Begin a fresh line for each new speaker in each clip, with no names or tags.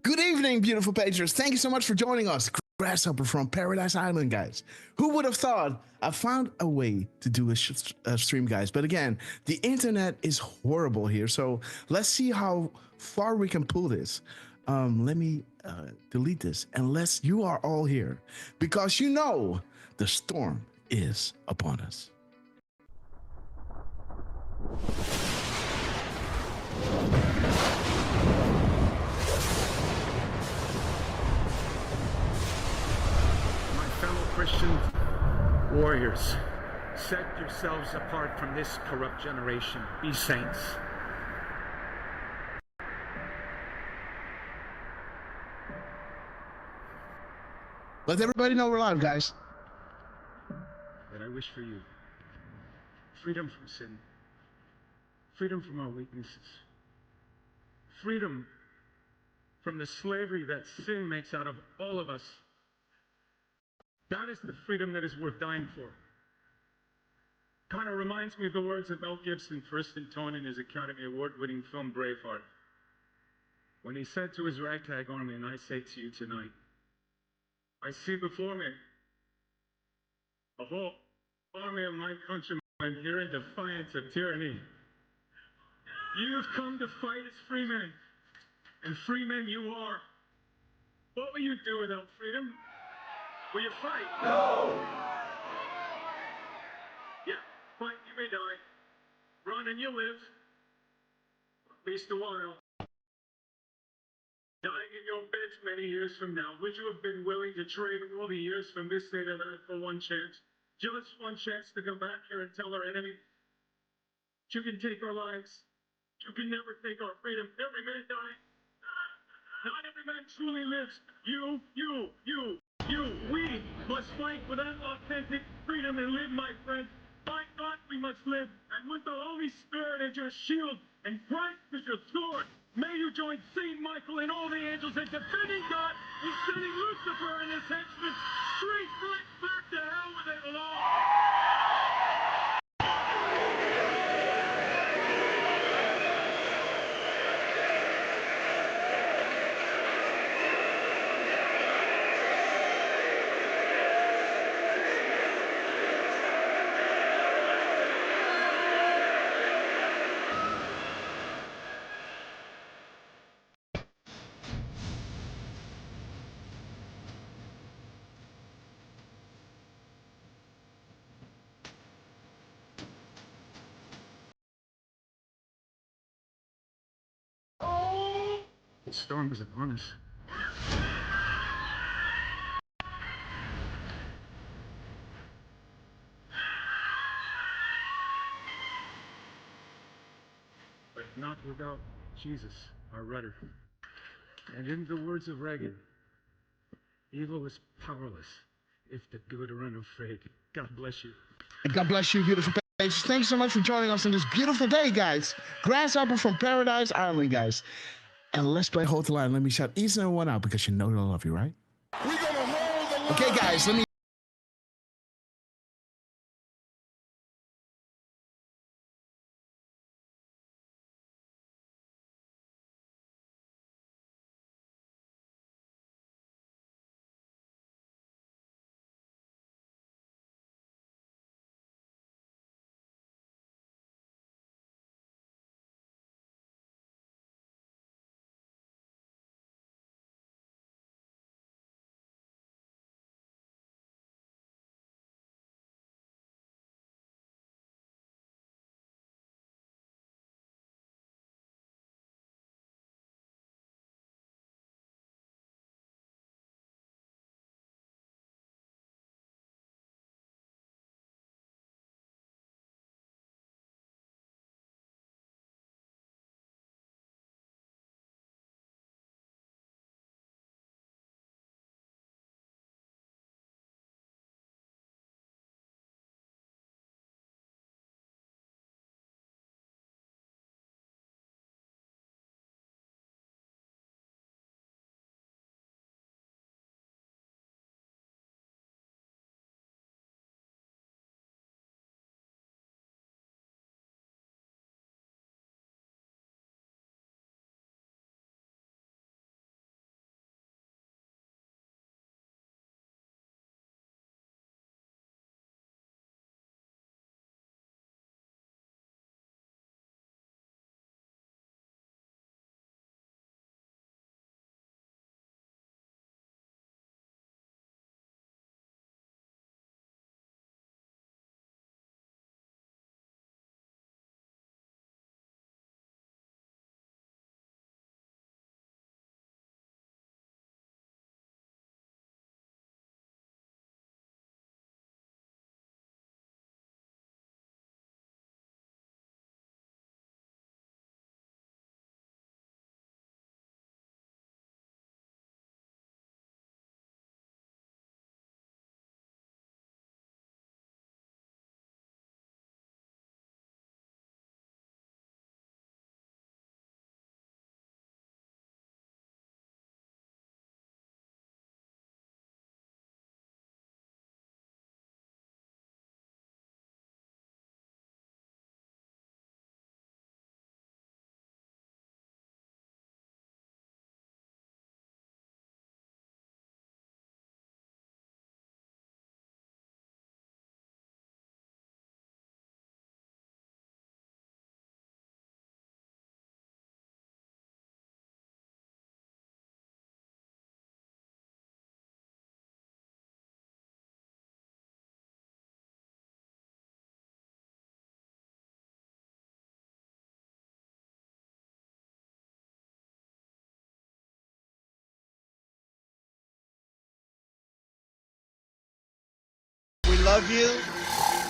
Good evening, beautiful pagers. Thank you so much for joining us. Grasshopper from Paradise Island, guys. Who would have thought I found a way to do a stream, guys? But again, the internet is horrible here, so let's see how far we can pull this. Let me delete this, unless you are all here, because you know the storm is upon us.
Christian warriors, set yourselves apart from this corrupt generation. Be saints.
Let everybody know we're live, guys.
That I wish for you freedom from sin, freedom from our weaknesses, freedom from the slavery that sin makes out of all of us. That is the freedom that is worth dying for. Kind of reminds me of the words that Mel Gibson first intoned in his Academy Award-winning film Braveheart. when he said to his ragtag army, and I say to you tonight, I see before me a whole army of my countrymen here in defiance of tyranny. You've come to fight as free men, and free men you are. What will you do without freedom? Will you fight? No! Yeah, fight, you may die. Run and you live. At least a while. Dying in your beds many years from now, would you have been willing to trade all the years from this day to that for one chance? Just one chance to come back here and tell our enemy, you can take our lives. You can never take our freedom. Every man dies. Not every man truly lives. You, we must fight for that authentic freedom and live, my friends. By God, we must live. And with the Holy Spirit as your shield and Christ as your sword, may you join Saint Michael and all the angels in defending God and sending Lucifer and his henchmen straight right back to hell where they belong. The storm is upon us. But not without Jesus, our rudder. And in the words of Reagan, evil is powerless if the good are unafraid. God bless you.
And God bless you, beautiful patrons. Thanks so much for joining us on this beautiful day, guys. Grasshopper from Paradise Island, guys. And let's play Hold the Line. Let me shout each and every one out because you know I love you, right? We're gonna hold the line. Okay, guys, let me
love you.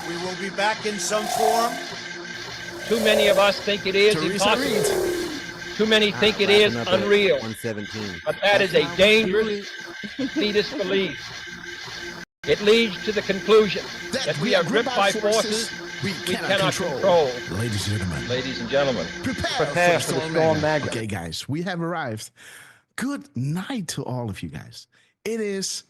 We will be back in some form.
Too many of us think it is
Teresa
impossible.
Reed.
Too many think it is unreal.
117.
But that is a dangerous elitist belief. It leads to the conclusion that we are gripped by forces we cannot control.
Ladies and gentlemen,
Ladies and gentlemen,
prepare for the Storm
Magna.
Okay, guys, we have arrived. Good night to all of you guys. It is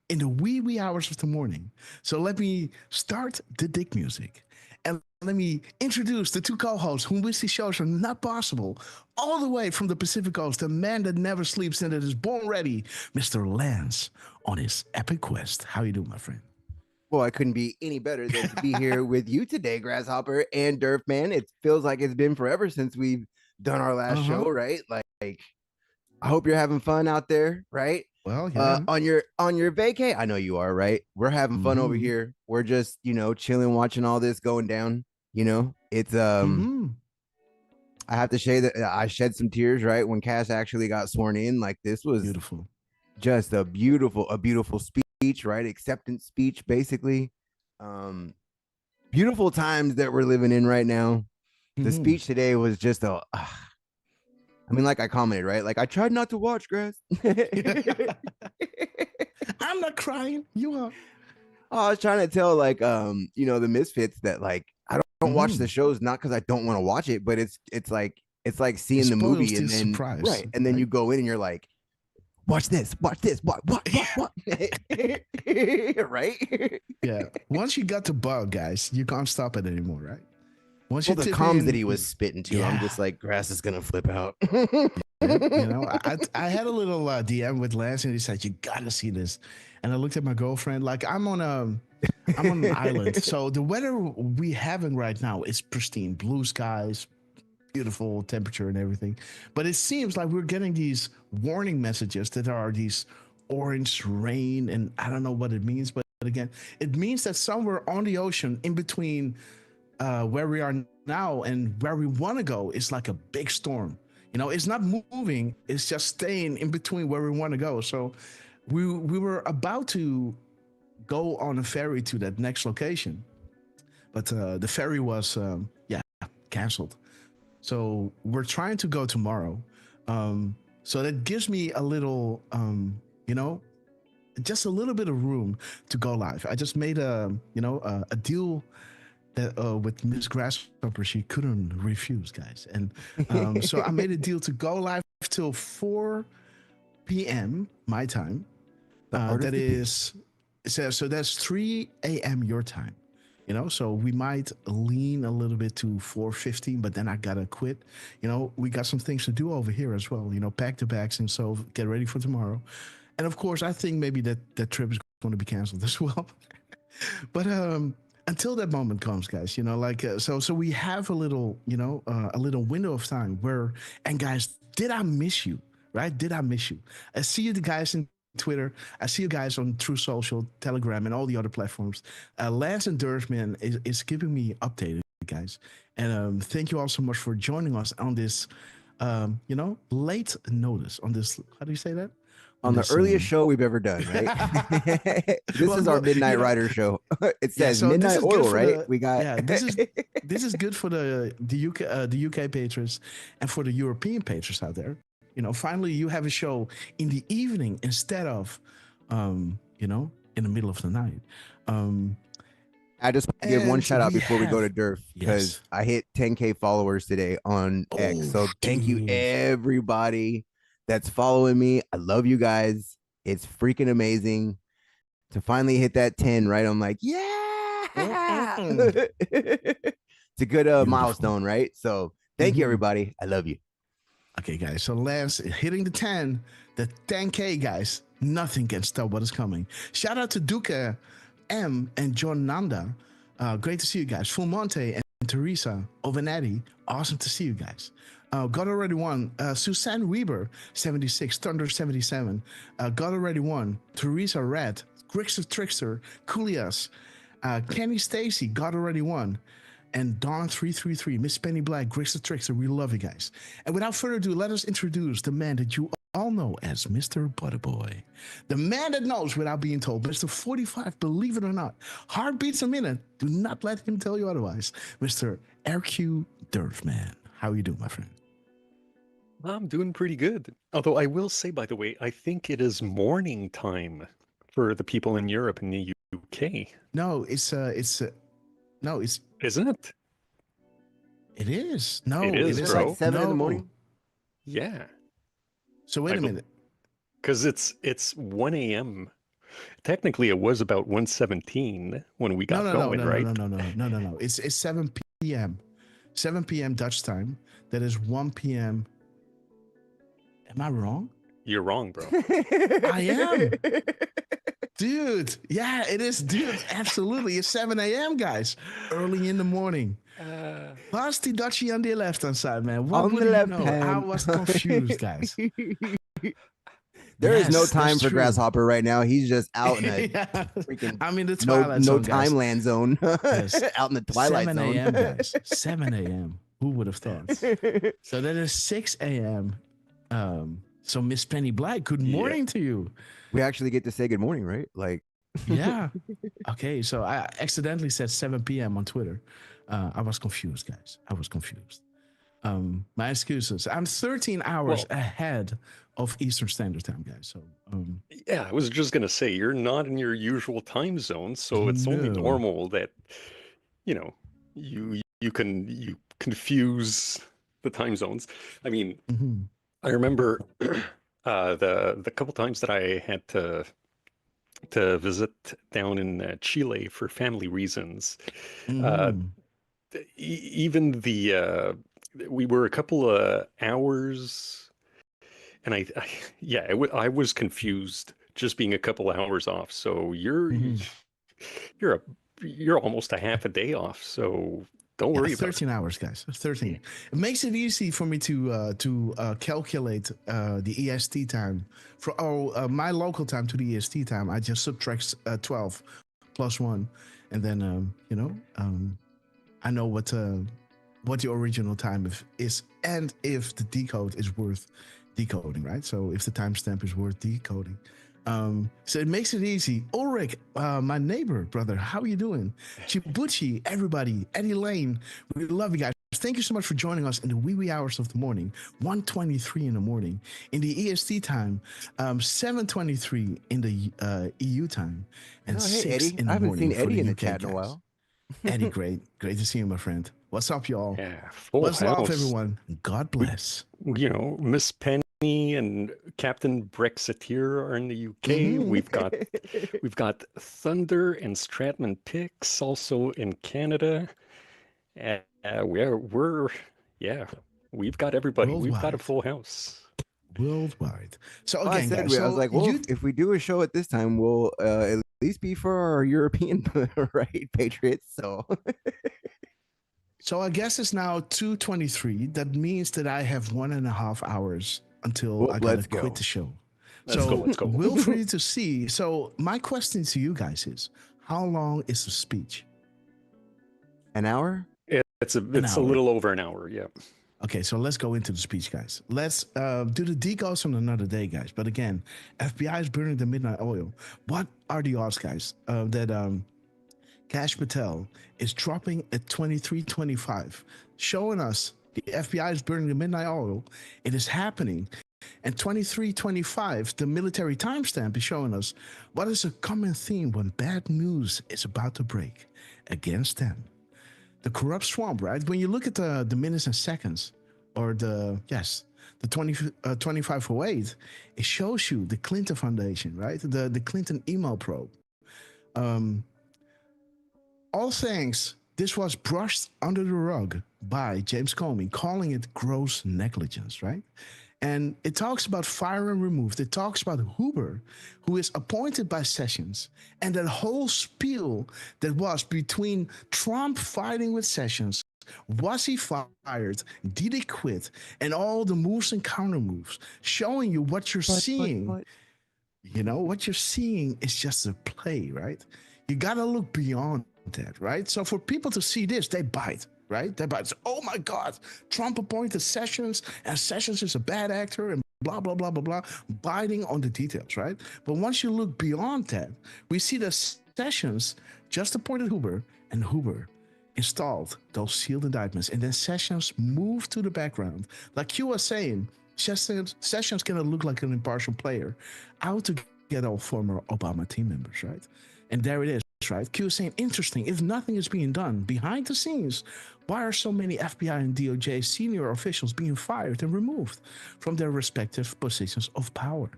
in the wee hours of the morning. So let me start the dick music. And let me introduce the two co-hosts whom wish these shows are not possible. All the way from the Pacific Coast, the man that never sleeps and that is born ready, Mr. Lance, on his epic quest. How you doing, my friend?
Well, I couldn't be any better than to be here with you today, Grasshopper and Durf, man. It feels like it's been forever since we've done our last show, right? Like, I hope you're having fun out there, right?
Well, yeah.
On your vacay, I know you are, right? We're having fun over here. We're just, chilling, watching all this going down. It's I have to say that I shed some tears, right, when Kash actually got sworn in. Like, this was
beautiful,
just a beautiful speech, right? Acceptance speech, basically. Beautiful times that we're living in right now. The speech today was just like I commented, right? Like, I tried not to watch, Grass.
I'm not crying. You are.
I was trying to tell, like, the misfits that, like, I don't watch the shows not because I don't want to watch it, but it's like seeing the movie and then
surprise,
right, and then you go in and you're like, watch this, what, right?
Yeah. Once you got the bug, guys, you can't stop it anymore, right? Once
the comms that he was spitting to, I'm just like, Grass is gonna flip out.
I had a little DM with Lance, and he said, "You gotta see this." And I looked at my girlfriend, like I'm on an island, so the weather we having right now is pristine, blue skies, beautiful temperature, and everything. But it seems like we're getting these warning messages that are these orange rain, and I don't know what it means, but again, it means that somewhere on the ocean, in between where we are now and where we want to go, is like a big storm. It's not moving, it's just staying in between where we want to go. So we were about to go on a ferry to that next location, but the ferry was canceled. So we're trying to go tomorrow. So that gives me a little just a little bit of room to go live. I just made a deal that, with Miss Grasshopper. She couldn't refuse, guys. And so I made a deal to go live till 4 p.m. my time. That is, so that's 3 a.m. your time. So we might lean a little bit to 4:15, but then I gotta quit. We got some things to do over here as well. Pack the bags and so get ready for tomorrow. And of course, I think maybe that trip is going to be canceled as well. But until that moment comes, guys, so we have a little window of time where, and guys, did I miss you? Right? Did I miss you? I see you guys in Twitter. I see you guys on True Social, Telegram, and all the other platforms. Lance and Durfman is keeping me updated, guys. And thank you all so much for joining us on this, late notice on this. How do you say that?
On the earliest show we've ever done, right? This is our Midnight Rider show. It says Midnight Oil, right? We got
this is good for the UK patrons and for the European patrons out there. Finally you have a show in the evening instead of in the middle of the night.
I just want to give one shout out before we go to Durf, because I hit 10K followers today on X. So thank you everybody that's following me. I love you guys. It's freaking amazing to finally hit that 10, right? I'm like, yeah. It's a good milestone, right? So thank you, everybody. I love you.
Okay, guys. So Lance hitting the 10K, guys. Nothing can stop what is coming. Shout out to Duca M and John Nanda. Great to see you guys. Fulmonte and Teresa Ovanetti. Awesome to see you guys. God Already Won. Suzanne Weber, 76. Thunder, 77. God Already Won. Teresa Red. Grix the Trickster. Kulias. Kenny Stacy. God Already Won. And Dawn333. Miss Penny Black. Grix the Trickster. We love you guys. And without further ado, let us introduce the man that you all know as Mr. Butterboy. The man that knows without being told, Mr. 45, believe it or not. Heartbeats a minute. Do not let him tell you otherwise. Mr. RQ Durfman. How are you doing, my friend?
I'm doing pretty good. Although I will say, by the way, I think it is morning time for the people in Europe and the UK.
No, no,
Isn't it?
it is. No,
It is,
It's
bro.
like 7 in the morning.
Yeah.
So wait a minute.
Because it's 1 a.m. Technically, it was about 1:17 when we got going, right?
No. It's 7 p.m. 7 p.m. Dutch time. That is 1 p.m. Am I wrong?
You're wrong, bro.
I am. Dude, yeah, it is, dude. Absolutely. It's 7 a.m., guys. Early in the morning. Plus the Dutchie on the left-hand side, man. What
On
would
the
you
left
know?
hand.
I was confused, guys.
There is no
Yes,
time
that's
for
true.
Grasshopper right now. He's just out in a
Yeah.
freaking
I'm in the
no
twilight zone, guys.
timeland zone.
Yes.
Out in the twilight
7
zone.
a.m., guys. 7 a.m. Who would have thought? So that is 6 a.m. So Miss Penny Black, good morning to you.
We actually get to say good morning, right? Like,
Yeah. Okay. So I accidentally said 7 p.m. on Twitter. I was confused, guys. I was confused. My excuses. I'm 13 hours ahead of Eastern Standard Time, guys. So
Yeah, I was just gonna say you're not in your usual time zone, so it's only
No.
normal that you confuse the time zones. I mean,
mhm.
I remember the couple times that I had to visit down in Chile for family reasons.
Mhm.
Even we were a couple of hours, and I was confused just being a couple hours off. So
Mhm.
you're almost a half a day off. So don't worry about
13 hours, guys. 13. It makes it easy for me to calculate the EST time. For my local time to the EST time, I just subtract 12 plus 1, and then I know what the original time is, and if the decode is worth decoding, right? So if the timestamp is worth decoding. So it makes it easy. Ulrich, my neighbor, brother, how are you doing? Chibuchi, everybody, Eddie Lane, we love you guys. Thank you so much for joining us in the wee hours of the morning, 1:23 in the morning. In the EST time, 7:23 in the EU time, and
oh, hey,
6
Eddie.
in the
I haven't
morning
seen
for
Eddie
the
in the
UK
chat in a
guys.
while.
Eddie, great to see you, my friend. What's up, y'all?
Yeah, full
Much love,
house.
everyone. God bless.
Miss Penny and Captain Brexiteer are in the UK.
Mhm.
We've got Thunder and Stratman Picks also in Canada. We've got everybody. We've got a
Worldwide.
full house.
Worldwide. So
Well,
again, guys,
I was like, well, if we do a show at this time, we'll at least be for our European right Patriots.
So I guess it's now 2:23. That means that I have 1.5 hours until
Well,
I gotta
let's go.
quit the show.
Let's go.
Feel free to see. So my question to you guys is, how long is the speech?
An hour?
It's a little over an hour. Yeah.
Okay, so let's go into the speech, guys. Let's do the decodes on another day, guys. But again, FBI is burning the midnight oil. What are the odds, guys, that Kash Patel is dropping at 23:25, showing us the FBI is burning the midnight oil. It is happening. And 23:25, the military timestamp is showing us what is a common theme when bad news is about to break against them. The corrupt swamp, right? When you look at the minutes and seconds, or the 2508, it shows you the Clinton Foundation, right? The Clinton email probe. All things, this was brushed under the rug by James Comey, calling it gross negligence, right? And it talks about fire and removed. It talks about Huber, who is appointed by Sessions, and that whole spiel that was between Trump fighting with Sessions. Was he fired? Did he quit? And all the moves and counter moves, showing you what you're seeing. You know, what you're seeing is just a play, right? You got to look beyond that, right? So for people to see this, they bite, right? They bite. So, oh my God, Trump appointed Sessions, and Sessions is a bad actor, and blah, blah, blah, blah, blah, biting on the details, right? But once you look beyond that, we see that Sessions just appointed Huber, and Huber installed those sealed indictments, and then Sessions moved to the background. Like Q was saying, Sessions cannot look like an impartial player out to get all former Obama team members, right? And there it is, right? Q is saying, interesting, if nothing is being done behind the scenes, why are so many FBI and DOJ senior officials being fired and removed from their respective positions of power?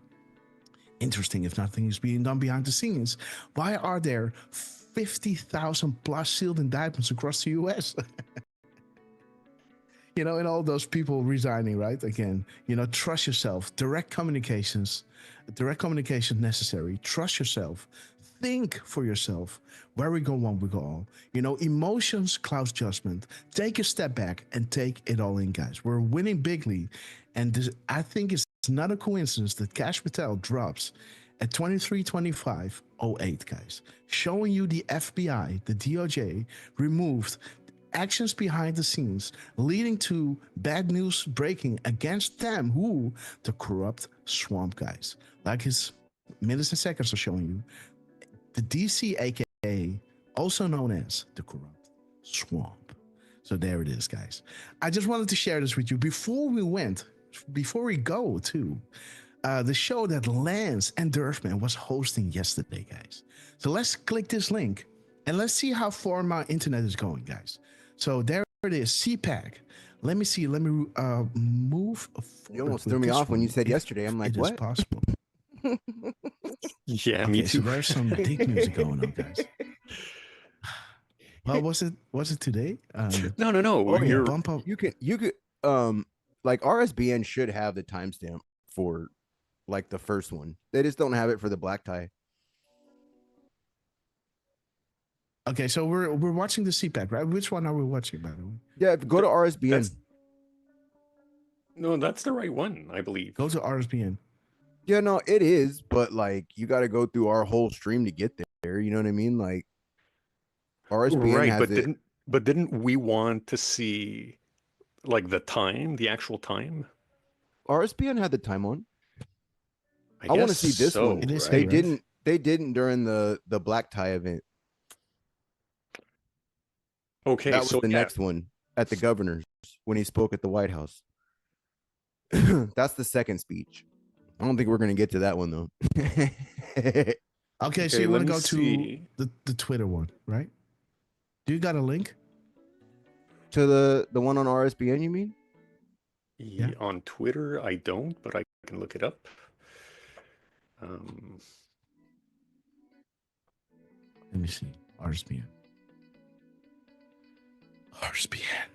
Interesting, if nothing is being done behind the scenes, why are there 50,000 plus sealed indictments across the US? You know, and all those people resigning, right? Again, you know, trust yourself. Direct communication necessary. Trust yourself. Think for yourself. Where we go one, we go all. You know, emotions clouds judgment. Take a step back and take it all in, guys. We're winning bigly. And this, I think it's not a coincidence that Kash Patel drops at 23:25:08, guys, showing you the FBI, the DOJ, removed actions behind the scenes, leading to bad news breaking against them, who the corrupt swamp guys, like his minutes and seconds are showing you, the DC, aka also known as the corrupt swamp. So there it is, guys. I just wanted to share this with you before we go to the show that Lance and Durfman was hosting yesterday, guys. So let's click this link and let's see how far my internet is going, guys. So there it is, CPAC. Let me see. Let me move forward.
You almost threw me off when you said yesterday. I'm like, what?
It is possible.
Yeah,
Okay,
me
so
too.
there's some dick music going on, guys. Well, was it today?
No.
Oh, yeah,
You're
bump up.
You could like RSBN should have the timestamp for like the first one. They just don't have it for the black tie.
Okay, so we're watching the CPAC, right? Which one are we watching, by the way?
Yeah, go to RSBN.
that's the right one, I believe.
Go to RSBN.
Yeah, no, it is, but like you got to go through our whole stream to get there. You know what I mean? Like RSBN
Right,
has it.
but didn't we want to see like the actual time?
RSBN had the time on. I want to
guess
see this
so,
one.
It is
They
right?
didn't during the black tie event.
Okay,
That was
so
the next one at the governor's when he spoke at the White House. That's the second speech. I don't think we're going to get to that one, though.
Okay, so you
let
want to
me
go
see.
to the Twitter one, right? Do you got a link?
To the one on RSBN, you mean?
Yeah.
On Twitter, I don't, but I can look it up.
Let me see. RSBN. RSBN.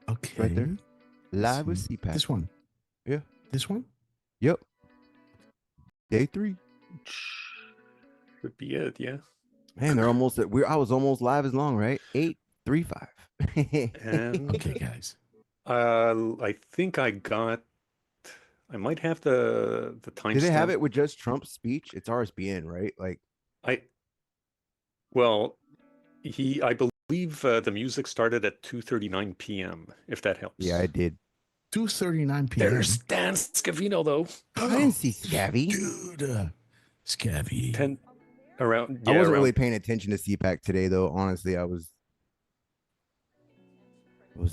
Okay.
Right there. Live with CPAC.
This one.
Yeah.
This one?
Yep. Day 3.
Should be it, yeah.
Man, they're almost at I was almost live as long, right? 8:35.
And
Okay, guys.
I think I might have the time.
Did they have it with just Trump's speech? It's RSBN, right? Like
I believe the music started at 2:39 p.m. If that helps.
yeah, I did.
2:39 p.m.
There's Dan Scavino though.
I didn't see Scavy.
Dude, Scavy.
10 around.
I
Yeah,
wasn't
around,
really paying attention to CPAC today, though. Honestly, I was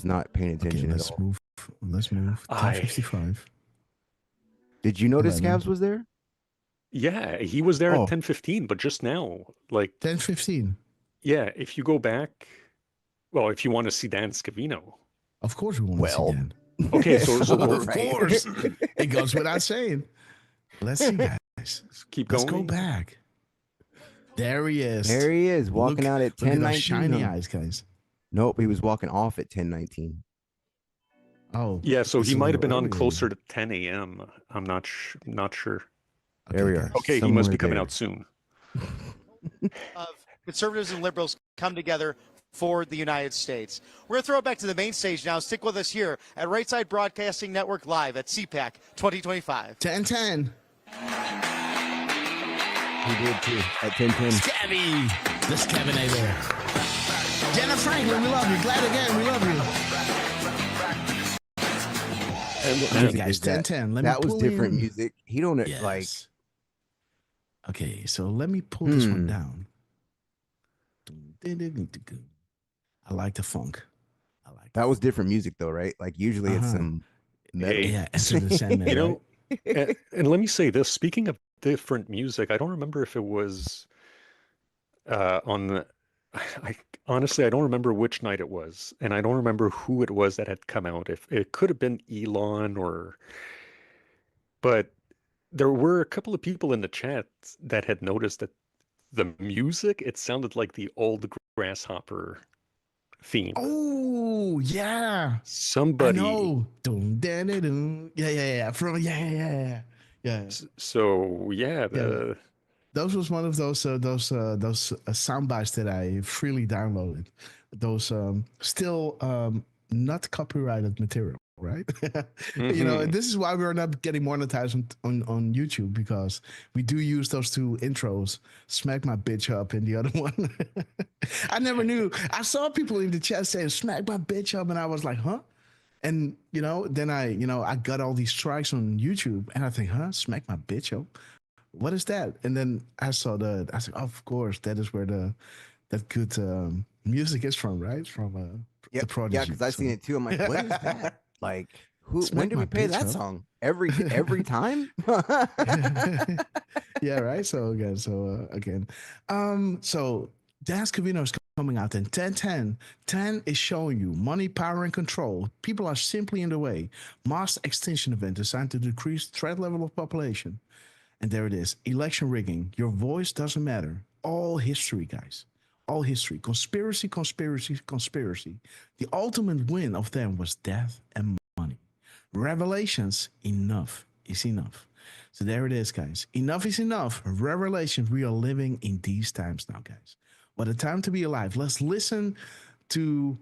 not paying
Okay,
attention at
let's
all.
move. Let's move. 10:55.
Did you notice
11.
Scavs was there?
Yeah, he was there
Oh.
at 10:15, but just now, like
10:15.
yeah, if you go back, well, if you want to see Dan Scavino,
Of course, we want to
Well,
see Dan.
okay, so
Of
Right.
course, it goes without saying. Let's see, guys.
keep
Let's
going.
go back. There he is.
There he is, walking out at
Look at
10:19.
those shiny eyes, guys.
Nope, he was walking off at 10:19.
Oh,
Yeah, so
it's
he
a
might have been
little
on
earlier.
closer to 10 a.m. I'm not sure.
There we
guys.
are.
Okay, he must
Somewhere
be coming
there.
out soon.
Of conservatives and liberals come together for the United States. We're going to throw it back to the main stage now. Stick with us here at Right Side Broadcasting Network live at CPAC 2025.
10:10.
He did too at 10:10.
Scabby, the Scavinator. Jenna Franklin, we love you. Glad again, we love you.
And what
Okay,
music
guys,
is that?
10-10. Let me
That was
pull
different
in.
music. He don't like.
Yes. Okay, so let me pull this one down. I like the funk. I like
That was different music though, right? Like usually it's some metal.
Hey,
yeah, Enter the Sandman,
you
right?
know, and let me say this. Speaking of different music, I don't remember if it was on the. I honestly I don't remember which night it was, and I don't remember who it was that had come out. If it could have been Elon or, but there were a couple of people in the chat that had noticed that the music, it sounded like the old Grasshopper theme.
Oh, yeah. I
Somebody.
know. Yeah. From yeah.
So yeah,
Those was one of those sound bites that I freely downloaded. Those still not copyrighted material, right? You know, and this is why we're not getting monetized on YouTube, because we do use those two intros, "Smack My Bitch Up" and the other one. I never knew. I saw people in the chat saying "Smack My Bitch Up," and I was like, huh? And then I got all these strikes on YouTube, and I think, huh, "Smack My Bitch Up." What is that? And then I saw I said, of course, that is where that good music is from, right? From the Prodigy.
Yeah, because I've seen it too. I'm like, what is that? Like, who?
Smack
When did
My
we play
Bitch
that
Up.
song? Every time?
Yeah, right. So again, so Dan Scavino is coming out in 10-10. 10 is showing you money, power, and control. People are simply in the way. Mass extinction event designed to decrease threat level of population. And there it is. Election rigging. Your voice doesn't matter. All history, guys. All history. Conspiracy. The ultimate win of them was death and money. Revelations. Enough is enough. So there it is, guys. Enough is enough. Revelations. We are living in these times now, guys. What a time to be alive. Let's listen to,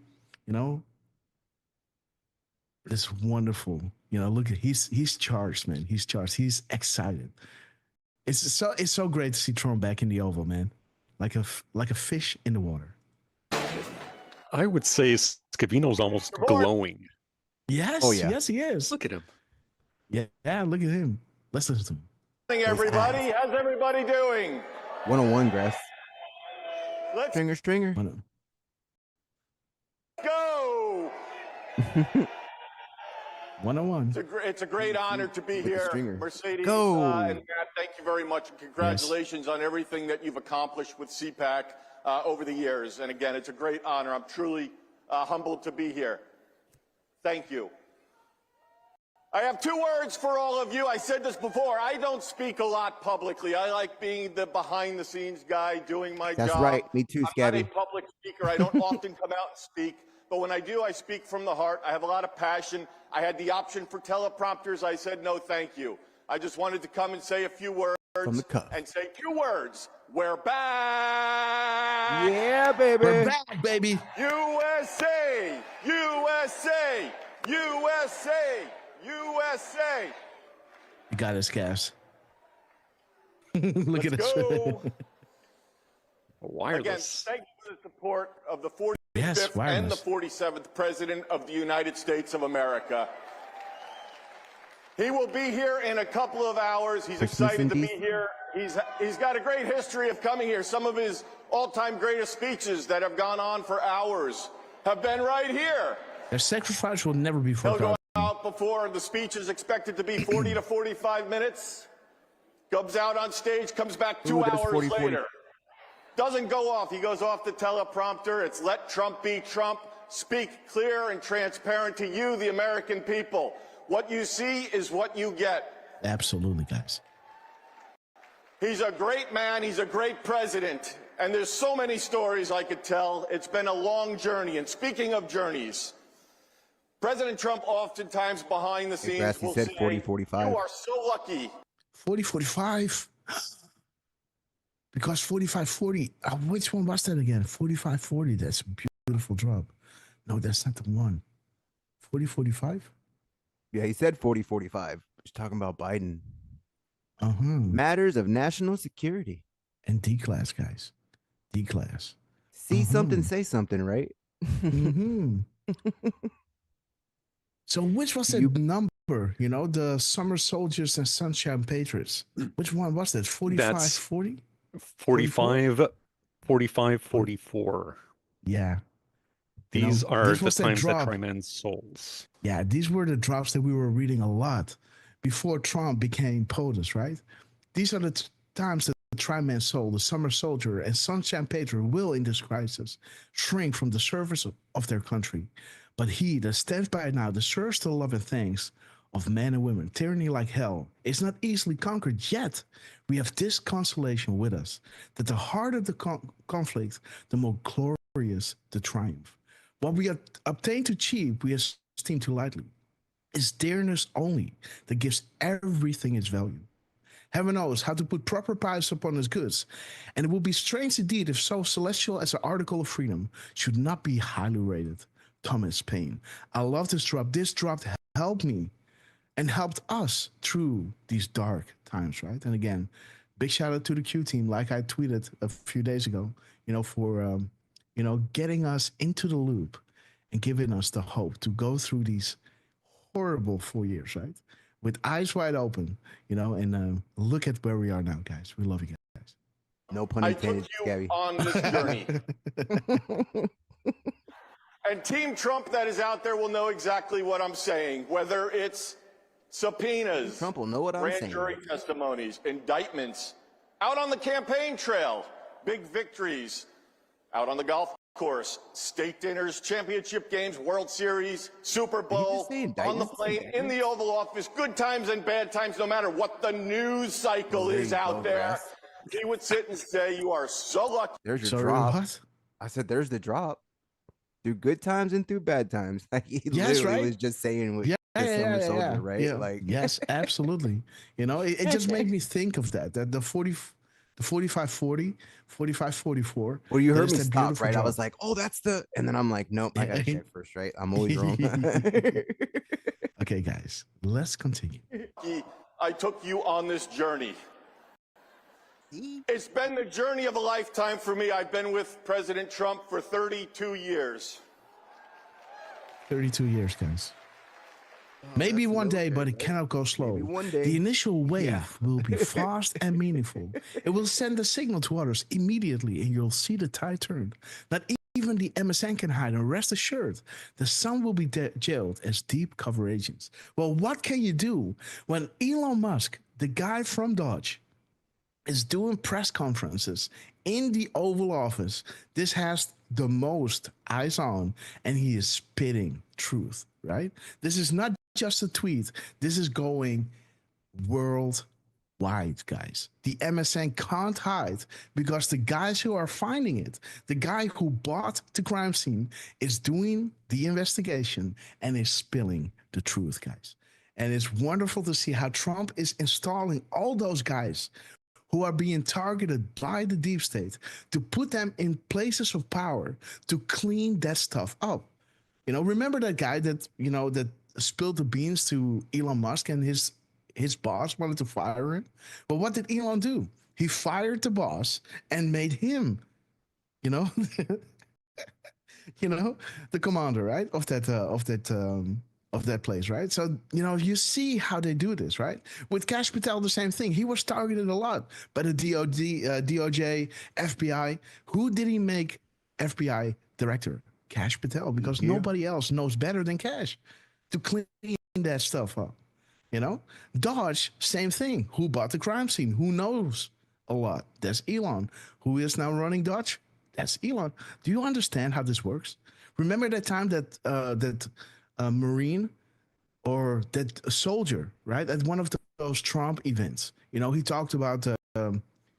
this wonderful, look at he's charged, man. He's charged. He's excited. It's so great to see Trump back in the Oval, man. Like a fish in the water.
I would say Scavino's almost glowing.
Yes.
Oh, yeah.
Yes, he is.
Look at him.
Yeah, look at him. Let's listen to him.
Morning, everybody. How's everybody doing?
101, Grass.
Let's
Stringer.
go.
101.
It's a great honor to be here,
stringer.
Mercedes.
Go.
And Matt, thank you very much, and congratulations on everything that you've accomplished with CPAC over the years. And again, it's a great honor. I'm truly humbled to be here. Thank you. I have 2 words for all of you. I said this before. I don't speak a lot publicly. I like being the behind-the-scenes guy doing my job.
That's right. Me too,
I'm not
Scabby.
a public speaker. I don't often come out and speak. But when I do, I speak from the heart. I have a lot of passion. I had the option for teleprompters. I said, no, thank you. I just wanted to come and say a few words.
From the cuff.
And say 2 words. We're back.
Yeah, baby.
We're back, baby.
USA, USA, USA, USA.
You got us, Cass. Look at
Let's
us.
go.
Wireless.
Again, thank you for the support of the 45th
Yes,
and the
wireless.
47th President of the United States of America. He will be here in a couple of hours. He's excited to be here. He's got a great history of coming here. Some of his all-time greatest speeches that have gone on for hours have been right here.
Their sacrifice will never be
He'll
forgotten.
go out before the speech is expected to be 40 to 45 minutes. Comes out on stage, comes back 2
Ooh, there's
hours
40.
later. Doesn't go off. He goes off the teleprompter. It's let Trump be Trump. Speak clear and transparent to you, the American people. What you see is what you get.
Absolutely, guys.
He's a great man. He's a great president. And there's so many stories I could tell. It's been a long journey. And speaking of journeys, President Trump oftentimes behind the scenes
Grass, he
will
said
say,
40-45.
you are so lucky.
40-45. Because 45-40. Which one was that again? 45-40. That's a beautiful drop. No, that's not the one. 40-45?
Yeah, he said 40-45. He's talking about Biden.
Uh-huh.
Matters of national security.
And D-class, guys. D-class.
See something, say something, right?
Mm-hmm. So which was the number You know, the Summer Soldiers and Sunshine Patriots. Which one was that? 45,
That's
40?
45, 45, 44.
Yeah.
These are
this
the
was that
times that
drop.
try men's souls.
Yeah, these were the drops that we were reading a lot before Trump became POTUS, right? These are the times that the Tri-Man Soul, the Summer Soldier, and Sunshine Patriot will, in this crisis, shrink from the service of their country. But he that stands by now deserves the love and thanks of men and women. Tyranny like hell is not easily conquered yet. We have this consolation with us, that the harder the conflict, the more glorious the triumph. What we obtain too cheap, we esteem too lightly. It's dearness only that gives everything its value. Heaven knows how to put proper price upon his goods, and it would be strange indeed if so celestial as an article of freedom should not be highly rated. Thomas Paine. I love this drop. This drop helped me and helped us through these dark times, right? And again, big shout out to the Q team, like I tweeted a few days ago, for getting us into the loop and giving us the hope to go through these horrible 4 years, right? With eyes wide open, and look at where we are now, guys. We love you guys.
No pun intended, Scabby.
On this journey. And Team Trump that is out there will know exactly what I'm saying, whether it's subpoenas,
Trump will know what I'm saying.
grand jury testimonies, indictments, out on the campaign trail, big victories, out on the golf course, state dinners, championship games, World Series, Super Bowl, on the plane, in the Oval Office, good times and bad times, no matter what the news cycle is out there. He would sit and say, you are so lucky.
There's your drop. What? I said, there's the drop. Through good times and through bad times. Like he literally was just saying what Summer Soldier, right?
Yeah.
Like
yes, absolutely. It just made me think of that the 45-40, 45-44.
Well, you heard me stop, right? Drop. I was like, oh, that's the, and then I'm like, nope, I gotta check first, right? I'm always wrong.
Okay, guys, let's continue.
I took you on this journey. It's been the journey of a lifetime for me. I've been with President Trump for 32 years.
32 years, guys. Maybe one day, but it cannot go slow. One day. The initial wave will be fast and meaningful. It will send a signal to others immediately, and you'll see the tide turn. Not even the MSN can hide, and rest assured, the sun will be jailed as deep cover agents. Well, what can you do when Elon Musk, the guy from Dodge, is doing press conferences in the Oval Office? This has the most eyes on, and he is spitting truth, right? This is not just a tweet. This is going worldwide, guys. The MSN can't hide because the guys who are finding it, the guy who bought the crime scene, is doing the investigation and is spilling the truth, guys. And it's wonderful to see how Trump is installing all those guys who are being targeted by the deep state to put them in places of power to clean that stuff up. Remember that guy that, that spilled the beans to Elon Musk and his boss wanted to fire him? But what did Elon do? He fired the boss and made him, the commander, right? Of that place, right? So, you see how they do this, right? With Kash Patel, the same thing. He was targeted a lot by the DOJ, FBI. Who did he make FBI director? Kash Patel, because nobody else knows better than Kash to clean that stuff up. Dodge, same thing. Who bought the crime scene? Who knows a lot? That's Elon. Who is now running Dodge? That's Elon. Do you understand how this works? Remember that time that Marine or that soldier, right? At one of those Trump events, he talked about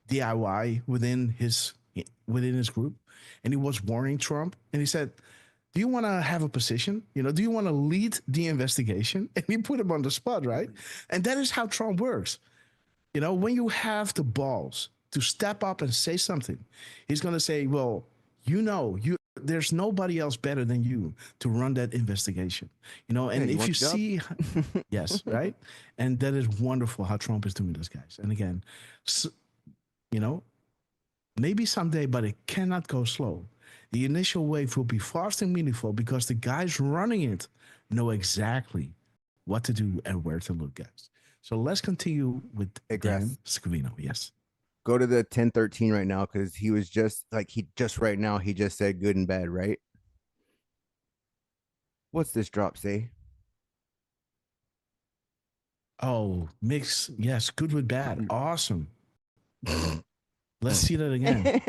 DIY within his group, and he was warning Trump, and he said, do you want to have a position? Do you want to lead the investigation? And he put him on the spot, right? And that is how Trump works. When you have the balls to step up and say something, he's going to say, well, there's nobody else better than you to run that investigation, and if you see, yes, right. And that is wonderful how Trump is doing this, guys. And again, maybe someday, but it cannot go slow. The initial wave will be fast and meaningful because the guys running it know exactly what to do and where to look, guys. So let's continue with Dan Scavino. Yes.
Go to the 1013 right now, because he was just like, he just said good and bad, right? What's this drop say?
Oh, mix. Yes, good with bad. Awesome. Let's see that again.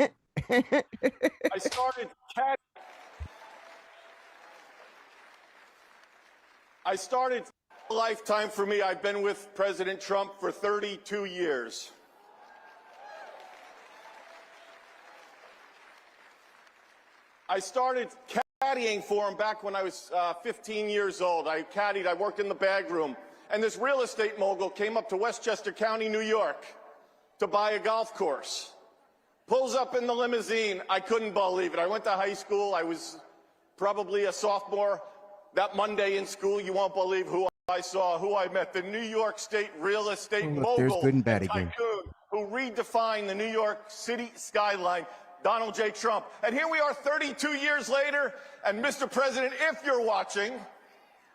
I started a lifetime for me. I've been with President Trump for 32 years. I started caddying for him back when I was 15 years old. I caddied, I worked in the bag room, and this real estate mogul came up to Westchester County, New York, to buy a golf course. Pulls up in the limousine. I couldn't believe it. I went to high school. I was probably a sophomore. That Monday in school, you won't believe who I saw, who I met. The New York State real estate mogul
good and bad
tycoon who redefined the New York City skyline, Donald J. Trump. And here we are 32 years later, and Mr. President, if you're watching,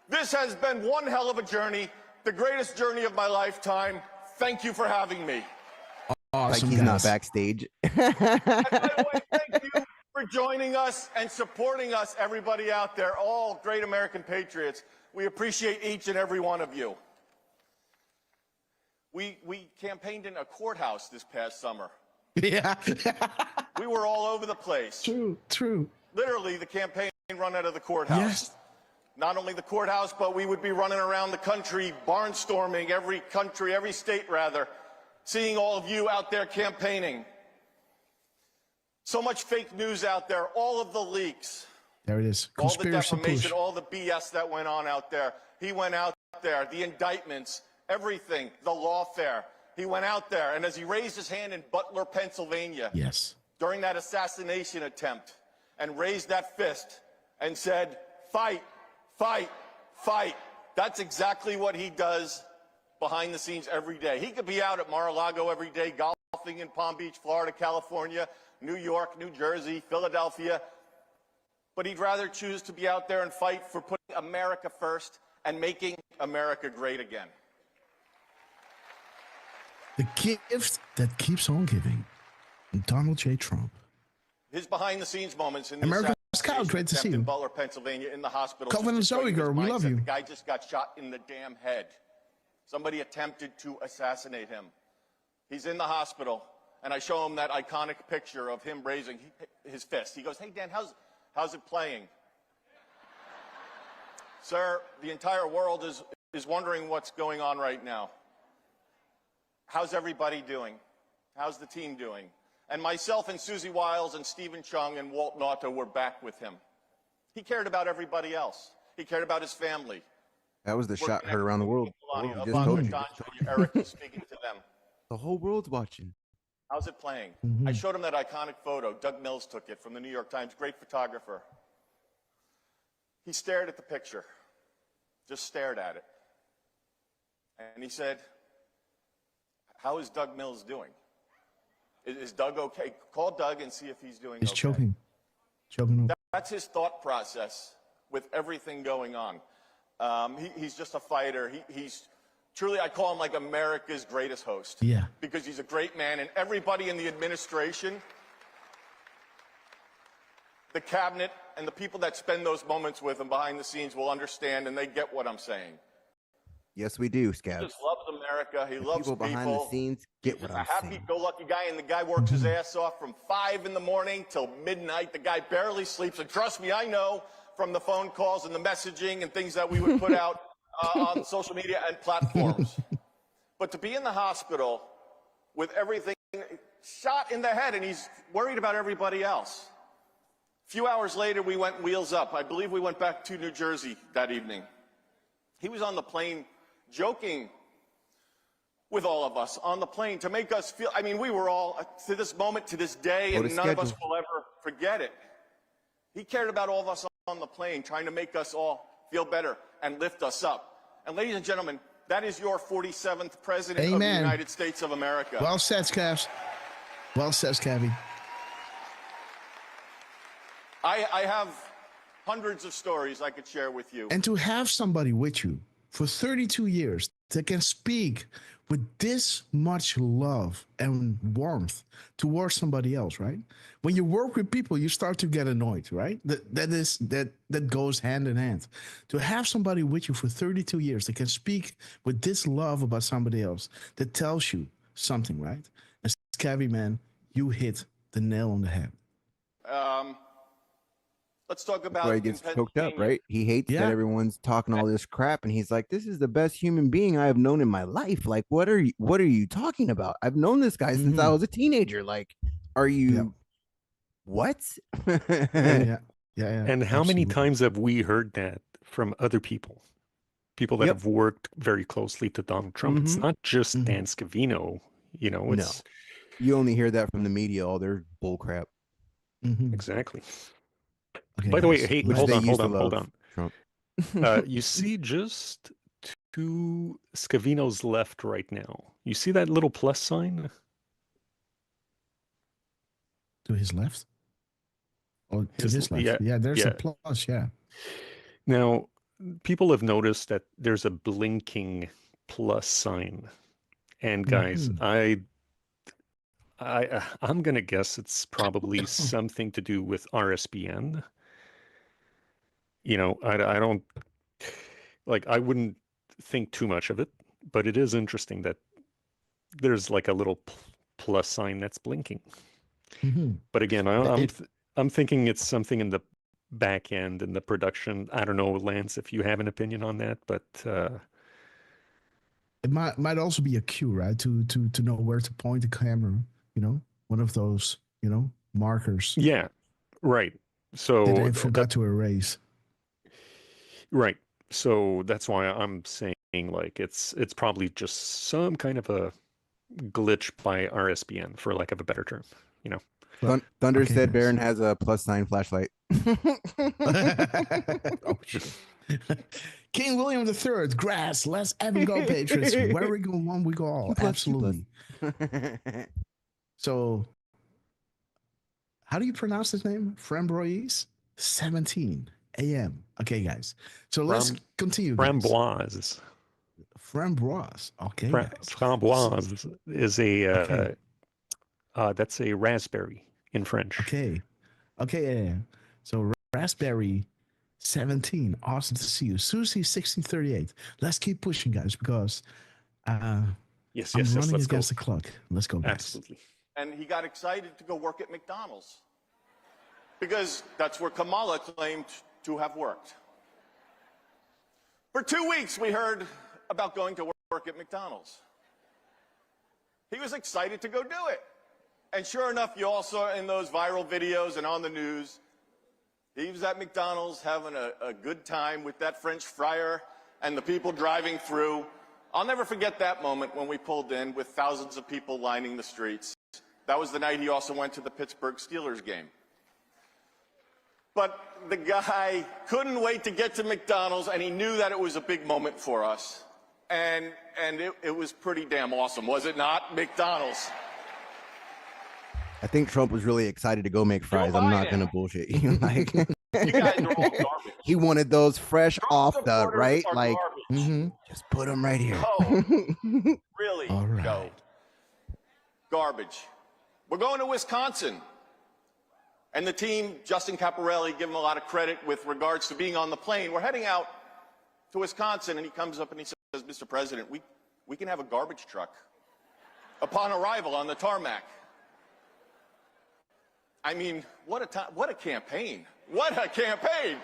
this has been one hell of a journey, the greatest journey of my lifetime. Thank you for having me.
Awesome,
like he's not backstage.
And by the way, thank you for joining us and supporting us, everybody out there, all great American patriots. We appreciate each and every one of you. We campaigned in a courthouse this past summer.
Yeah.
We were all over the place.
True.
Literally, the campaign run out of the courthouse.
Yes.
Not only the courthouse, but we would be running around the country, barnstorming every state rather, seeing all of you out there campaigning. So much fake news out there, all of the leaks.
There it is.
All the
Conspiracy
defamation,
push.
all the BS that went on out there. He went out there, the indictments, everything, the lawfare. He went out there, and as he raised his hand in Butler, Pennsylvania,
Yes.
during that assassination attempt, and raised that fist and said, fight, fight, fight. That's exactly what he does behind the scenes every day. He could be out at Mar-a-Lago every day, golfing in Palm Beach, Florida, California, New York, New Jersey, Philadelphia, but he'd rather choose to be out there and fight for putting America first and making America great again.
The gift that keeps on giving. Donald J. Trump.
His behind-the-scenes moments in the
America's
assassination
Scout, great to
attempt
see you.
in Butler, Pennsylvania, in the hospital.
Calvin and
just to show
Zoe
you his
girl, we love
mindset.
you.
The guy just got shot in the damn head. Somebody attempted to assassinate him. He's in the hospital, and I show him that iconic picture of him raising his fist. He goes, "Hey, Dan, how's it playing?" Sir, the entire world is wondering what's going on right now. How's everybody doing? How's the team doing? And myself and Susie Wiles and Stephen Chung and Walt Nauta were back with him. He cared about everybody else. He cared about his family.
That was the shot heard around the world.
Eric was speaking to them.
The whole world's watching.
How's it playing? I showed him that iconic photo. Doug Mills took it from the New York Times, great photographer. He stared at the picture, just stared at it. And he said, "How is Doug Mills doing? Is Doug okay? Call Doug and see if he's doing
He's
okay."
choking.
That's his thought process with everything going on. He's just a fighter. He's truly, I call him like America's greatest host.
Yeah.
Because he's a great man, and everybody in the administration, the cabinet, and the people that spend those moments with him behind the scenes will understand, and they get what I'm saying.
Yes, we do,
He
Scabs.
just loves America. He loves
People behind the scenes get
He's
what
a
I'm saying.
happy-go-lucky guy, and the guy works his ass off from 5 in the morning till midnight. The guy barely sleeps, and trust me, I know from the phone calls and the messaging and things that we would put out on social media and platforms. But to be in the hospital with everything shot in the head, and he's worried about everybody else. A few hours later, we went wheels up. I believe we went back to New Jersey that evening. He was on the plane joking with all of us on the plane to make us feel, I mean, we were all, to this moment, to this day, and none of us will ever forget it. He cared about all of us on the plane, trying to make us all feel better and lift us up. And ladies and gentlemen, that is your 47th president of the United States of America.
Well said, Scavs. Well said, Scabby.
I have hundreds of stories I could share with you.
And to have somebody with you for 32 years that can speak with this much love and warmth towards somebody else, right? When you work with people, you start to get annoyed, right? That goes hand in hand. To have somebody with you for 32 years that can speak with this love about somebody else, that tells you something, right? And Scavy, man, you hit the nail on the head.
Let's talk about.
Why he gets choked up, right? He hates that everyone's talking all this crap, and he's like, "This is the best human being I have known in my life." Like, what are you talking about? I've known this guy since I was a teenager. Like, are you what?
Yeah.
And how many times have we heard that from other people? People that have worked very closely to Donald Trump. It's not just Dan Scavino, you know. It's
you only hear that from the media, all their bull crap.
Exactly.
Okay,
by the way, hey, hold on.
Trump.
You see just to Scavino's left right now. You see that little plus sign?
To his left? Oh, to his left. Yeah, there's a plus,
Now, people have noticed that there's a blinking plus sign. And guys, I'm going to guess it's probably something to do with RSBN. You know, I don't, like, I wouldn't think too much of it, but it is interesting that there's like a little plus sign that's blinking. But again, I'm thinking it's something in the back end and the production. I don't know, Lance, if you have an opinion on that, but
it might also be a cue, right? To know where to point the camera, you know, one of those, you know, markers.
Yeah, right. So
that I forgot to erase.
Right. So that's why I'm saying, like, it's probably just some kind of a glitch by RSBN, for lack of a better term, you know.
Thunder said Baron has a plus sign flashlight.
Oh, shit. King William III, grass, let's ever go, Patriots. Where we go one, we go all. Absolutely. So, how do you pronounce his name? Framboise? 17 a.m. Okay, guys. So let's continue.
Framboise.
Framboise. Okay.
Framboise is a that's a raspberry in French.
Okay. Yeah. So raspberry 17. Awesome to see you. Susie 1638. Let's keep pushing, guys, because
yes,
I'm running
let's
against
go.
the clock. Let's go, guys.
Absolutely.
And he got excited to go work at McDonald's because that's where Kamala claimed to have worked. For 2 weeks, we heard about going to work at McDonald's. He was excited to go do it. And sure enough, you all saw in those viral videos and on the news, he was at McDonald's having a good time with that French fryer and the people driving through. I'll never forget that moment when we pulled in with thousands of people lining the streets. That was the night he also went to the Pittsburgh Steelers game. But the guy couldn't wait to get to McDonald's, and he knew that it was a big moment for us. And it was pretty damn awesome, was it not? McDonald's.
I think Trump was really excited to go make fries. I'm not going to bullshit you. Like,
you guys are all garbage.
He wanted those fresh off the, right? Like, just put them right here.
Oh, really?
All right.
Go. Garbage. We're going to Wisconsin. And the team, Justin Caparelli, give him a lot of credit with regards to being on the plane. We're heading out to Wisconsin, and he comes up and he says, Mr. President, we can have a garbage truck upon arrival on the tarmac. I mean, what a campaign. What a campaign.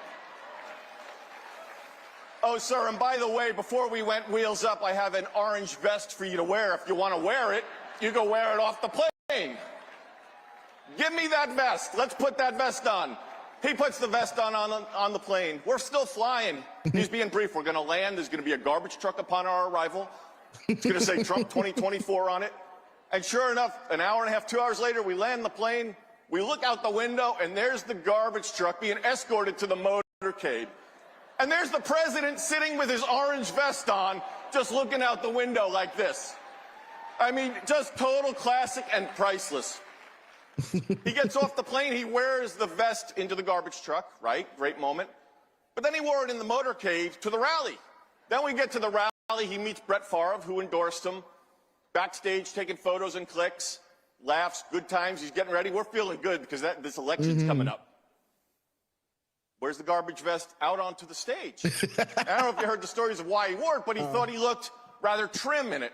Oh, sir, and by the way, before we went wheels up, I have an orange vest for you to wear. If you want to wear it, you go wear it off the plane. Give me that vest. Let's put that vest on. He puts the vest on the plane. We're still flying. He's being brief. We're going to land. There's going to be a garbage truck upon our arrival. It's going to say Trump 2024 on it. And sure enough, an hour and a half, 2 hours later, we land the plane. We look out the window, and there's the garbage truck being escorted to the motorcade. And there's the president sitting with his orange vest on, just looking out the window like this. I mean, just total classic and priceless. He gets off the plane, he wears the vest into the garbage truck, right? Great moment. But then he wore it in the motorcade to the rally. Then we get to the rally. He meets Brett Favre, who endorsed him. Backstage, taking photos and clicks, laughs, good times. He's getting ready. We're feeling good because this election's coming up. Where's the garbage vest? Out onto the stage. I don't know if you heard the stories of why he wore it, but he thought he looked rather trim in it.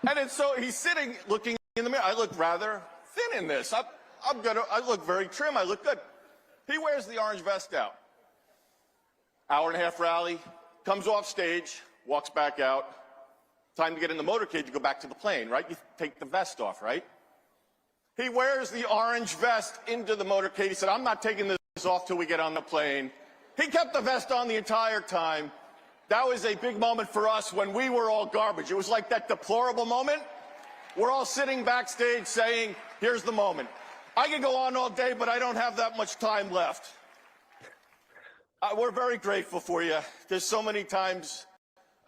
And so he's sitting, looking in the mirror. I look rather thin in this. I look very trim. I look good. He wears the orange vest out. Hour and a half rally, comes off stage, walks back out. Time to get in the motorcade to go back to the plane, right? You take the vest off, right? He wears the orange vest into the motorcade. He said, I'm not taking this off till we get on the plane. He kept the vest on the entire time. That was a big moment for us when we were all garbage. It was like that deplorable moment. We're all sitting backstage saying, here's the moment. I could go on all day, but I don't have that much time left. We're very grateful for you. There's so many times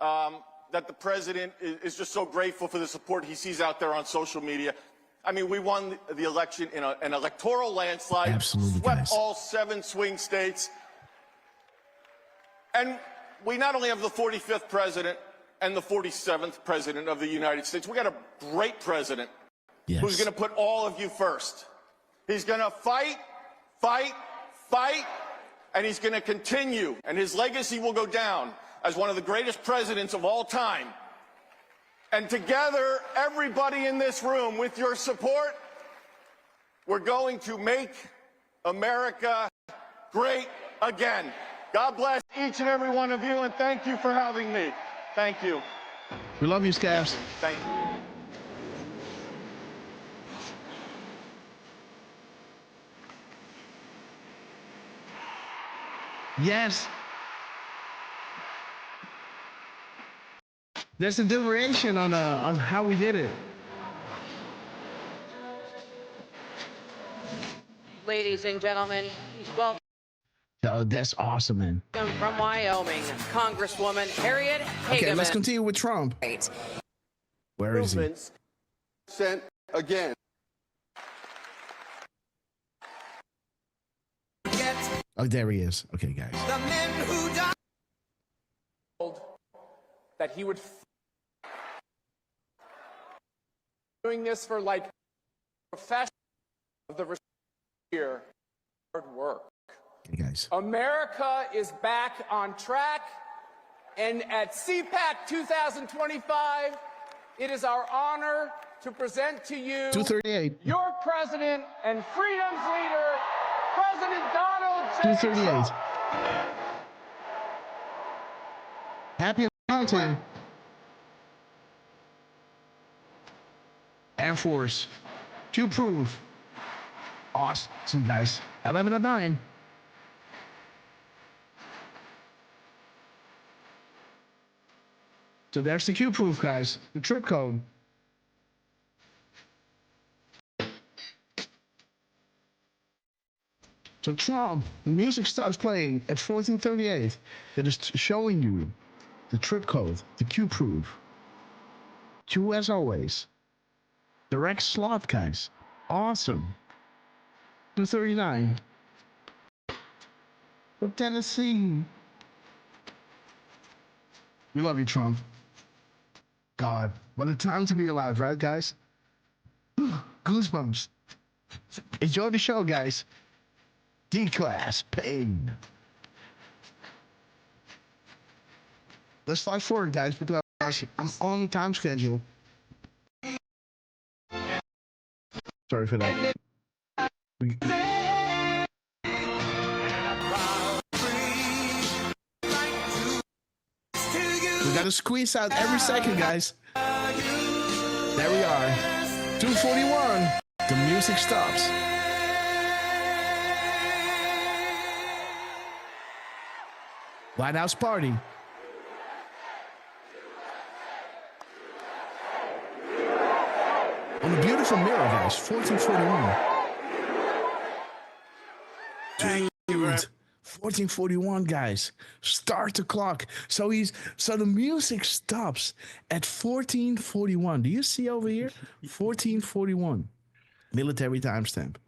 that the president is just so grateful for the support he sees out there on social media. I mean, we won the election in an electoral landslide.
Absolutely,
swept
guys.
all 7 swing states. And we not only have the 45th president and the 47th president of the United States, we got a great president who's going to put all of you first. He's going to fight, fight, fight, and he's going to continue. And his legacy will go down as one of the greatest presidents of all time. And together, everybody in this room, with your support, we're going to make America great again. God bless each and every one of you, and thank you for having me. Thank you.
We love you, Scavs.
Thank you.
Yes. There's a variation on how we did it.
Ladies and gentlemen, welcome
Oh, that's awesome, man.
from Wyoming, Congresswoman Harriet Hageman.
Okay, let's continue with Trump. Where is he?
Sent again.
Oh, there he is. Okay, guys.
The men who died. That he would doing this for like professional of the here hard work.
Okay, guys.
America is back on track, and at CPAC 2025, it is our honor to present to you
238.
your president and freedom's leader, President Donald J.
238.
Trump.
Happy hunting. Air Force. To prove. Awesome, guys. 11 of 9. So there's the Q proof, guys. The trip code. So Trump, the music starts playing at 1438. It is showing you the trip code, the Q proof. Q as always. Direct slot, guys. Awesome. 239. From Tennessee. We love you, Trump. God, what a time to be alive, right, guys? Goosebumps. Enjoy the show, guys. D-Class Pain. Let's fight forward, guys, because I'm on time schedule. Sorry for that. We gotta squeeze out every second, guys. There we are. 241. The music stops. White House party. On a beautiful mirror, guys. 1441. Dude. 1441, guys. Start the clock. So the music stops at 1441. Do you see over here? 1441. Military timestamp.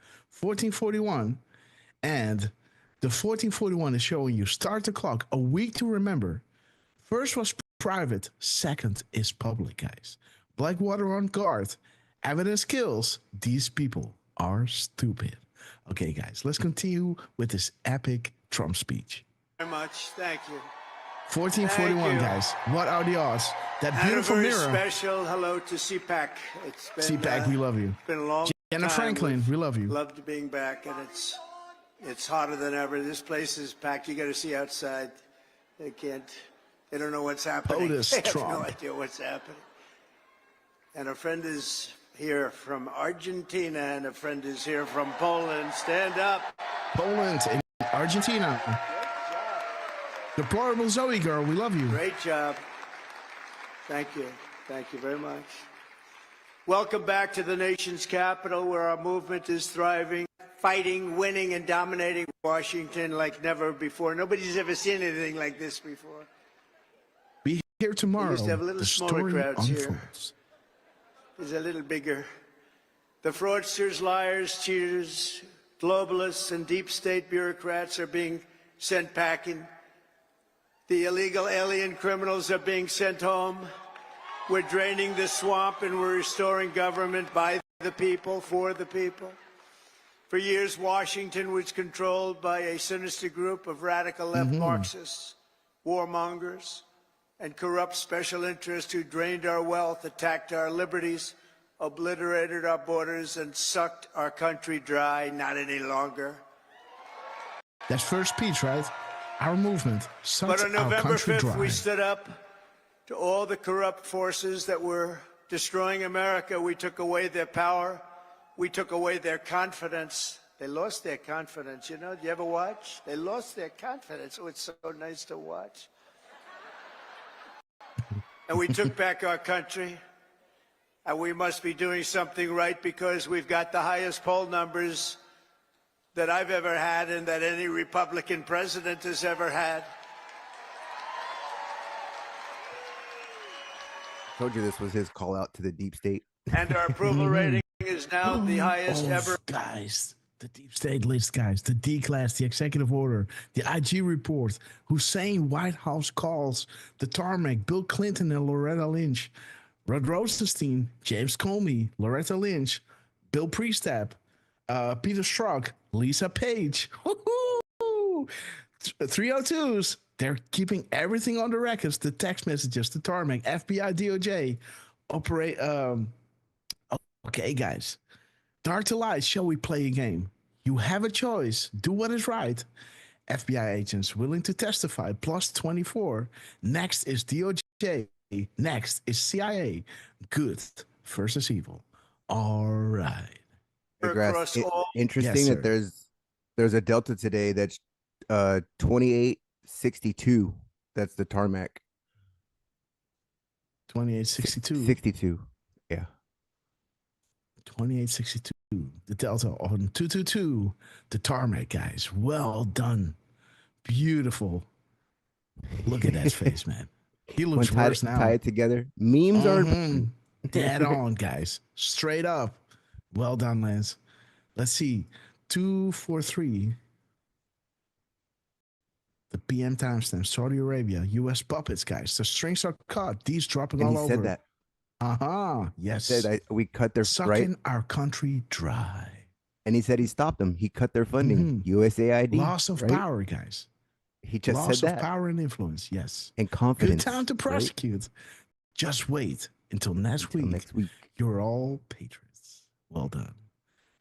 1441. And the 1441 is showing you start the clock. A week to remember. First was private, second is public, guys. Blackwater on guard. Evidence kills. These people are stupid. Okay, guys, let's continue with this epic Trump speech.
Very much. Thank you.
1441, guys. What are the odds? That beautiful
and a very
mirror.
Special hello to CPAC. It's been
CPAC, we love you.
It's been a long
Jenna
time.
Franklin, we love you.
Loved being back, and it's hotter than ever. This place is packed. You got to see outside. They don't know what's happening.
POTUS
They have
Trump.
no idea what's happening. And a friend is here from Argentina, and a friend is here from Poland. Stand up.
Poland and Argentina. Deplorable Zoe girl, we love you.
Great job. Thank you. Thank you very much. Welcome back to the nation's capital, where our movement is thriving, fighting, winning, and dominating Washington like never before. Nobody's ever seen anything like this before.
Be here tomorrow.
We used to have a little
the
smaller
story
crowds here.
unfolds.
Is a little bigger. The fraudsters, liars, cheaters, globalists, and deep state bureaucrats are being sent packing. The illegal alien criminals are being sent home. We're draining the swamp, and we're restoring government by the people, for the people. For years, Washington was controlled by a sinister group of radical left Marxists, warmongers, and corrupt special interests who drained our wealth, attacked our liberties, obliterated our borders, and sucked our country dry. Not any longer.
That's first speech, right? Our movement sucks
But on
our
November
country
5th,
dry.
we stood up to all the corrupt forces that were destroying America. We took away their power. We took away their confidence. They lost their confidence. You know, do you ever watch? They lost their confidence. Oh, it's so nice to watch. And we took back our country. And we must be doing something right, because we've got the highest poll numbers that I've ever had and that any Republican president has ever had.
Told you this was his call out to the deep state.
And our approval rating is now the highest ever.
Guys, the deep state list, guys, the D class, the executive order, the IG report, Hussein White House calls, the tarmac, Bill Clinton and Loretta Lynch, Rod Rosenstein, James Comey, Loretta Lynch, Bill Priestap, Peter Strzok, Lisa Page. Woo-hoo! 302s. They're keeping everything on the records, the text messages, the tarmac, FBI, DOJ, operate. Okay, guys. Dark to light, shall we play a game? You have a choice. Do what is right. FBI agents willing to testify, plus 24. Next is DOJ. Next is CIA. Good versus evil. All right.
Hey, Grass,
Across all-
interesting
Yes,
that there's a Delta today that's 2862. That's the tarmac.
2862.
62. Yeah.
2862. The Delta on 222. The tarmac, guys. Well done. Beautiful. Look at that face, man. He looks worse now.
Tie it together. Memes are
dead on, guys. Straight up. Well done, Lance. Let's see. 243. The PM timestamp. Saudi Arabia. U.S. puppets, guys. The strings are cut. These dropping
and
all
he
over.
said that.
Yes.
He said we cut their
Sucking our country dry.
And he said he stopped them. He cut their funding. USAID.
Loss of power, guys.
He just
Loss
said
of
that.
power and influence. Yes.
And confidence.
Good time to prosecute. Just wait until next week.
Next week.
You're all patriots. Well done.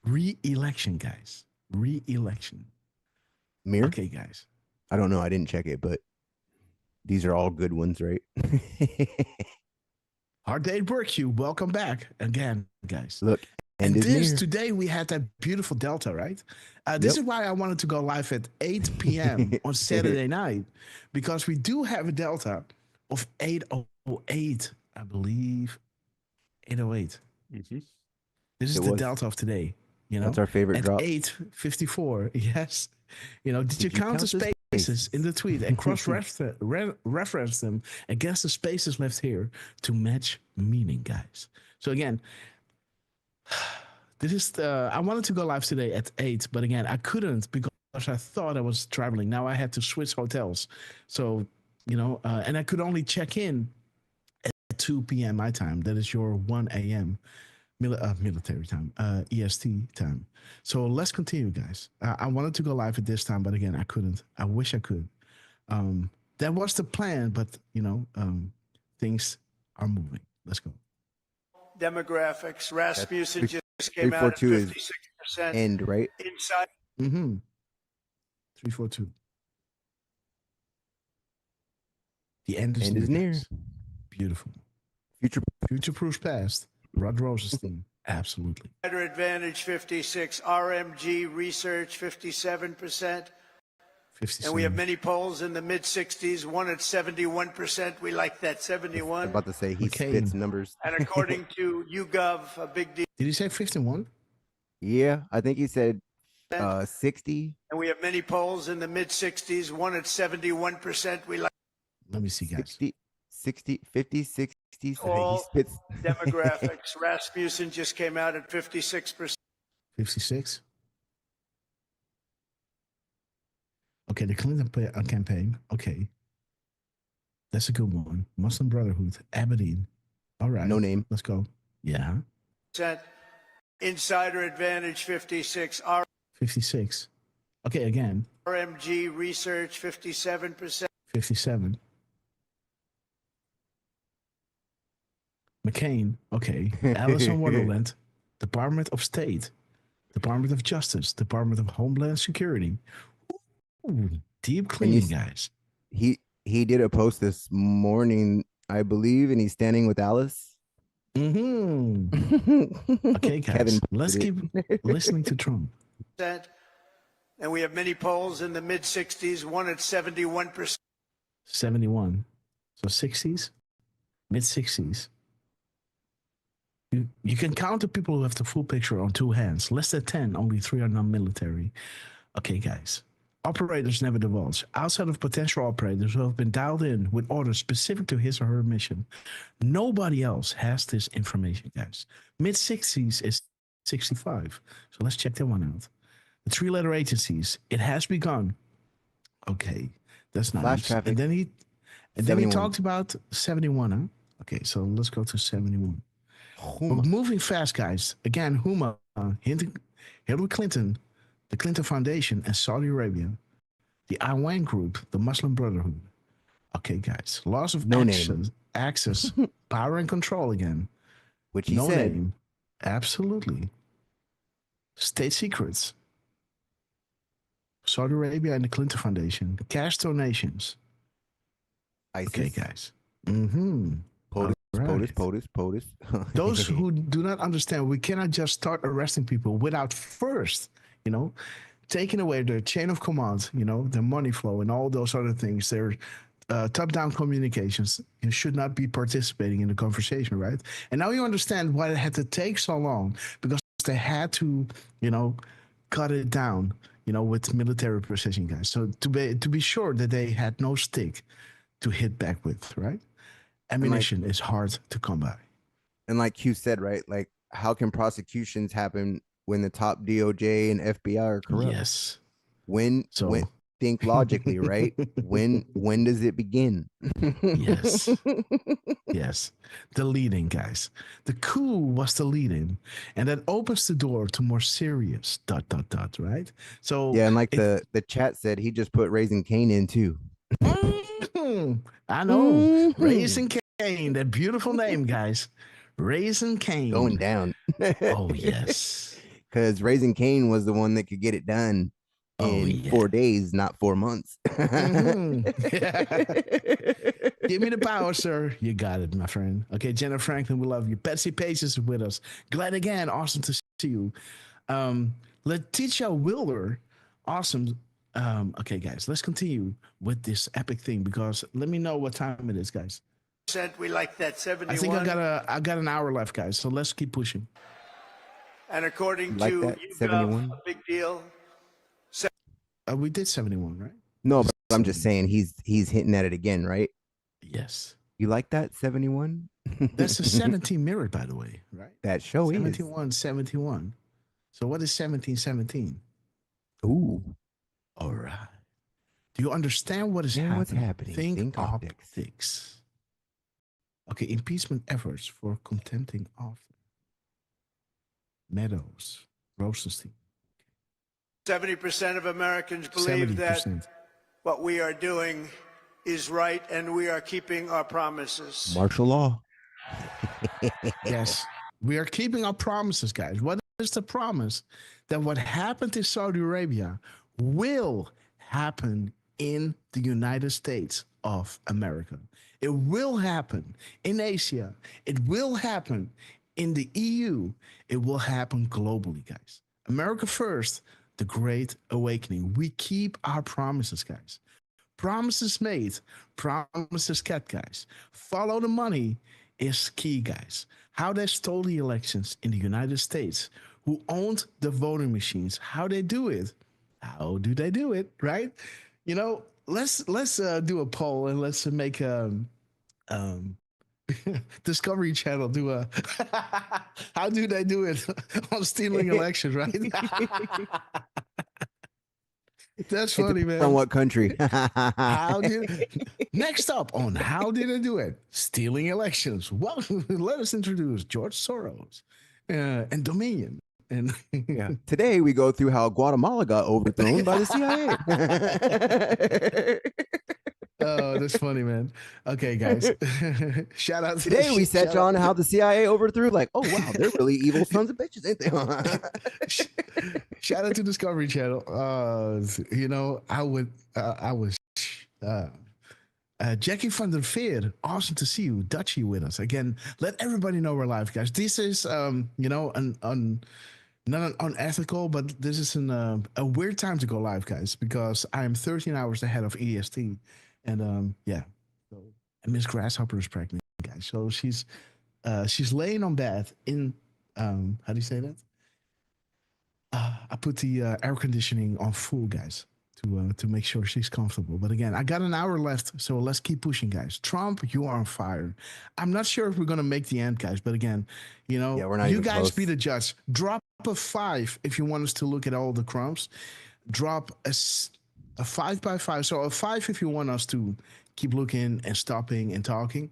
Re-election, guys. Re-election.
Mir?
Okay, guys.
I don't know. I didn't check it, but these are all good ones, right?
Hard day at work, you. Welcome back again, guys.
Look,
and this today we had that beautiful Delta, right? This is why I wanted to go live at 8 p.m. on Saturday night, because we do have a Delta of 808, I believe. 808.
Mm-hmm.
This is the Delta of today. You know,
that's our favorite
at
drop.
8:54. Yes. You know, did you count the spaces in the tweet and cross-reference them against the spaces left here to match meaning, guys? So again, this is I wanted to go live today at 8, but again, I couldn't because I thought I was traveling. Now I had to switch hotels. So And I could only check in at 2 p.m. my time. That is your 1 a.m. Military time, EST time. So let's continue, guys. I wanted to go live at this time, but again, I couldn't. I wish I could. That was the plan, but things are moving. Let's go.
Demographics. Rasmussen just came out at 56%.
End, right?
Inside.
342. The end is
near.
Beautiful.
Future
proofs past. Rod Rosenstein. Absolutely.
Advantage 56. RMG Research 57%.
57.
And we have many polls in the mid 60s, one at 71%. We like that 71.
I'm about to say he spits numbers.
And according to YouGov, a big deal.
Did he say 51?
Yeah, I think he said 60.
And we have many polls in the mid 60s, one at 71%. We like.
Let me see, guys.
60, 50, 60.
All demographics. Rasmussen just came out at 56%.
56. Okay, the Clinton campaign. Okay. That's a good one. Muslim Brotherhood, Aberdeen. All right.
No name.
Let's go. Yeah.
Insider Advantage 56.
56. Okay, again.
RMG Research 57%.
57. McCain. Okay. Alice in Wonderland. Department of State. Department of Justice. Department of Homeland Security. Ooh, deep cleaning, guys.
He did a post this morning, I believe, and he's standing with Alice.
Okay, guys. Let's keep listening to Trump.
And we have many polls in the mid 60s, one at 71%.
71. So 60s, mid 60s. You can count the people who have the full picture on two hands. Less than 10, only 3 are non-military. Okay, guys. Operators never divulge. Outside of potential operators who have been dialed in with orders specific to his or her mission, nobody else has this information, guys. Mid-60s is 65. So let's check that one out. The 3-letter agencies. It has begun. Okay, that's nice.
Flash traffic.
And then he talked about 71, huh? Okay, so let's go to 71. We're moving fast, guys. Again, Huma, Hillary Clinton, the Clinton Foundation, and Saudi Arabia, the Iwan Group, the Muslim Brotherhood. Okay, guys. Laws of access, power and control again.
Which he said.
Name. Absolutely. State secrets. Saudi Arabia and the Clinton Foundation. Cash donations.
ISIS.
Okay, guys.
POTUS.
Those who do not understand, we cannot just start arresting people without first, taking away their chain of command, their money flow and all those other things, their top-down communications. You should not be participating in the conversation, right? And now you understand why it had to take so long, because they had to, cut it down, with military precision, guys. So to be sure that they had no stick to hit back with, right? Ammunition is hard to come by.
And like Q said, right? Like, how can prosecutions happen when the top DOJ and FBI are corrupt?
Yes.
When think logically, right? When does it begin?
Yes. Yes. The leading, guys. The coup was the leading. And that opens the door to more serious ... right? So
yeah, and like the chat said, he just put Raising Cain in too.
I know. Raising Cain, that beautiful name, guys. Raising Cain.
Going down.
Oh, yes.
Because Raising Cain was the one that could get it done in 4 days, not 4 months.
Give me the power, sir. You got it, my friend. Okay, Jenna Franklin, we love you. Betsy Pace is with us. Glad again. Awesome to see you. Letitia Wilder. Awesome. Okay, guys, let's continue with this epic thing, because let me know what time it is, guys.
We like that 71.
I think I got an hour left, guys. So let's keep pushing.
And according
like
to
that,
YouGov,
71?
a big deal.
We did 71, right?
No, but I'm just saying he's hitting at it again, right?
Yes.
You like that 71?
That's a 17 mirrored, by the way, right?
That show
71, 71. So what is 1717?
Ooh.
All right. Do you understand what is happening?
What's happening?
Think
Think optics.
optics. Okay,
What's happening?
Think
Think optics.
optics. Okay, impeachment efforts for contempting of Meadows, Rosenstein.
70% of Americans believe
70%.
that what we are doing is right and we are keeping our promises.
Martial law.
Yes, we are keeping our promises, guys. What is the promise? That what happened in Saudi Arabia will happen in the United States of America. It will happen in Asia. It will happen in the EU. It will happen globally, guys. America first, the Great Awakening. We keep our promises, guys. Promises made, promises kept, guys. Follow the money is key, guys. How they stole the elections in the United States, who owned the voting machines, how they do it. How do they do it, right? You know, let's do a poll and let's make Discovery Channel do a how do they do it on stealing elections, right? That's funny, man.
From what country?
Next up on how did they do it? Stealing elections. Well, let us introduce George Soros and Dominion. And
yeah. Today we go through how Guatemala got overthrown by the CIA.
Oh, that's funny, man. Okay, guys. Shout out to
today we set on how the CIA overthrew. Like, oh wow, they're really evil sons of bitches, ain't they?
Shout out to Discovery Channel. You know, I was Jackie van der Veer. Awesome to see you, Dutchie, with us again. Let everybody know we're live, guys. This is you know, not unethical, but this is a weird time to go live, guys, because I'm 13 hours ahead of EST. And yeah, so, and Miss Grasshopper is pregnant, guys. So she's laying on bed in how do you say that? I put the air conditioning on full, guys, to make sure she's comfortable. But again, I got an hour left, so let's keep pushing, guys. Trump, you are on fire. I'm not sure if we're gonna make the end, guys, but again, you know,
yeah, we're not
you
even
guys
close.
be the judge. Drop a 5 if you want us to look at all the crumbs. Drop a 5x5. So a 5 if you want us to keep looking and stopping and talking.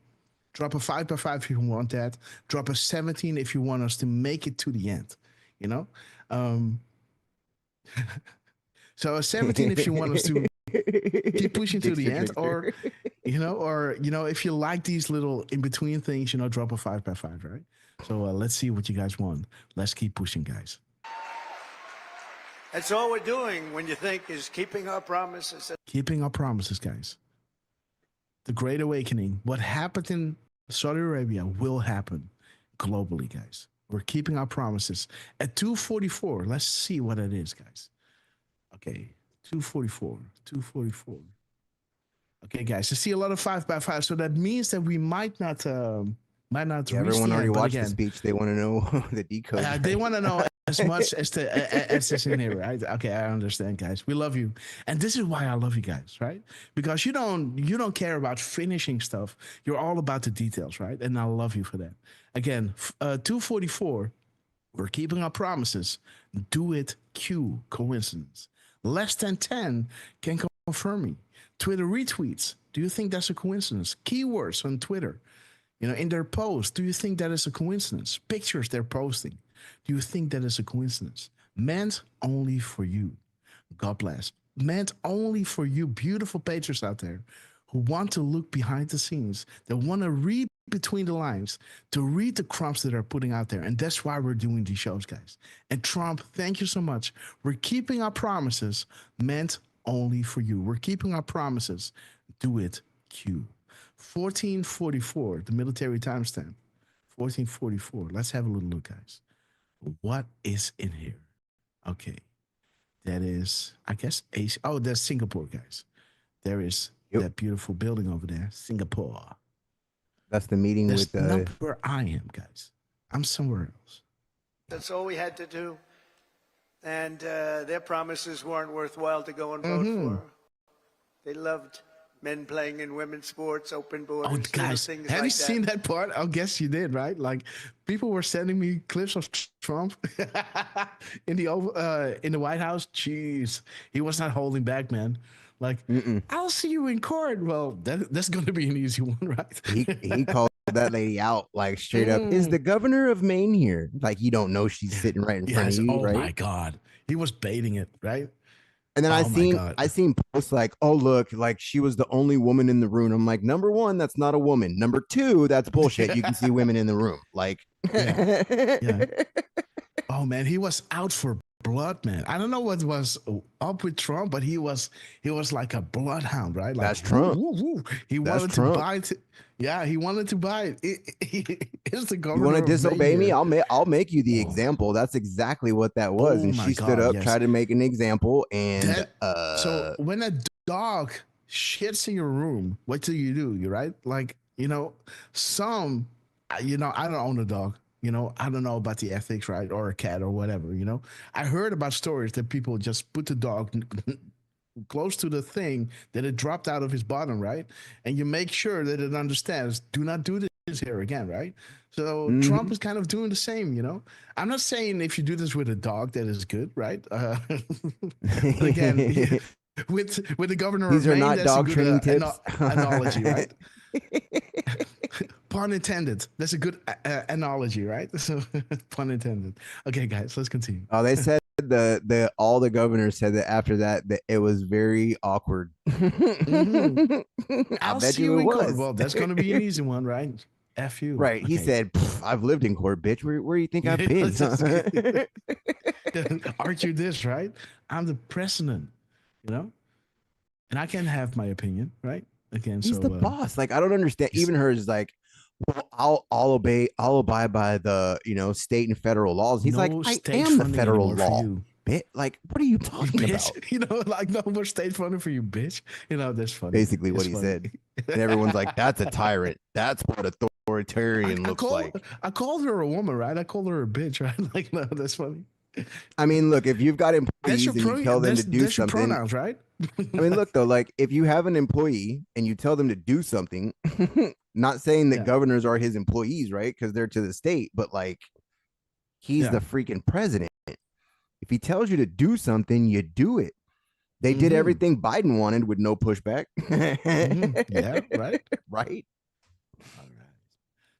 Drop a 5x5 if you want that. Drop a 17 if you want us to make it to the end. You know? So a 17 if you want us to keep pushing to the end, or you know, if you like these little in between things, you know, drop a 5x5, right? So let's see what you guys want. Let's keep pushing, guys.
That's all we're doing when you think is keeping our promises.
Keeping our promises, guys. The Great Awakening. What happened in Saudi Arabia will happen globally, guys. We're keeping our promises. At 2:44, let's see what it is, guys. Okay, 2:44. Okay, guys, I see a lot of 5x5, so that means that we might not
yeah,
reach
everyone
the
already
end,
watched
again,
the speech. They want to know the decode.
they want to know as much as is in here, right? Okay, I understand, guys. We love you, and this is why I love you guys, right? Because you don't care about finishing stuff. You're all about the details, right? And I love you for that. Again, 2:44. We're keeping our promises. Do it. Q. Coincidence. Less than 10 can confirm me. Twitter retweets. Do you think that's a coincidence? Keywords on Twitter. You know, in their posts, do you think that is a coincidence? Pictures they're posting. Do you think that is a coincidence? Meant only for you. God bless. Meant only for you beautiful patrons out there who want to look behind the scenes, that want to read between the lines, to read the crumbs that are putting out there. And that's why we're doing these shows, guys. And Trump, thank you so much. We're keeping our promises, meant only for you. We're keeping our promises. Do it, Q. 1444, the military timestamp. 1444. Let's have a little look, guys. What is in here? Okay. That is, I guess, Asia. Oh, that's Singapore, guys. There is that beautiful building over there, Singapore.
That's the meeting
That's
with
not where I am, guys. I'm somewhere else.
That's all we had to do. And their promises weren't worthwhile to go and vote for. They loved men playing in women's sports, open borders,
Oh, guys,
things
have
like
you seen that part? I guess you did, right? Like, people were sending me clips of Trump in the White House. Jeez, he was not holding back, man. Like, I'll see you in court. Well, that's going to be an easy one, right?
He called that lady out like straight up. Is the governor of Maine here? Like, you don't know she's sitting right in front of you,
Oh
right?
my God, he was baiting it, right?
And then
Oh my
I seen posts like, oh look, like she was the only woman in the room. I'm like, number one, that's not a woman. Number two, that's bullshit. You can see women in the room. Like,
yeah. Oh man, he was out for blood, man. I don't know what was up with Trump, but he was like a bloodhound, right? Like,
that's Trump.
Woo, woo, woo. He wanted to bite. Yeah, he wanted to bite. It's the governor.
You want to disobey me? I'll make you the example. That's exactly what that was. And she stood up, tried to make an example, and
so when a dog shits in your room, what do? You right? Like, I don't own a dog. I don't know about the ethics, right? Or a cat or whatever, I heard about stories that people just put the dog close to the thing that it dropped out of his bottom, right? And you make sure that it understands, do not do this here again, right? So Trump is kind of doing the same, I'm not saying if you do this with a dog that is good, right? But again, with the governor
these
of
are
Maine,
not dog training tips.
Analogy, right? Pun intended. That's a good analogy, right? So pun intended. Okay, guys, let's continue.
Oh, they said all the governors said that after that it was very awkward.
I'll bet you it was. Well, that's going to be an easy one, right? F you.
Right. He said, I've lived in court, bitch. Where do you think I've been?
Aren't you this, right? I'm the president, and I can have my opinion, right? Again,
he's the boss. Like, I don't understand. Even her is like, well, I'll abide by the state and federal laws. He's like, I am the federal law. Bitch, like, what are you talking about?
Like, no more state funding for you, bitch. That's funny.
Basically what he said. And everyone's like, that's a tyrant. That's what authoritarian looks like.
I called her a woman, right? I called her a bitch, right? Like, no, that's funny.
I mean, look, if you've got employees and you tell them to do something,
pronouns, right?
I mean, look though, like if you have an employee and you tell them to do something, not saying that governors are his employees, right? Because they're to the state, but like he's the freaking president. If he tells you to do something, you do it. They did everything Biden wanted with no pushback.
Yeah, right.
Right.
All right.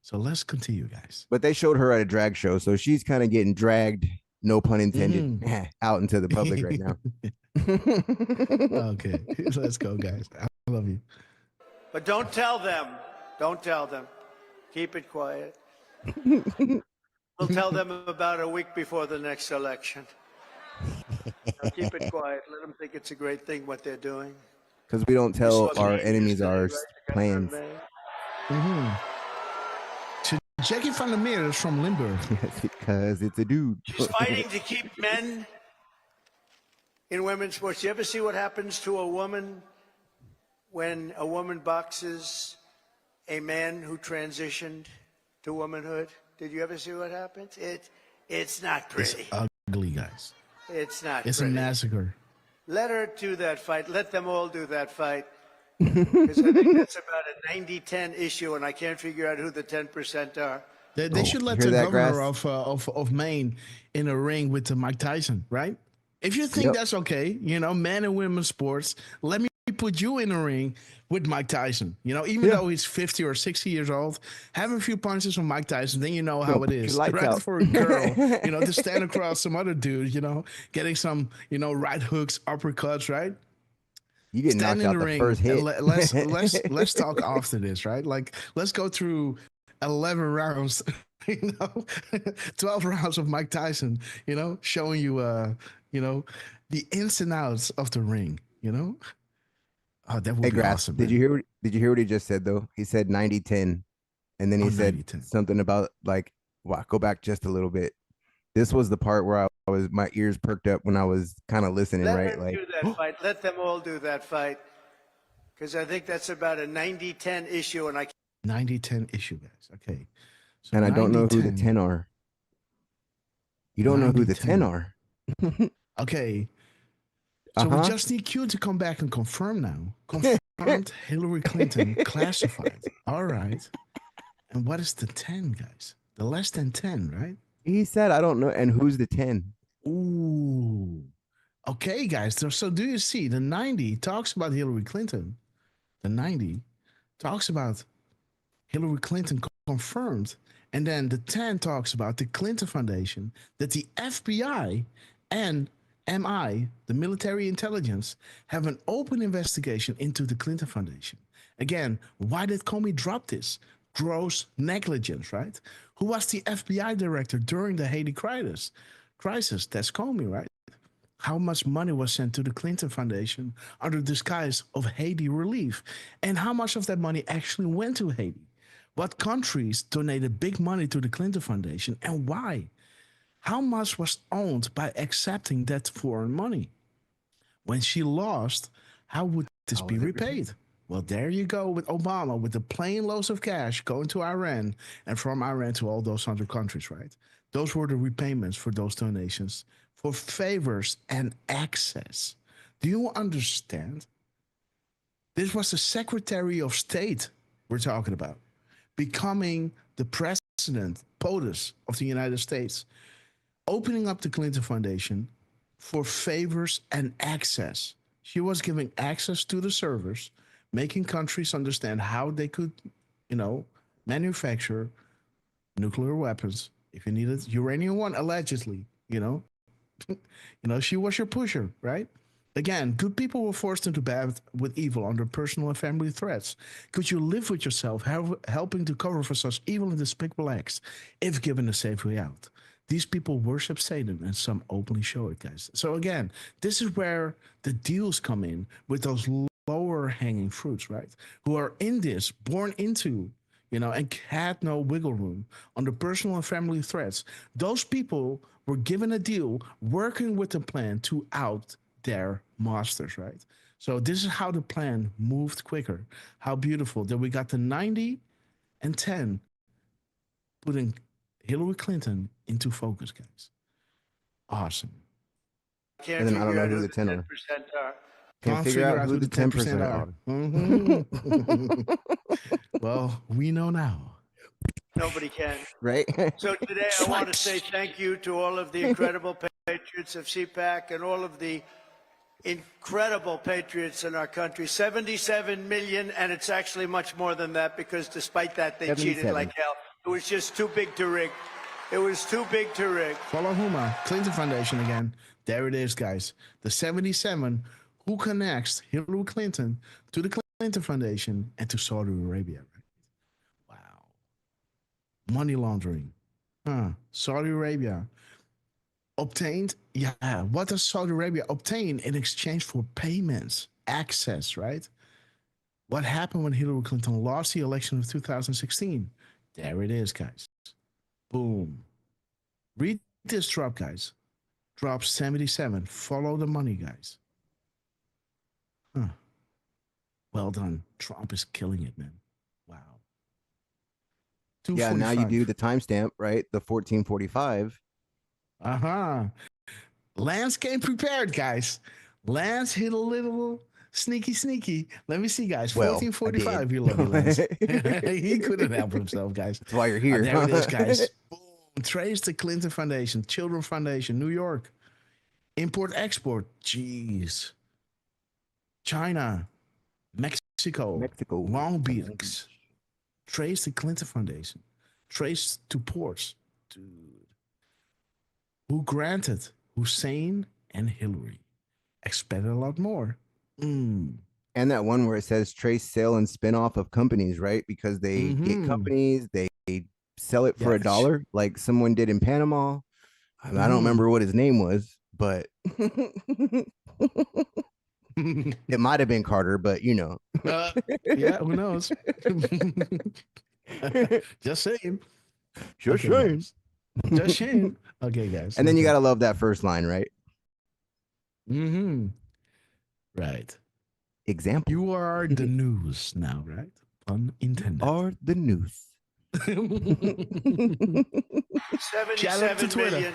So let's continue, guys.
But they showed her at a drag show, so she's kind of getting dragged, no pun intended, out into the public right now.
Okay, let's go, guys. I love you.
But don't tell them. Don't tell them. Keep it quiet. We'll tell them about a week before the next election. So keep it quiet. Let them think it's a great thing what they're doing.
Because we don't tell our enemies our plans.
Jackie van der Meer is from Limburg.
Because it's a dude.
She's fighting to keep men in women's sports. You ever see what happens to a woman when a woman boxes a man who transitioned to womanhood? Did you ever see what happens? It's not pretty.
It's ugly, guys.
It's not
It's
pretty.
a massacre.
Let her do that fight. Let them all do that fight. Because I think that's about a 90-10 issue, and I can't figure out who the 10% are.
They should let the governor of Maine in a ring with Mike Tyson, right? If you think that's okay, men and women's sports, let me put you in a ring with Mike Tyson. Even though he's 50 or 60 years old, have a few punches from Mike Tyson, then you know how it is. Right? For a girl, to stand across some other dude, getting some, right hooks, uppercuts, right?
You get knocked out the first hit.
Let's talk after this, right? Like, let's go through 11 rounds, 12 rounds of Mike Tyson, showing you, the ins and outs of the ring, Oh, that would be awesome.
Did you hear what he just said though? He said 90-10. And then he said 90-10. Something about like, wow, go back just a little bit. This was the part where my ears perked up when I was kind of listening, right?
Let them do that fight. Let them all do that fight. Because I think that's about a 90-10 issue, and
90-10 issue, guys. Okay.
So and I don't know who the 10 are. You don't know who the 10 are.
Okay. So we just need Q to come back and confirm now. Confirmed Hillary Clinton classified. All right. And what is the 10, guys? The less than 10, right?
He said, I don't know. And who's the 10?
Ooh. Okay, guys. So do you see the 90 talks about Hillary Clinton? The 90 talks about Hillary Clinton confirmed. And then the 10 talks about the Clinton Foundation, that the FBI and MI, the military intelligence, have an open investigation into the Clinton Foundation. Again, why did Comey drop this? Gross negligence, right? Who was the FBI director during the Haiti crisis? That's Comey, right? How much money was sent to the Clinton Foundation under disguise of Haiti relief? And how much of that money actually went to Haiti? What countries donated big money to the Clinton Foundation and why? How much was owned by accepting that foreign money? When she lost, how would this be repaid? Well, there you go with Obama, with the plain loads of cash going to Iran and from Iran to all those other countries, right? Those were the repayments for those donations for favors and access. Do you understand? This was the Secretary of State we're talking about, becoming the president, POTUS of the United States, opening up the Clinton Foundation for favors and access. She was giving access to the servers, making countries understand how they could, manufacture nuclear weapons if you needed uranium one, allegedly, she was your pusher, right? Again, good people were forced into bed with evil under personal and family threats. Could you live with yourself, helping to cover for such evil and despicable acts, if given a safe way out? These people worship Satan, and some openly show it, guys. So again, this is where the deals come in with those lower hanging fruits, right? Who are in this, born into, and had no wiggle room under personal and family threats. Those people were given a deal, working with the plan to out their masters, right? So this is how the plan moved quicker. How beautiful that we got the 90 and 10 putting Hillary Clinton into focus, guys. Awesome.
And then I don't know who the 10 are. Can't figure out who the 10% are.
Mm-hmm. Well, we know now.
Nobody can.
Right?
So today I want to say thank you to all of the incredible patriots of CPAC and all of the incredible patriots in our country. 77 million, and it's actually much more than that because despite that, they cheated like hell. It was just too big to rig. It was too big to rig.
Follow Huma, Clinton Foundation again. There it is, guys. The 77 who connects Hillary Clinton to the Clinton Foundation and to Saudi Arabia. Right? Wow. Money laundering. Saudi Arabia obtained, what does Saudi Arabia obtain in exchange for payments, access, right? What happened when Hillary Clinton lost the election of 2016? There it is, guys. Boom. Read this drop, guys. Drop 77. Follow the money, guys. Well done. Trump is killing it, man. Wow.
Yeah, now you do the timestamp, right? The 1445.
Lance came prepared, guys. Lance hit a little sneaky. Let me see, guys. 1445. You love it, Lance. He couldn't help himself, guys.
That's why you're here.
There it is, guys. Boom. Trace the Clinton Foundation, Children Foundation, New York. Import-export. Jeez. China. Mexico. Long Beach. Trace the Clinton Foundation. Trace to ports. Dude. Who granted Hussein and Hillary? Expected a lot more.
And that one where it says trace sale and spinoff of companies, right? Because they get companies, they sell it for $1, like someone did in Panama. I don't remember what his name was, but it might have been Carter, but
yeah, who knows? Just saying.
Just saying.
Just saying. Okay, guys.
And then you gotta love that first line, right?
Right.
Example.
You are the news now, right? Pun intended.
Are the news.
77 million.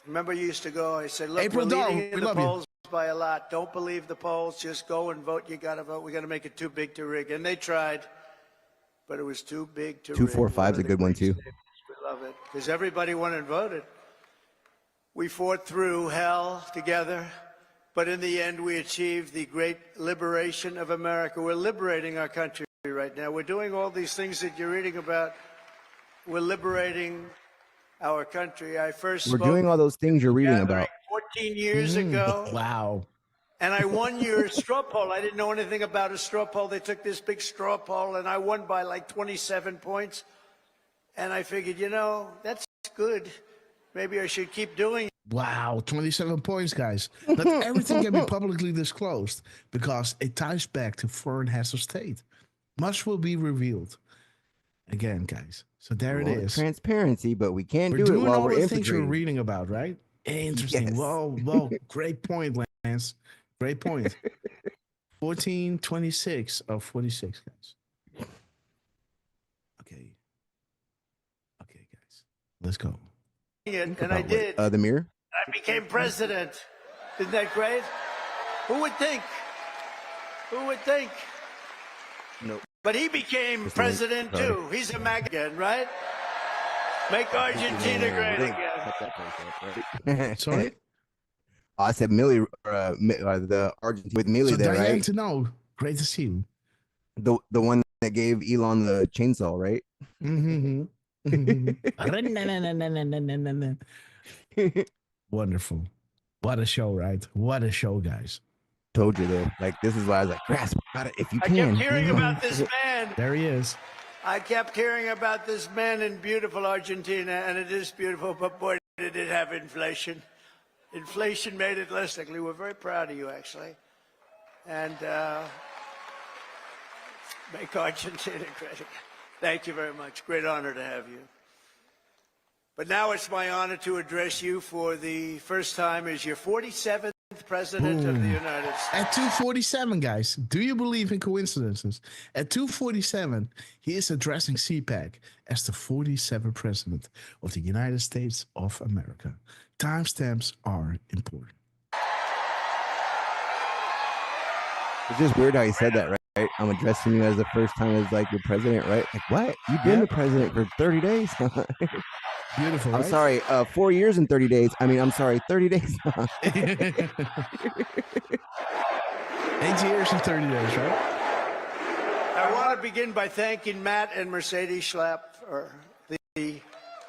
Remember, you used to go, I said, look, we're leading in the polls by a lot. Don't believe the polls. Just go and vote. You got to vote. We got to make it too big to rig. And they tried, but it was too big to rig.
245 is a good one, too.
We love it because everybody went and voted. We fought through hell together, but in the end, we achieved the great liberation of America. We're liberating our country right now. We're doing all these things that you're reading about. We're liberating our country.
We're doing all those things you're reading about.
14 years ago.
Wow.
And I won your straw poll. I didn't know anything about a straw poll. They took this big straw poll, and I won by like 27 points. And I figured, you know, that's good. Maybe I should keep doing it.
Wow, 27 points, guys. Not everything can be publicly disclosed because it ties back to foreign heads of state. Much will be revealed. Again, guys. So there it is.
Transparency, but we can't
We're
do it
doing
while
all
we're
the things you're
infiltrating.
reading about, right? Interesting.
Yes.
Well, great point, Lance. Great point. 14, 26 of 46, guys. Okay. Okay, guys. Let's go.
And I did.
The mirror?
I became president. Isn't that great? Who would think? Who would think?
Nope.
But he became president too. He's a MAGA again, right? Make Argentina great again.
Sorry?
I said Millie, the Argentine with Millie
So
there,
Diane
right?
to know. Great to see you.
The one that gave Elon the chainsaw, right?
Mm-hmm. Wonderful. What a show, right? What a show, guys.
Told you though. Like this is why I was like, grasp if you
I
can.
kept hearing about this man.
There he is.
I kept hearing about this man in beautiful Argentina, and it is beautiful, but boy, did it have inflation. Inflation made it less likely. We're very proud of you, actually. And make Argentina great. Thank you very much. Great honor to have you. But now it's my honor to address you for the first time as your 47th President of the United States.
At 247, guys, do you believe in coincidences? At 247, he is addressing CPAC as the 47th President of the United States of America. Timestamps are important.
It's just weird how he said that, right? I'm addressing you as the first time as like your president, right? Like what? You've been the president for 30 days.
Beautiful.
I'm
right?
sorry, 4 years and 30 days. I mean, I'm sorry, 30 days.
8 years and 30 days, right?
I want to begin by thanking Matt and Mercedes Schlapp for the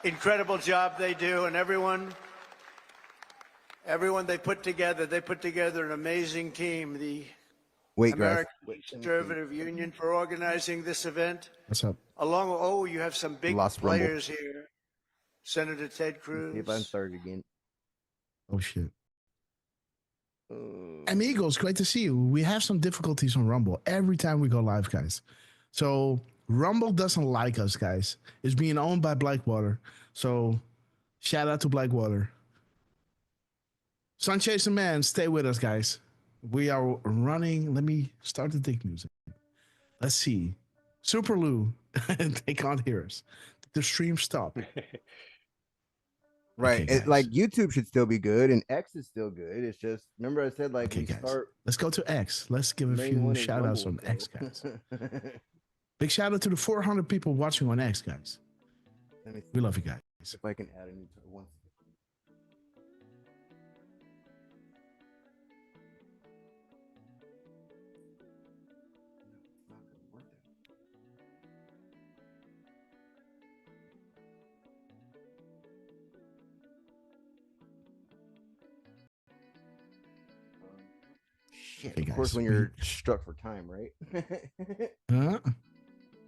incredible job they do, and everyone they put together. They put together an amazing team. The American Conservative Union for organizing this event.
What's up?
You have some big players here. Senator Ted Cruz.
If I'm started again.
Oh, shit. Amigos, great to see you. We have some difficulties on Rumble every time we go live, guys. So Rumble doesn't like us, guys. It's being owned by Blackwater. So shout out to Blackwater. Sanchez and Man, stay with us, guys. We are running. Let me start the dick music. Let's see. Super Lou, they can't hear us. The stream stopped.
Right.
Okay,
Like YouTube should still be good and X is still good. It's just, remember I said like,
Okay, guys. Let's go to X. Let's give a few shout outs on X, guys. Big shout out to the 400 people watching on X, guys. We love you guys.
If I can add a new one. Shit,
Okay,
of course,
guys.
when you're struck for time, right?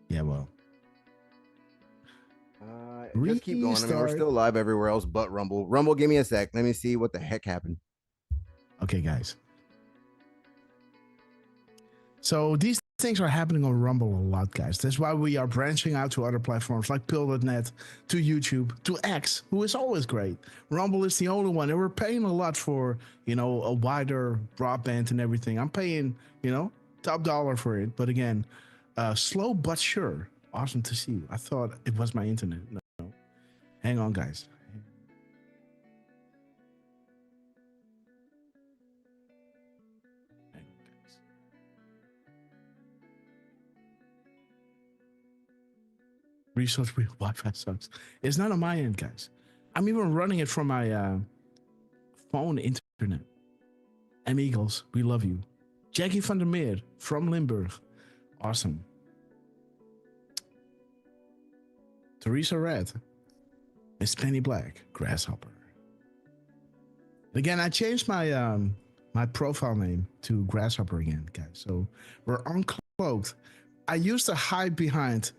Yeah, well.
Just keep going. I mean, we're still live everywhere else but Rumble. Rumble, give me a sec. Let me see what the heck happened.
Okay, guys. So these things are happening on Rumble a lot, guys. That's why we are branching out to other platforms like Pill.net, to YouTube, to X, who is always great. Rumble is the only one. And we're paying a lot for, a wider broadband and everything. I'm paying, top dollar for it. But again, slow but sure. Awesome to see you. I thought it was my internet. No. Hang on, guys. Resource free Wi-Fi sucks. It's not on my end, guys. I'm even running it from my phone internet. M. Eagles, we love you. Jackie van der Meer from Limburg. Awesome. Teresa Red. Miss Penny Black, Grasshopper. Again, I changed my my profile name to Grasshopper again, guys. So we're uncloaked. I used to hide behind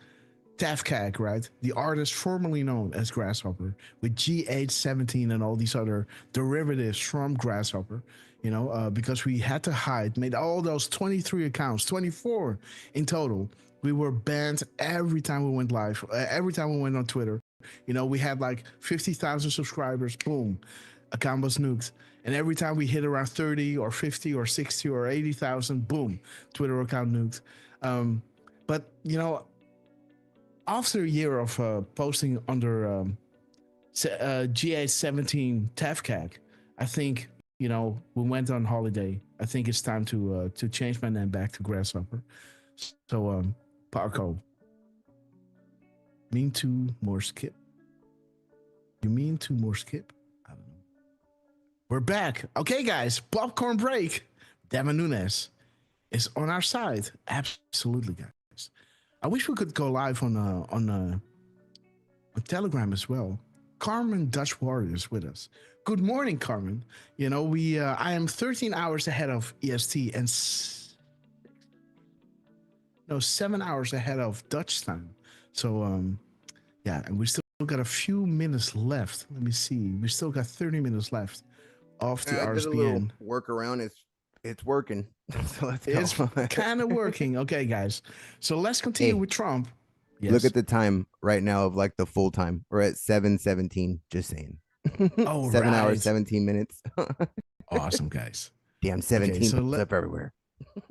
Tafkak, right? The artist formerly known as Grasshopper, with GH17 and all these other derivatives from Grasshopper, you know, because we had to hide, made all those 23 accounts, 24 in total. We were banned every time we went live, every time we went on Twitter. You know, we had like 50,000 subscribers, boom, account was nuked. And every time we hit around 30 or 50 or 60 or 80,000, boom, Twitter account nuked. But, you know, after a year of posting under GH17 Tafkak, I think, you know, we went on holiday. I think it's time to change my name back to Grasshopper. So, Parco. Mean to more skip? You mean to more skip? I don't know. We're back. Okay, guys. Popcorn break. Devin Nunes is on our side. Absolutely, guys. I wish we could go live on Telegram as well. Carmen Dutch Warrior is with us. Good morning, Carmen. You know, I am 13 hours ahead of EST and 7 hours ahead of Dutch time. So, yeah, and we still got a few minutes left. Let me see. We still got 30 minutes left of the RSBN.
Did a little workaround. It's working. So let's go.
It's kind of working. Okay, guys. So let's continue with Trump. Yes.
Look at the time right now of like the full time. We're at 7:17. Just saying.
Oh,
7 hours, 17 minutes.
Awesome, guys.
Damn, 17
okay, so
up everywhere.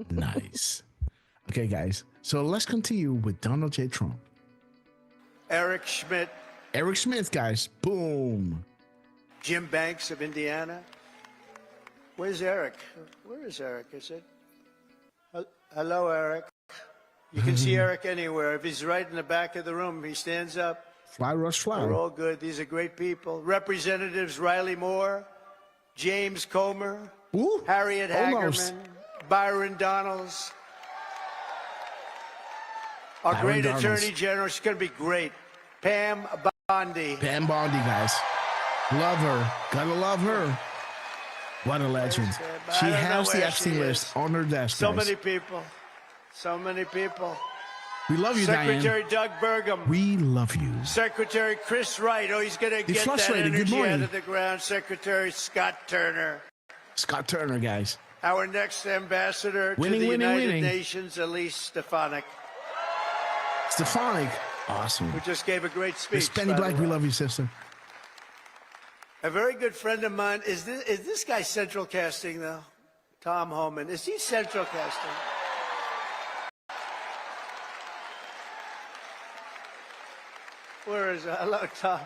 Nice. Okay, guys. So let's continue with Donald J. Trump.
Eric Schmidt.
Eric Schmidt, guys. Boom.
Jim Banks of Indiana. Where's Eric? Where is Eric? Is it? Hello, Eric. You can see Eric anywhere. If he's right in the back of the room, he stands up.
Fly, Rush, fly.
We're all good. These are great people. Representatives Riley Moore, James Comer,
Ooh,
Harriet
almost.
Hagerman, Byron Donalds. Our
Byron
great
Donalds.
Attorney General. She's going to be great. Pam Bondi.
Pam Bondi, guys. Love her. Gotta love her. What a legend. She has the Epstein list on her desk.
So
guys.
many people. So many people.
We love you,
Secretary
Diane.
Doug Burgum.
We love you.
Secretary Chris Wright. Oh, he's going to get that
frustrated. Good
energy
morning.
out of the ground. Secretary Scott Turner.
Scott Turner, guys.
Our next ambassador to the United Nations, Elise Stefanik.
Stefanik. Awesome.
Who just gave a great speech.
Miss Penny Black, we love you, sister.
A very good friend of mine. Is this guy central casting, though? Tom Homan. Is he central casting? Where is it? Hello, Tom.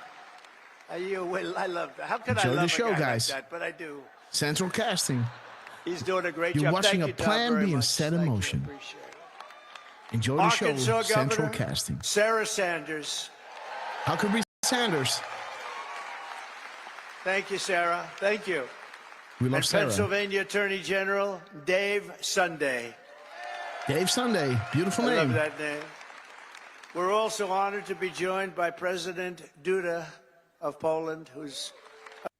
Are you aware? I love that. How can
Enjoy
I love
the show,
a guy
guys.
like that? But I do.
Central casting.
He's doing a great
You're
job.
watching
Thank
a
you, Tom,
plan
very
being
much.
set in
Thank you.
motion.
Appreciate it.
Enjoy the
Arkansas
show. Central
Governor
casting.
Sarah Sanders.
How could we Sanders?
Thank you, Sarah. Thank you.
We love
And
Sarah.
Pennsylvania Attorney General Dave Sunday.
Dave Sunday. Beautiful
I
name.
love that name. We're also honored to be joined by President Duda of Poland, who's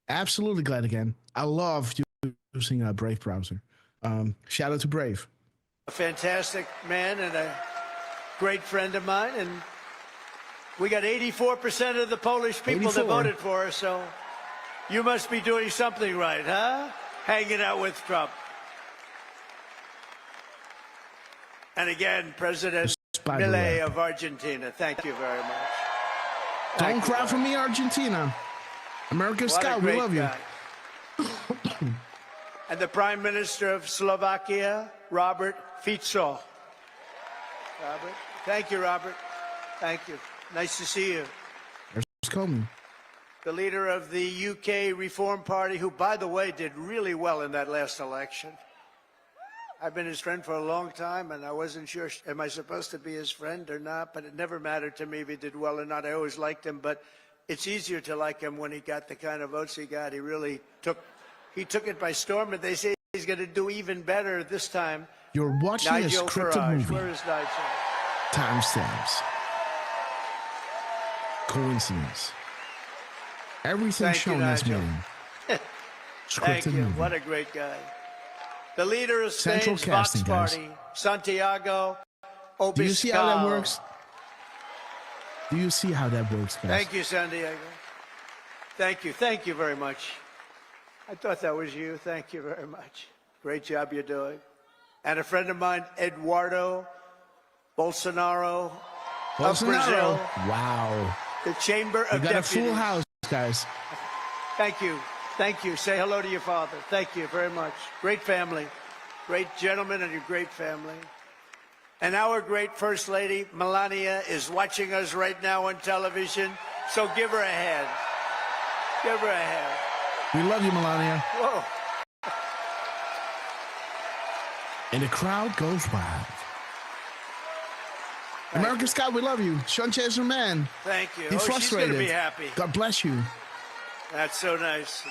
Absolutely glad again. I love using a Brave browser. Shout out to Brave.
a fantastic man and a great friend of mine. And we got 84% of the Polish people that
84.
voted for us, so you must be doing something right, huh? Hanging out with Trump. And again, President
Spider
Milei
Web.
of Argentina. Thank you very much.
Don't cry for me, Argentina. American
What a
Scout, we
great
love you.
guy. And the Prime Minister of Slovakia, Robert Fico. Robert. Thank you, Robert. Thank you. Nice to see you.
There's Comey.
The leader of the UK Reform Party, who, by the way, did really well in that last election. I've been his friend for a long time, and I wasn't sure, am I supposed to be his friend or not? But it never mattered to me if he did well or not. I always liked him, but it's easier to like him when he got the kind of votes he got. He really took He took it by storm, and they say he's going to do even better this time.
You're watching
Nigel
a scripted
Farage.
movie.
Where is Nigel?
Timestamps. Coincidence. Everything
Thank you,
shown as
Nigel.
meaning.
Thank you.
movie.
What a great guy. The leader of
Central
Spain's Vox
casting, guys.
Party, Santiago Obiscal.
Do you see how that works? Do you see how that works, guys?
Thank you, Santiago. Thank you. Thank you very much. I thought that was you. Thank you very much. Great job you're doing. And a friend of mine, Eduardo Bolsonaro of Brazil.
Wow.
The Chamber
We
of
got
Deputies.
a full house, guys.
Thank you. Thank you. Say hello to your father. Thank you very much. Great family. Great gentleman and a great family. And our great First Lady, Melania, is watching us right now on television. So give her a hand. Give her a hand.
We love you, Melania.
Whoa.
And the crowd goes wild. American Scott, we love you. Sean Chaser, man.
Thank you.
He's
She's
frustrated.
going to be happy.
God bless you.
That's so nice.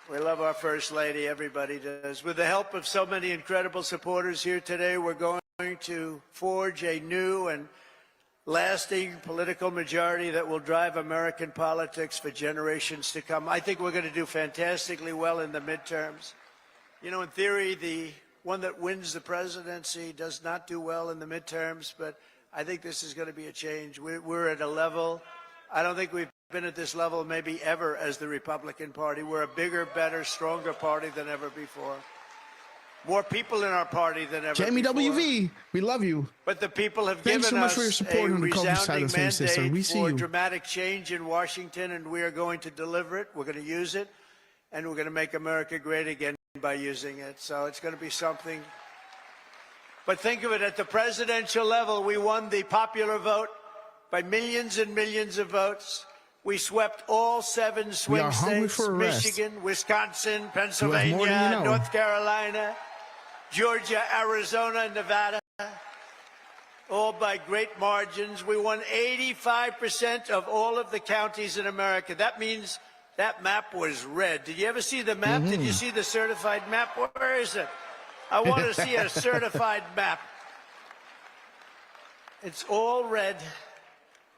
We love our First Lady. Everybody does. With the help of so many incredible supporters here today, we're going to forge a new and lasting political majority that will drive American politics for generations to come. I think we're going to do fantastically well in the midterms. You know, in theory, the one that wins the presidency does not do well in the midterms, but I think this is going to be a change. We're at a level, I don't think we've been at this level maybe ever as the Republican Party. We're a bigger, better, stronger party than ever before. More people in our party than ever
Jamie
before.
WV, we love you.
But the people have
Thanks
given
so much
us
for your support
a
on the coverage side
resounding
of things, sister. We
mandate
see
for
you.
dramatic change in Washington, and we are going to deliver it. We're going to use it, and we're going to make America great again by using it. So it's going to be something. But think of it, at the presidential level, we won the popular vote by millions and millions of votes. We swept all 7 swing
are hungry
states,
for a rest.
Michigan, Wisconsin,
more than
Pennsylvania,
you know.
North Carolina, Georgia, Arizona, Nevada, all by great margins. We won 85% of all of the counties in America. That means that map was red. Did you ever see the map? Did you see the certified map? Where is it? I want to see a certified map. It's all red.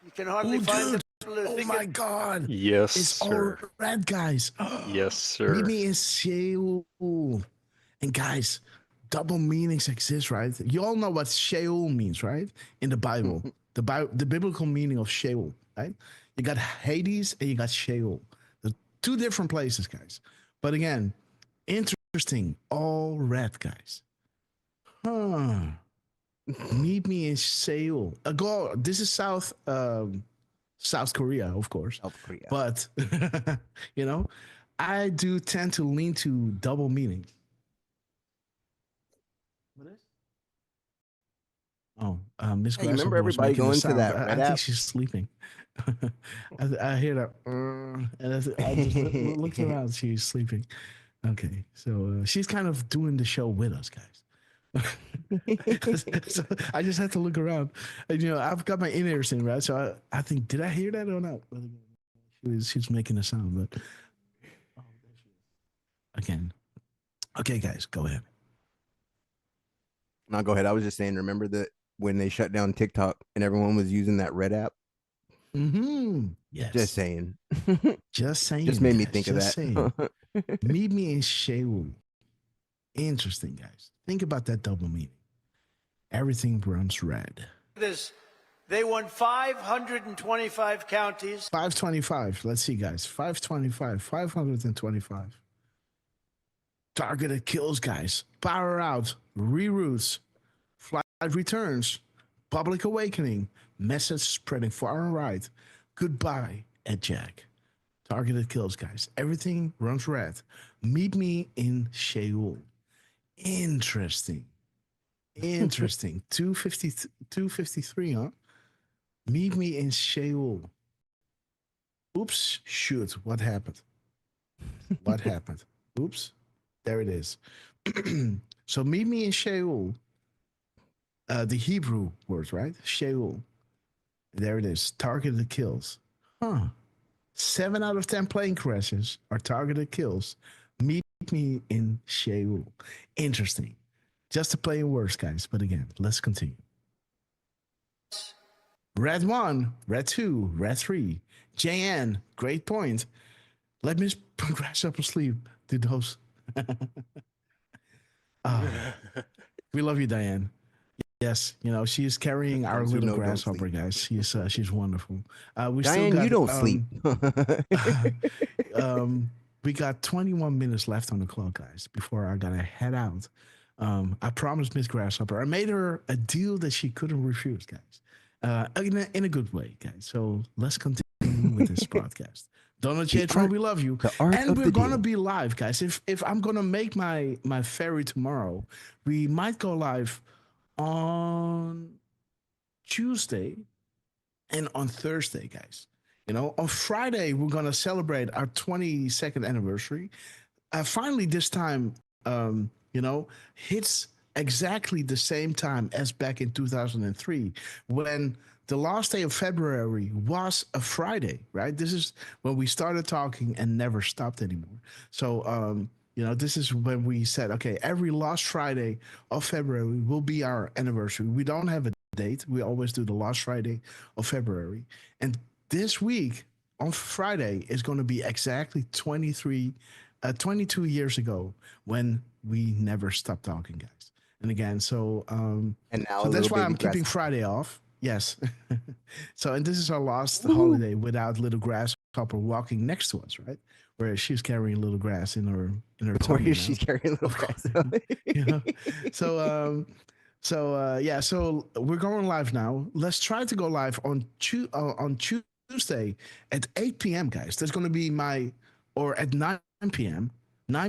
You can hardly find the blue.
Oh my God.
Yes,
It's
sir.
all red, guys.
Yes, sir.
Meet me in Sheol. And guys, double meanings exist, right? You all know what Sheol means, right? In the Bible. The biblical meaning of Sheol, right? You got Hades and you got Sheol. They're 2 different places, guys. But again, interesting. All red, guys. Huh. Meet me in Seoul. This is South Korea, of course.
South Korea.
But you know, I do tend to lean to double meanings. What is? Oh, Miss
Hey, you remember
Grasshopper was
everybody
making a
going to
sound.
that
I
red
think
app?
she's sleeping. I hear that, and I just looked around. She's sleeping. Okay, so she's kind of doing the show with us, guys. So I just had to look around, and you know, I've got my in-ears in, right? So I think, did I hear that or not? She's making a sound, but again, okay, guys, go ahead.
No, go ahead. I was just saying, remember that when they shut down TikTok and everyone was using that red app?
Yes.
Just saying.
Just saying.
Just made me
guys,
think of
just
that.
saying. Meet me in Sheol. Interesting, guys. Think about that double meaning. Everything runs red.
They won 525 counties.
525. Let's see, guys. 525. 525. Targeted kills, guys. Power out. Reroutes. Flight returns. Public awakening. Message spreading far and right. Goodbye, Ed Jack. Targeted kills, guys. Everything runs red. Meet me in Sheol. Interesting. 253, huh? Meet me in Sheol. Oops. Shoot. What happened? What happened? Oops. There it is. So meet me in Sheol. The Hebrew word, right? Sheol. There it is. Targeted kills. Huh. 7 out of 10 plane crashes are targeted kills. Meet me in Sheol. Interesting. Just to play worse, guys. But again, let's continue. Red 1, Red 2, Red 3. JN, great point. Let me put Grasshopper sleep to those. We love you, Diane. Yes, you know, she's carrying our little grasshopper, guys. She's wonderful. We
Diane,
still got,
you don't sleep.
We got 21 minutes left on the clock, guys, before I gotta head out. I promised Miss Grasshopper. I made her a deal that she couldn't refuse, guys. In a good way, guys. So let's continue with this podcast. Donald J. Trump, we love you. And we're gonna be live, guys. If I'm gonna make my ferry tomorrow, we might go live on Tuesday and on Thursday, guys. You know, on Friday, we're going to celebrate our 22nd anniversary. Finally, this time, you know, hits exactly the same time as back in 2003 when the last day of February was a Friday, right? This is when we started talking and never stopped anymore. So, you know, this is when we said, okay, every last Friday of February will be our anniversary. We don't have a date. We always do the last Friday of February. And this week on Friday is going to be exactly 22 years ago when we never stopped talking, guys. And again, so that's why I'm keeping Friday off. Yes. So, and this is our last holiday without little grasshopper walking next to us, right? Where she's carrying a little grass in her tummy.
Where she's carrying a little grass.
You know? So yeah, so we're going live now. Let's try to go live on Tuesday at 8 p.m., guys. That's going to be at 9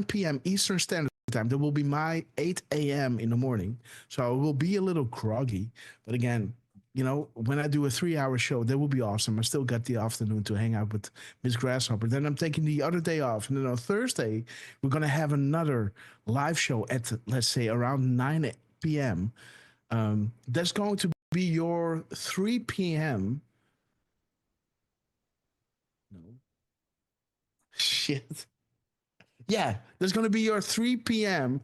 p.m. Eastern Standard Time. That will be my 8 a.m. in the morning. So it will be a little groggy. But again, you know, when I do a 3-hour show, that will be awesome. I still got the afternoon to hang out with Miss Grasshopper. Then I'm taking the other day off. And then on Thursday, we're going to have another live show at, let's say, around 9 p.m. That's going to be your 3 p.m. No. Shit. Yeah, there's going to be your 3 p.m.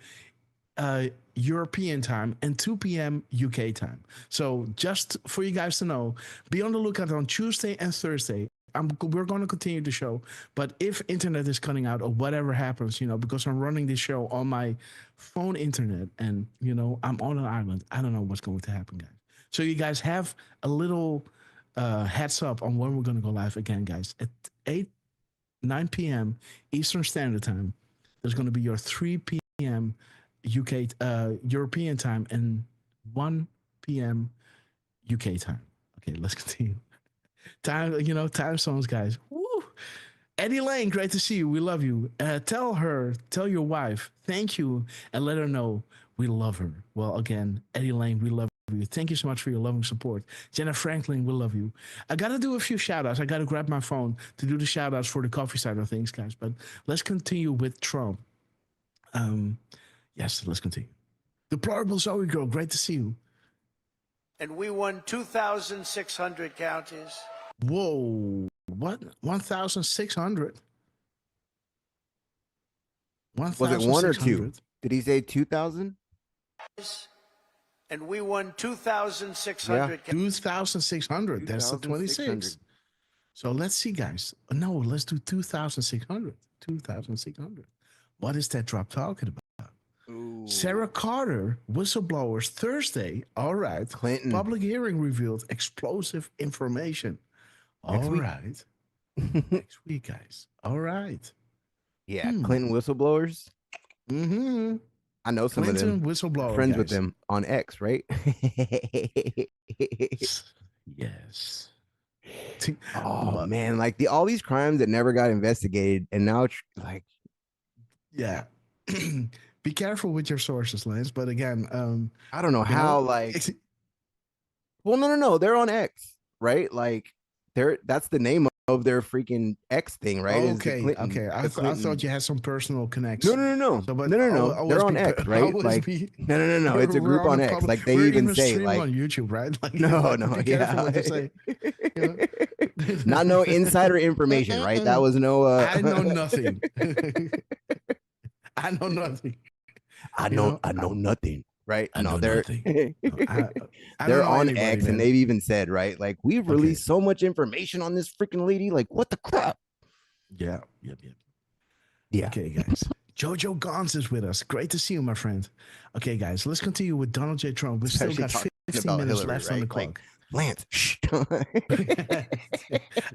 European time and 2 p.m. UK time. So just for you guys to know, be on the lookout on Tuesday and Thursday. We're going to continue the show, but if internet is cutting out or whatever happens, you know, because I'm running this show on my phone internet and, you know, I'm on an island, I don't know what's going to happen, guys. So you guys have a little heads up on when we're going to go live again, guys. At 9 p.m. Eastern Standard Time, there's going to be your 3 p.m. UK European time and 1 p.m. UK time. Okay, let's continue. Time zones, guys. Woo! Eddie Lane, great to see you. We love you. Tell your wife, thank you, and let her know we love her. Well, again, Eddie Lane, we love you. Thank you so much for your loving support. Jenna Franklin, we love you. I got to do a few shout outs. I got to grab my phone to do the shout outs for the coffee side of things, guys. But let's continue with Trump. Yes, let's continue. Deplorable Zoe Girl, great to see you.
And we won 2,600 counties.
Whoa, what? 1,600?
Was it 1 or 2? Did he say 2,000?
And we won 2,600.
Yeah. 2,600. That's the 26. So let's see, guys. No, let's do 2,600. 2,600. What is that drop talking about? Ooh. Sarah Carter, whistleblowers, Thursday. All right.
Clinton.
Public hearing revealed explosive information. All right. Next week, guys. All right.
Yeah. Clinton whistleblowers.
Mm-hmm.
I know some
Clinton
of them.
Whistleblower,
friends
guys.
with them on X, right?
Yes.
Oh man, like all these crimes that never got investigated, and now it's like,
yeah. Be careful with your sources, Lance. But again,
I don't know how. Well, no, they're on X, right? Like, that's the name of their freaking X thing, right? Is the
Okay,
Clinton,
okay. I thought you had some personal connection.
No.
So, but
No. They're on X, right? Like, no. It's a group on X. Like, they
we're
even say,
streaming
like,
on YouTube, right? Like,
no,
be careful what you say.
Not no insider information, right? That was no.
I know nothing. I know nothing.
I know nothing. Right? No, they're
I
they're
don't know
on
anybody,
X,
man.
and they've even said, right? Like, we've released so much information on this freaking lady. Like, what the crap?
Yeah.
Yeah.
Okay, guys. Jojo Gons is with us. Great to see you, my friend. Okay, guys, let's continue with Donald J. Trump. We still got 15 minutes left on the clock.
Like, Lance, shh.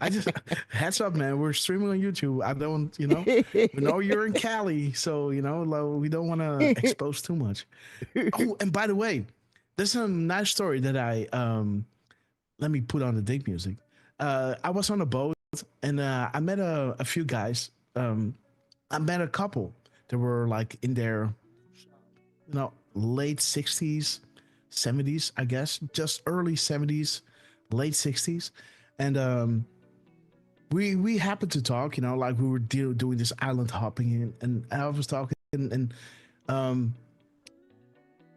I just heads up, man. We're streaming on YouTube. I don't, we know you're in Cali, so we don't want to expose too much. Oh, and by the way, there's a nice story that I let me put on the dig music. I was on a boat and I met a few guys. I met a couple that were like in their, late 60s, 70s, I guess, just early 70s, late 60s. And we happened to talk, like we were doing this island hopping and I was talking and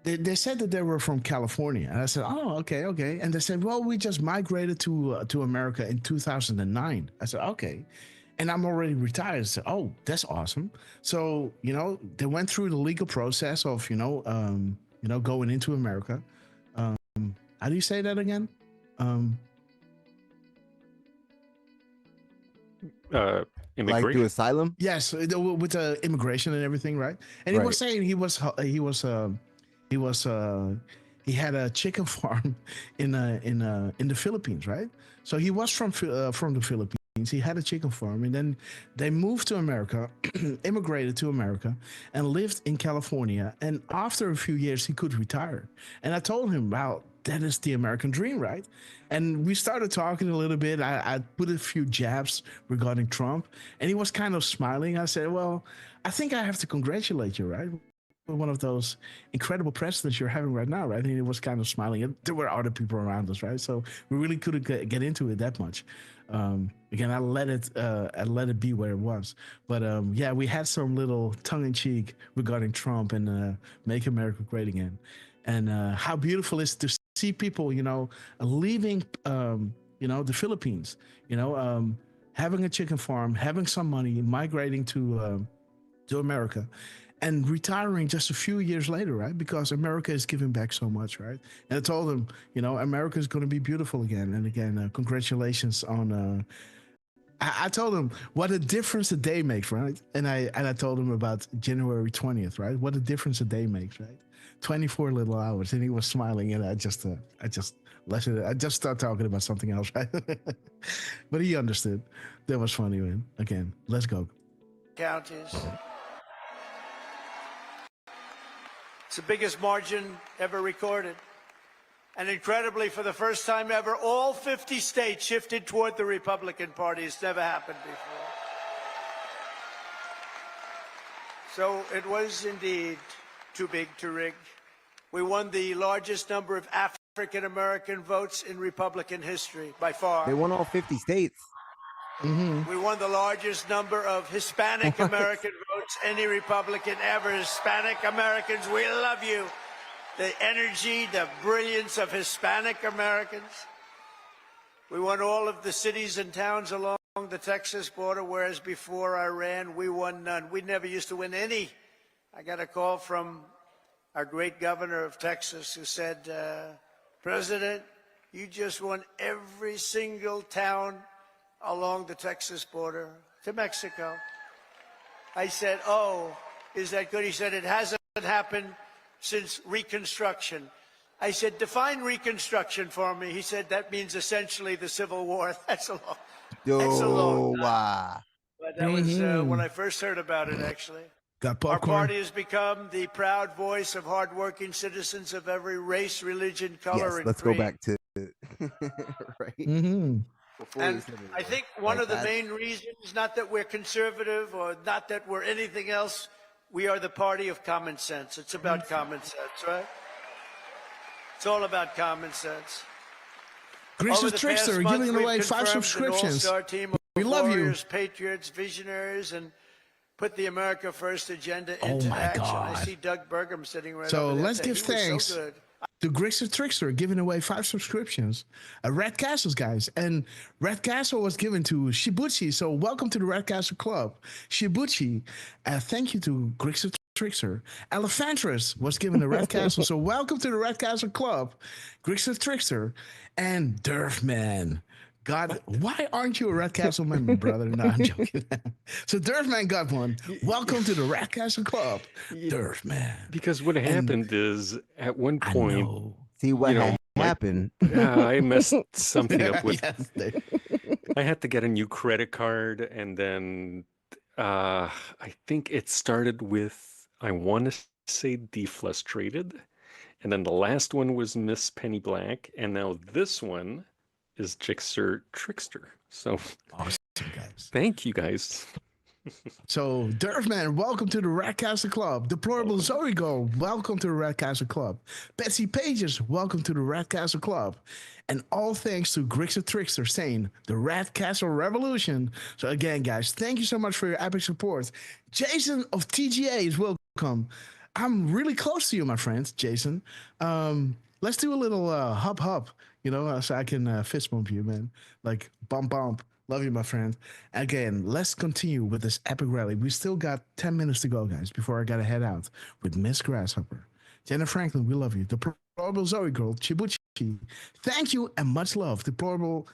they said that they were from California. And I said, oh, okay. And they said, well, we just migrated to America in 2009. I said, okay. And I'm already retired. I said, oh, that's awesome. So, they went through the legal process of, going into America. How do you say that again?
Like through asylum?
Yes, with the immigration and everything, right? And he was saying he had a chicken farm in the Philippines, right? So he was from the Philippines. He had a chicken farm, and then they moved to America, immigrated to America, and lived in California. And after a few years, he could retire. And I told him, wow, that is the American dream, right? And we started talking a little bit. I put a few jabs regarding Trump, and he was kind of smiling. I said, well, I think I have to congratulate you, right? One of those incredible presidents you're having right now, right? And he was kind of smiling. And there were other people around us, right? So we really couldn't get into it that much. Again, I let it be where it was. But yeah, we had some little tongue-in-cheek regarding Trump and Make America Great Again, and how beautiful it is to see people, leaving, the Philippines, having a chicken farm, having some money, migrating to America, and retiring just a few years later, right? Because America is giving back so much, right? And I told him, America is going to be beautiful again. And again, congratulations on. I told him what a difference a day makes, right? And I told him about January 20th, right? What a difference a day makes, right? 24 little hours, and he was smiling, and I just started talking about something else, right? But he understood. That was funny, man. Again, let's go.
Counties. It's the biggest margin ever recorded. And incredibly, for the first time ever, all 50 states shifted toward the Republican Party. It's never happened before. So it was indeed too big to rig. We won the largest number of African-American votes in Republican history, by far.
They won all 50 states.
Mm-hmm. We won the largest number of Hispanic American votes any Republican ever. Hispanic Americans, we love you. The energy, the brilliance of Hispanic Americans. We won all of the cities and towns along the Texas border, whereas before I ran, we won none. We never used to win any. I got a call from our great governor of Texas who said, President, you just won every single town along the Texas border to Mexico. I said, oh, is that good? He said, it hasn't happened since Reconstruction. I said, define Reconstruction for me. He said, that means essentially the Civil War. That's a long time. But that was when I first heard about it, actually. Our party has become the proud voice of hardworking citizens of every race, religion, color, and
let's
creed.
go back to right.
And I think one of the main reasons, not that we're conservative or not that we're anything else, we are the party of common sense. It's about common sense, right? It's all about common sense.
Gracious Trickster giving away 5 subscriptions. We love
warriors,
you.
patriots, visionaries, and put the America First agenda
Oh
into
my
action.
God.
I see Doug Burgum sitting right
So
over there.
let's give
He was
thanks
so good.
to Grixer Trickster giving away 5 subscriptions. Red Castles, guys. And Red Castle was given to Shibuchi. So welcome to the Red Castle Club. Shibuchi, thank you to Grixer Trickster. Elephantress was given the Red Castle. So welcome to the Red Castle Club. Grixer Trickster and Durfman. God, why aren't you a Red Castle member, brother? No, I'm joking. So Durfman got one. Welcome to the Red Castle Club, Durfman.
Because what happened is at one point,
see what
you know,
happened.
I messed something up with.
Yes,
I had to get a new credit card, and then I think it started with, I want to say, Deflustrated, and then the last one was Miss Penny Black, and now this one is Jixer Trickster. So
awesome, guys.
Thank you, guys.
So, Durfman, welcome to the Red Castle Club. Deplorable Zoe Girl, welcome to the Red Castle Club. Betsy Pages, welcome to the Red Castle Club. And all thanks to Grixer Trickster saying the Red Castle Revolution. So again, guys, thank you so much for your epic support. Jason of TGA is welcome. I'm really close to you, my friend, Jason. Let's do a little hop, you know, so I can fist bump you, man. Like, bump. Love you, my friend. Again, let's continue with this epic rally. We still got 10 minutes to go, guys, before I got to head out with Miss Grasshopper. Jenna Franklin, we love you. Deplorable Zoe Girl, Chibuchi, thank you and much love. Deplorable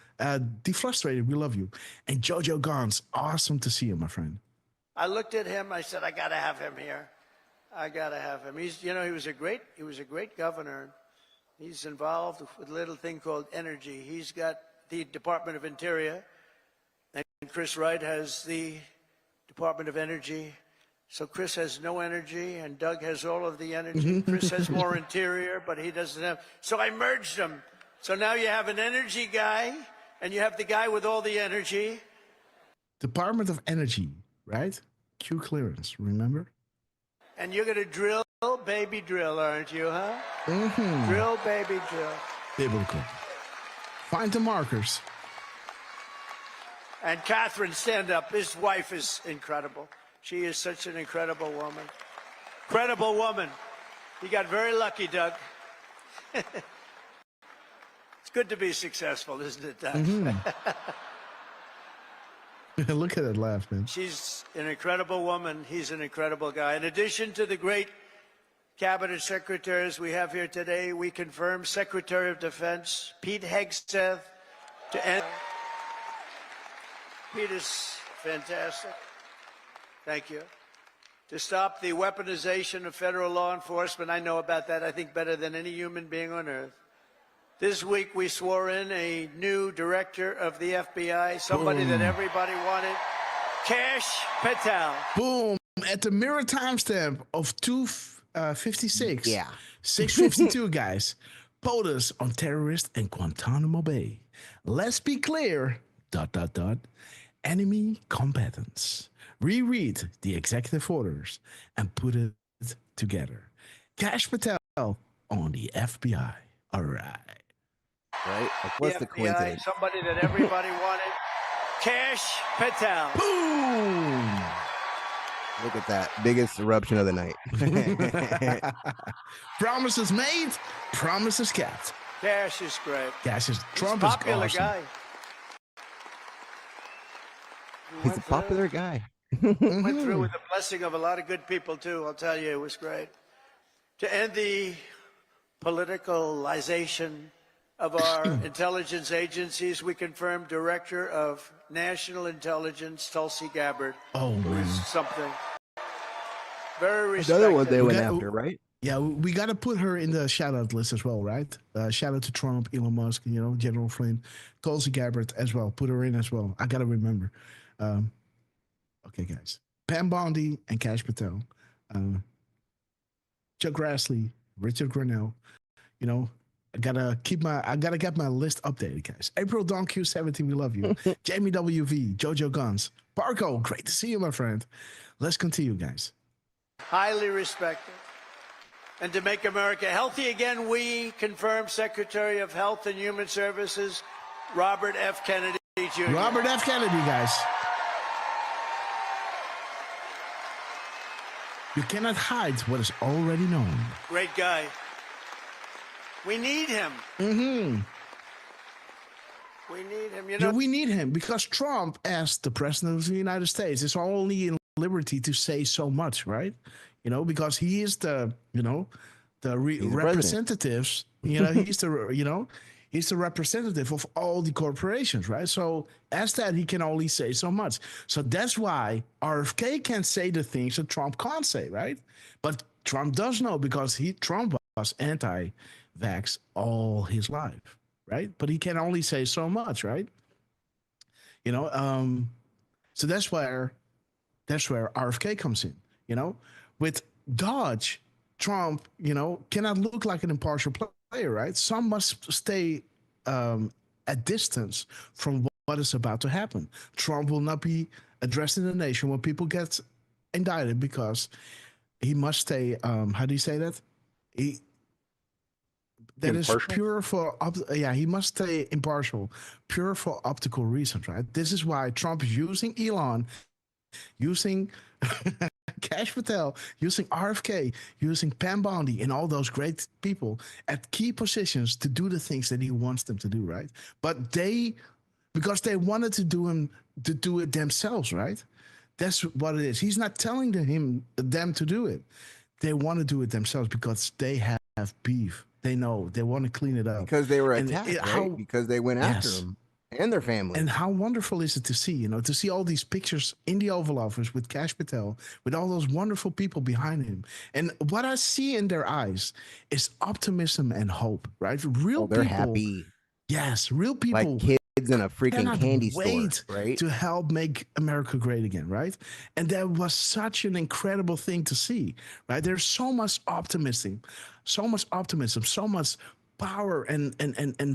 Deflustrated, we love you. And Jojo Gons, awesome to see you, my friend.
I looked at him. I said, I got to have him here. I got to have him. He's, you know, he was a great governor. He's involved with a little thing called energy. He's got the Department of Interior. And Chris Wright has the Department of Energy. So Chris has no energy, and Doug has all of the energy. Chris has more interior, but he doesn't have. So I merged them. So now you have an energy guy, and you have the guy with all the energy.
Department of Energy, right? Q clearance, remember?
And you're going to drill, baby drill, aren't you, huh?
Mm-hmm.
Drill, baby drill.
Biblical. Find the markers.
And Catherine, stand up. His wife is incredible. She is such an incredible woman. Incredible woman. You got very lucky, Doug. It's good to be successful, isn't it, Doug?
Mm-hmm. Look at that laugh, man.
She's an incredible woman. He's an incredible guy. In addition to the great cabinet secretaries we have here today, we confirm Secretary of Defense Pete Hegseth to end. Pete is fantastic. Thank you. To stop the weaponization of federal law enforcement, I know about that, I think, better than any human being on earth. This week, we swore in a new director of the FBI, somebody that everybody wanted, Kash Patel.
Boom. At the mirror timestamp of 2:56.
Yeah.
6:52, guys. POTUS on terrorists in Guantanamo Bay. Let's be clear, ... enemy combatants. Reread the executive orders and put it together. Kash Patel on the FBI. All right.
Right? Like, what's the
FBI,
coincidence?
somebody that everybody wanted, Kash Patel.
Boom.
Look at that. Biggest eruption of the night.
Promises made, promises kept.
Kash is great.
Kash is Trump
He's
is
a popular
awesome.
guy.
He's a popular guy.
Went through with the blessing of a lot of good people, too. I'll tell you, it was great. To end the politicalization of our intelligence agencies, we confirmed Director of National Intelligence, Tulsi Gabbard.
Oh, man.
Something very respected.
Another one they went after, right?
Yeah, we got to put her in the shout-out list as well, right? Shout out to Trump, Elon Musk, you know, General Flynn, Tulsi Gabbard as well. Put her in as well. I got to remember. Okay, guys. Pam Bondi and Kash Patel. Chuck Grassley, Richard Grinnell. You know, I gotta get my list updated, guys. April Dawn Q17, we love you. Jamie WV, Jojo Guns. Barco, great to see you, my friend. Let's continue, guys.
Highly respected. And to make America healthy again, we confirm Secretary of Health and Human Services, Robert F. Kennedy. Kennedy Jr.
Robert F. Kennedy, guys. You cannot hide what is already known.
Great guy. We need him.
Mm-hmm.
We need him. You
Yeah,
know,
we need him because Trump, as the president of the United States, is only in liberty to say so much, right? You know, because he is the, you know, the representatives. You know, he's the, you know, he's the representative of all the corporations, right? So as that, he can only say so much. So that's why RFK can say the things that Trump can't say, right? But Trump does know because Trump was anti-vax all his life, right? But he can only say so much, right? You know, so that's where RFK comes in. You know, with Dodge, Trump, you know, cannot look like an impartial player, right? Some must stay at distance from what is about to happen. Trump will not be addressing the nation when people get indicted because he must stay. How do you say that? That impartial? Is pure for he must stay impartial, pure for optical reasons, right? This is why Trump is using Elon, using Kash Patel, using RFK, using Pam Bondi, and all those great people at key positions to do the things that he wants them to do, right? But because they wanted to do it themselves, right? That's what it is. He's not telling them to do it. They want to do it themselves because they have beef. They know they want to clean it up
because they were attacked, right? Because they went after him and their family.
And how wonderful is it to see, you know, to see all these pictures in the Oval Office with Kash Patel, with all those wonderful people behind him. And what I see in their eyes is optimism and hope, right? Real
they're
people.
Happy.
Yes, real people.
Like kids in a freaking candy store, right?
To help make America great again, right? And that was such an incredible thing to see, right? There's so much optimism, so much power and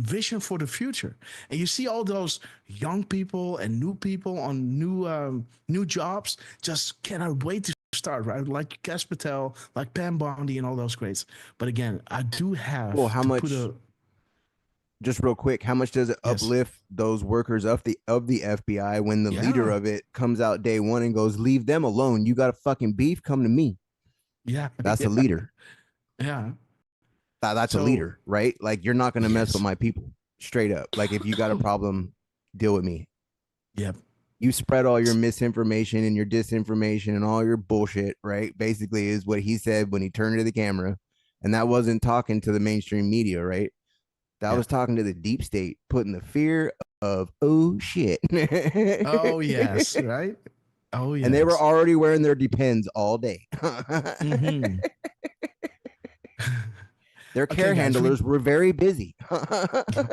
vision for the future. And you see all those young people and new people on new jobs just cannot wait to start, right? Like Kash Patel, like Pam Bondi and all those greats. But again, I do have
just real quick, how much does it uplift those workers of the FBI when the leader of it comes out day one and goes, leave them alone. You got a fucking beef, come to me.
Yeah.
That's a leader.
Yeah.
That's a leader, right? Like, you're not going to mess with my people, straight up. Like, if you got a problem, deal with me.
Yep.
You spread all your misinformation and your disinformation and all your bullshit, right? Basically is what he said when he turned to the camera. And that wasn't talking to the mainstream media, right? That was talking to the deep state, putting the fear of, oh, shit.
Oh, yes, right? Oh, yes.
And they were already wearing their Depends all day.
Mm-hmm.
Their care handlers were very busy.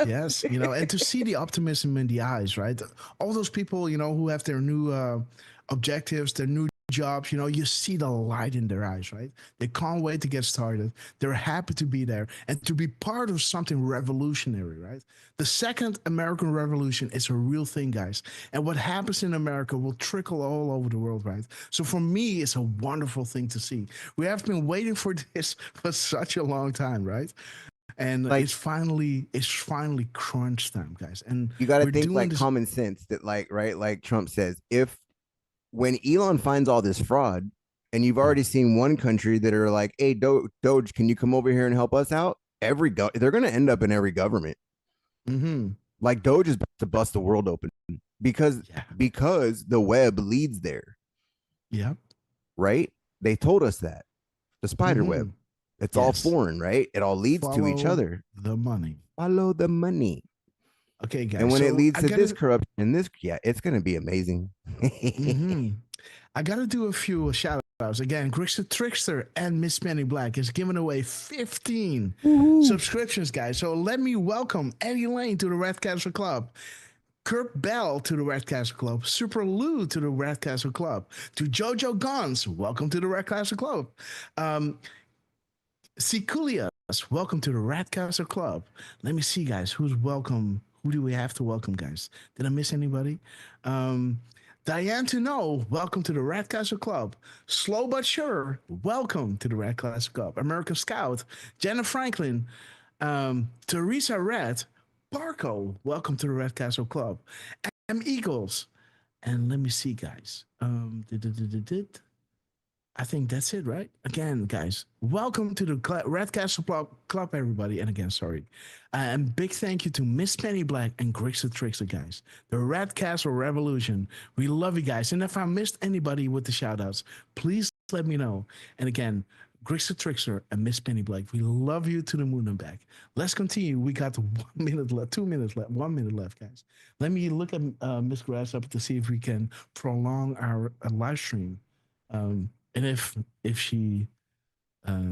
Yes, you know, and to see the optimism in the eyes, right? All those people, you know, who have their new objectives, their new jobs, you know, you see the light in their eyes, right? They can't wait to get started. They're happy to be there and to be part of something revolutionary, right? The second American Revolution is a real thing, guys. And what happens in America will trickle all over the world, right? So for me, it's a wonderful thing to see. We have been waiting for this for such a long time, right? And like, it's finally crunch time, guys. And
you got to think like common sense that, like, right? Like Trump says, when Elon finds all this fraud, and you've already seen one country that are like, hey, Doge, can you come over here and help us out? They're going to end up in every government.
Mm-hmm.
Like Doge is about to bust the world open because the web leads there.
Yeah.
Right? They told us that. The spider web. It's all foreign, right? It all leads to each other.
The money.
Follow the money.
Okay, guys.
And when it leads to this corruption, it's going to be amazing.
I got to do a few shout outs. Again, Grix the Trickster and Miss Penny Black is giving away 15 subscriptions, guys. So let me welcome Eddie Lane to the Red Castle Club, Kirk Bell to the Red Castle Club, Super Lou to the Red Castle Club, to Jojo Guns, welcome to the Red Castle Club. Sikulias, welcome to the Red Castle Club. Let me see, guys, who's welcome. Who do we have to welcome, guys? Did I miss anybody? Diane to know, welcome to the Red Castle Club. Slow but sure, welcome to the Red Castle Club. American Scout, Jenna Franklin, Teresa Red, Parco, welcome to the Red Castle Club. Eagles. And let me see, guys. I think that's it, right? Again, guys, welcome to the Red Castle Club, everybody. And again, sorry. And big thank you to Miss Penny Black and Grixer Trickster, guys. The Red Castle Revolution. We love you guys. And if I missed anybody with the shout outs, please let me know. And again, Grixer Trickster and Miss Penny Black, we love you to the moon and back. Let's continue. We got 1 minute left, 2 minutes left, 1 minute left, guys. Let me look at Miss Grasshopper to see if we can prolong our live stream. And if she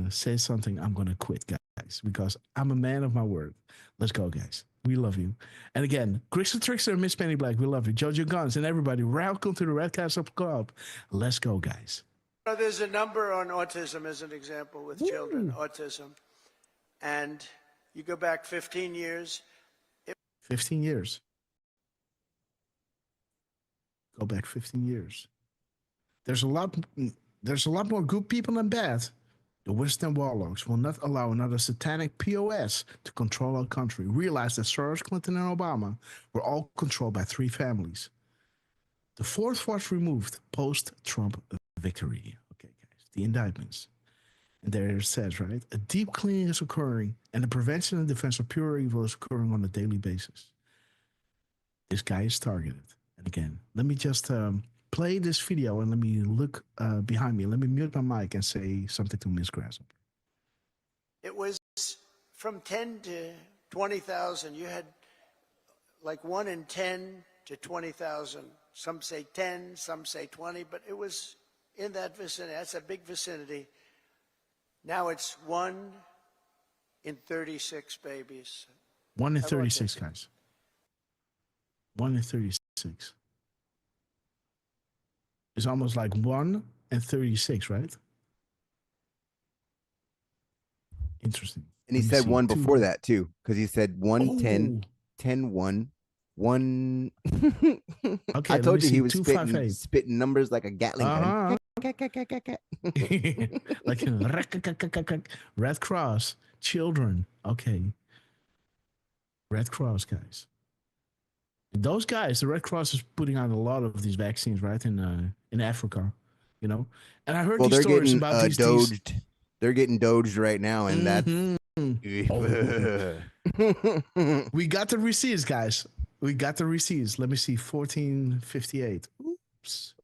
says something, I'm gonna quit, guys, because I'm a man of my word. Let's go, guys. We love you. And again, Grixel Trickster and Miss Penny Black, we love you. Jojo Guns and everybody, welcome to the Red Castle Club. Let's go, guys.
There's a number on autism as an example with children, autism. And you go back 15 years.
15 years. Go back 15 years. There's a lot more good people than bad. The Western warlords will not allow another satanic POS to control our country. Realize that Soros, Clinton, and Obama were all controlled by 3 families. The 4th was removed post-Trump victory. Okay, guys, the indictments. And there it says, right? A deep cleaning is occurring, and the prevention and defense of pure evil is occurring on a daily basis. This guy is targeted. And again, let me just play this video and let me look behind me. Let me mute my mic and say something to Miss Grasshopper.
It was from 10 to 20,000. You had like 1 in 10 to 20,000. Some say 10, some say 20, but it was in that vicinity. That's a big vicinity. Now it's 1 in 36 babies.
1 in 36, guys. 1 in 36. It's almost like 1 in 36, right? Interesting.
And he said 1 before that too, because he said 1, 10, 10, 1, 1.
Okay,
I told you he was
2,
spitting numbers like a Gatling gun.
Like Red Cross, children. Okay. Red Cross, guys. Those guys, the Red Cross is putting out a lot of these vaccines, right? In Africa, you know. And I heard these stories about these
doged. They're getting doged right now, and that's.
We got the receipts, guys. We got the receipts. Let me see, 1458. Oops.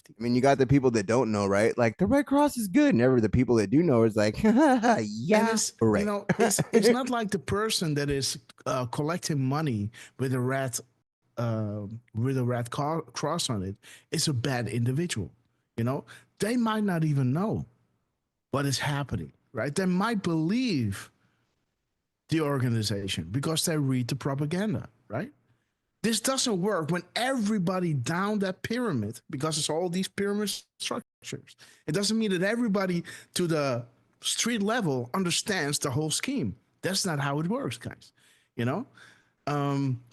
I mean, you got the people that don't know, right? Like the Red Cross is good, and the people that do know is like, yeah,
right. You know, it's not like the person that is collecting money with a red cross on it. It's a bad individual. You know, they might not even know what is happening, right? They might believe the organization because they read the propaganda, right? This doesn't work when everybody down that pyramid, because it's all these pyramid structures. It doesn't mean that everybody to the street level understands the whole scheme. That's not how it works, guys. You know,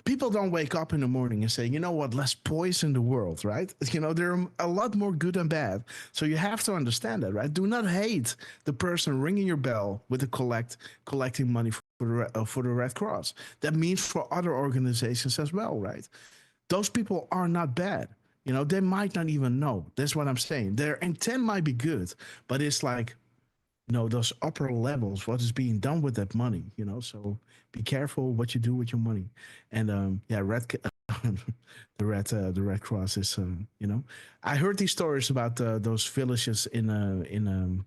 people don't wake up in the morning and say, you know what, let's poison the world, right? You know, there are a lot more good and bad. So you have to understand that, right? Do not hate the person ringing your bell with the collecting money for the Red Cross. That means for other organizations as well, right? Those people are not bad. You know, they might not even know. That's what I'm saying. Their intent might be good, but it's like, you know, those upper levels, what is being done with that money, you know? So be careful what you do with your money. And yeah, the Red Cross is, you know, I heard these stories about those villages in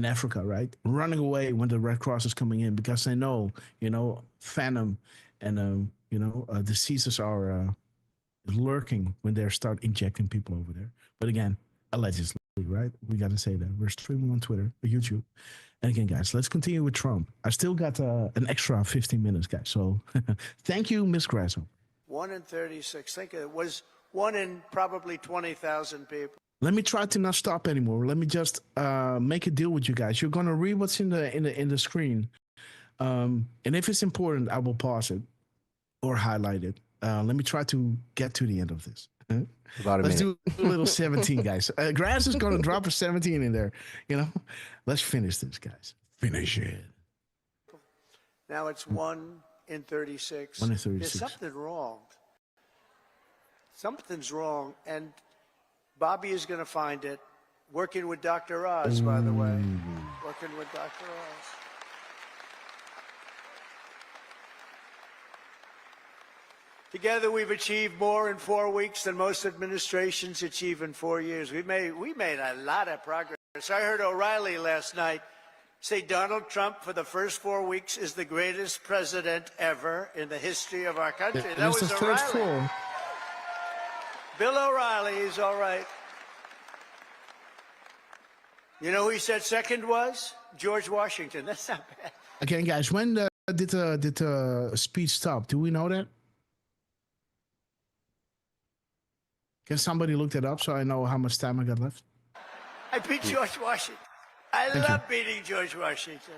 Africa, right? Running away when the Red Cross is coming in because they know, you know, Phantom and, you know, diseases are lurking when they start injecting people over there. But again, allegedly, right? We got to say that. We're streaming on Twitter or YouTube. And again, guys, let's continue with Trump. I still got an extra 15 minutes, guys. So thank you, Miss Grasshopper.
1 in 36. Think it was 1 in probably 20,000 people.
Let me try to not stop anymore. Let me just make a deal with you guys. You're gonna read what's in the screen, and if it's important, I will pause it or highlight it. Let me try to get to the end of this. Let's do a little 17, guys. Grass is gonna drop a 17 in there. You know, let's finish this, guys. Finish it.
Now it's 1 in 36.
1 in 36.
There's something wrong. something's wrong, and Bobby is going to find it. Working with Dr. Oz, by the way. Working with Dr. Oz. Together, we've achieved more in 4 weeks than most administrations achieve in 4 years. We made a lot of progress. I heard O'Reilly last night say Donald Trump, for the first 4 weeks, is the greatest president ever in the history of our country. That was O'Reilly. Bill O'Reilly is all right. You know who he said second was? George Washington. That's not bad.
Okay, guys, when did the speech stop? Do we know that? Can somebody look that up so I know how much time I got left?
I beat George Washington. I love beating George Washington.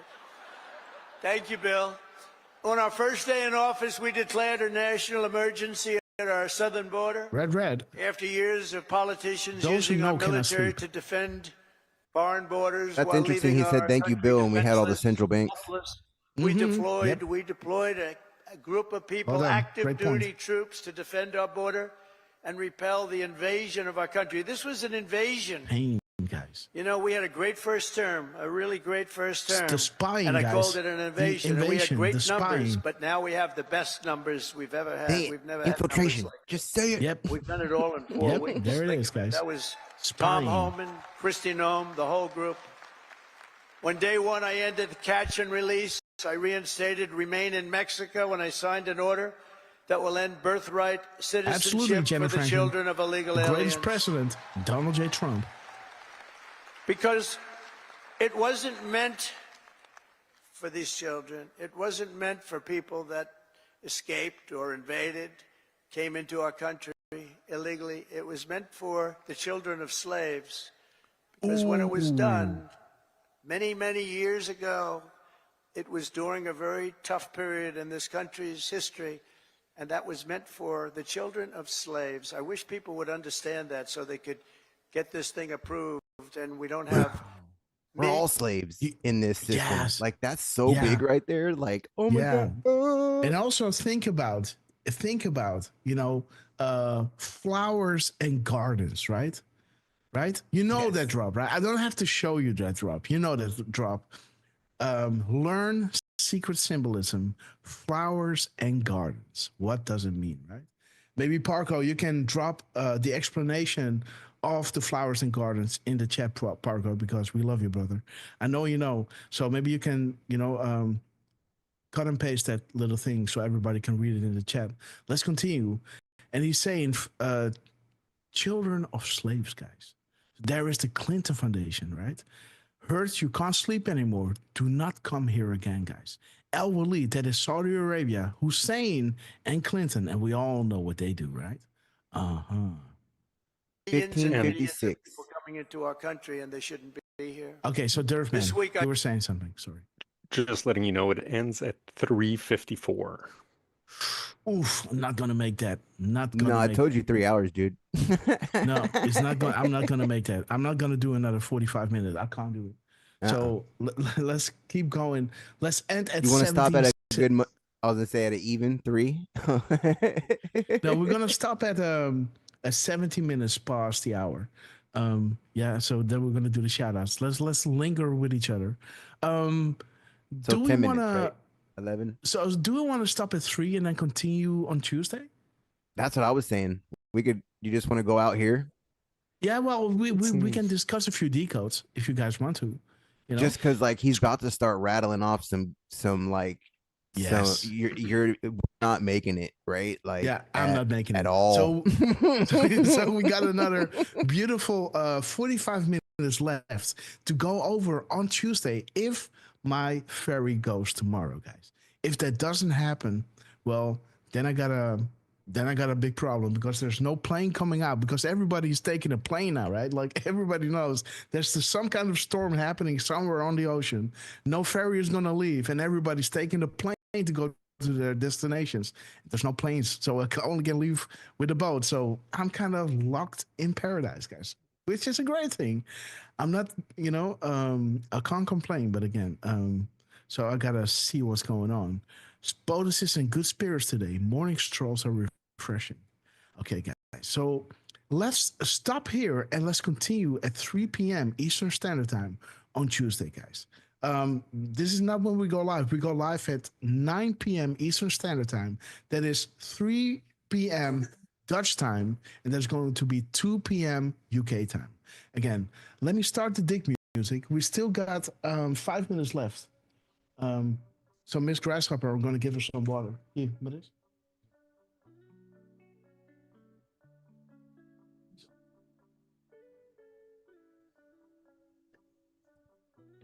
Thank you, Bill. On our first day in office, we declared a national emergency at our southern border.
Red.
After years of politicians using our military to defend foreign borders.
That's interesting. He said, "Thank you, Bill," and we had all the central banks.
We deployed a group of people, active duty troops, to defend our border and repel the invasion of our country. This was an invasion.
Pain, guys.
You know, we had a great first term, a really great first term.
The spying,
and I
guys.
called it an invasion. And we had great numbers,
spying.
but now we have the best numbers we've ever had.
Hey,
we've never
infiltration.
had like
Just say it.
Yep.
We've done it all in 4 weeks.
There it is, guys.
That was
Spying.
Tom Homan, Kristi Noem, the whole group. When day one, I ended the catch and release. I reinstated remain in Mexico when I signed an order that will end birthright citizenship for the children of illegal aliens.
Greatest president, Donald J. Trump.
Because it wasn't meant for these children. It wasn't meant for people that escaped or invaded, came into our country illegally. It was meant for the children of slaves. Because when it was done, many, many years ago, it was during a very tough period in this country's history, and that was meant for the children of slaves. I wish people would understand that so they could get this thing approved, and we don't have...
We're all slaves in this system.
Yes.
Like, that's so big right there. Like, oh my God.
And also think about, you know, flowers and gardens, right? Right? You know that drop, right? I don't have to show you that drop. You know that drop. Learn secret symbolism, flowers and gardens. What does it mean, right? Maybe Parko, you can drop the explanation of the flowers and gardens in the chat, Parko, because we love you, brother. I know you know. So maybe you can, you know, cut and paste that little thing so everybody can read it in the chat. Let's continue. And he's saying, children of slaves, guys. There is the Clinton Foundation, right? Hurts, you can't sleep anymore. Do not come here again, guys. Al Walid, that is Saudi Arabia, Hussein, and Clinton, and we all know what they do, right?
1556.
People coming into our country, and they shouldn't be here.
Okay, so Durfman,
This week
you were saying something. Sorry.
Just letting you know, it ends at 3:54.
Oof, I'm not gonna make that.
No, I told you 3 hours, dude.
No, it's not going. I'm not gonna make that. I'm not gonna do another 45 minutes. I can't do it. So let's keep going. Let's end at.
You want to stop at a good? I was gonna say at an even 3.
No, we're gonna stop at 70 minutes past the hour. Yeah. So then we're gonna do the shout outs. Let's linger with each other.
So
do
10
we
minutes,
wanna?
right? 11.
So do we want to stop at 3 and then continue on Tuesday?
That's what I was saying. We could. You just want to go out here?
Yeah. Well, we can discuss a few decodes if you guys want to. You know?
Just because like he's about to start rattling off some like.
Yes.
So you're not making it, right? Like
yeah, I'm not making
at
it
all.
So we got another beautiful 45 minutes left to go over on Tuesday if my ferry goes tomorrow, guys. If that doesn't happen, well, then I got a big problem because there's no plane coming out because everybody's taking a plane now, right? Like everybody knows there's some kind of storm happening somewhere on the ocean. No ferry is going to leave and everybody's taking the plane to go to their destinations. There's no planes, so I can only get leave with a boat. So I'm kind of locked in paradise, guys, which is a great thing. I'm not, you know, I can't complain, but again, so I gotta see what's going on. Botus is in good spirits today. Morning strolls are refreshing. Okay, guys. So let's stop here and let's continue at 3 p.m. Eastern Standard Time on Tuesday, guys. This is not when we go live. We go live at 9 p.m. Eastern Standard Time. That is 3 p.m. Dutch time, and there's going to be 2 p.m. UK time. Again, let me start the dig music. We still got 5 minutes left. So Miss Grasshopper, I'm going to give her some water. Here, what is?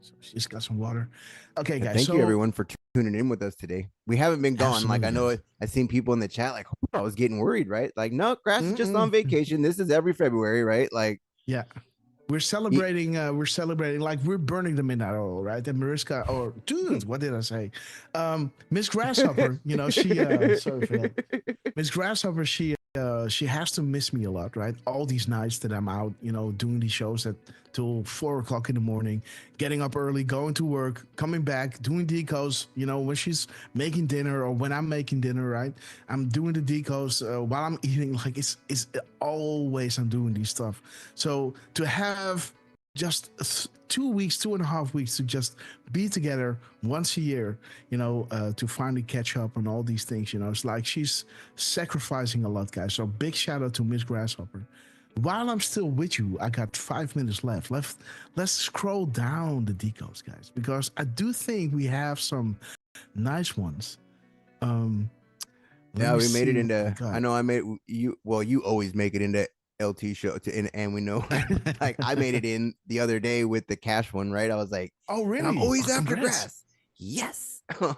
So she's got some water. Okay, guys.
Thank you everyone for tuning in with us today. We haven't been gone. Like I know I've seen people in the chat like I was getting worried, right? Like, no, Grass is just on vacation. This is every February, right? Like,
yeah. We're celebrating. Like we're burning the midnight oil, right? And Mariska, or dude, what did I say? Miss Grasshopper, you know, she. Sorry for that. Miss Grasshopper, she has to miss me a lot, right? All these nights that I'm out, you know, doing these shows till 4 o'clock in the morning, getting up early, going to work, coming back, doing decodes, you know, when she's making dinner or when I'm making dinner, right? I'm doing the decodes while I'm eating. Like it's always I'm doing these stuff. So to have just 2 weeks, 2.5 weeks to just be together once a year, you know, to finally catch up on all these things, you know, it's like she's sacrificing a lot, guys. So big shout out to Miss Grasshopper. While I'm still with you, I got 5 minutes left. Let's scroll down the decodes, guys, because I do think we have some nice ones.
Yeah, we made it into. I know I made you. Well, you always make it into LT show, and we know. Like I made it in the other day with the Cash one, right? I was like,
oh really?
And I'm always after
congrats.
Grass. Yes.
All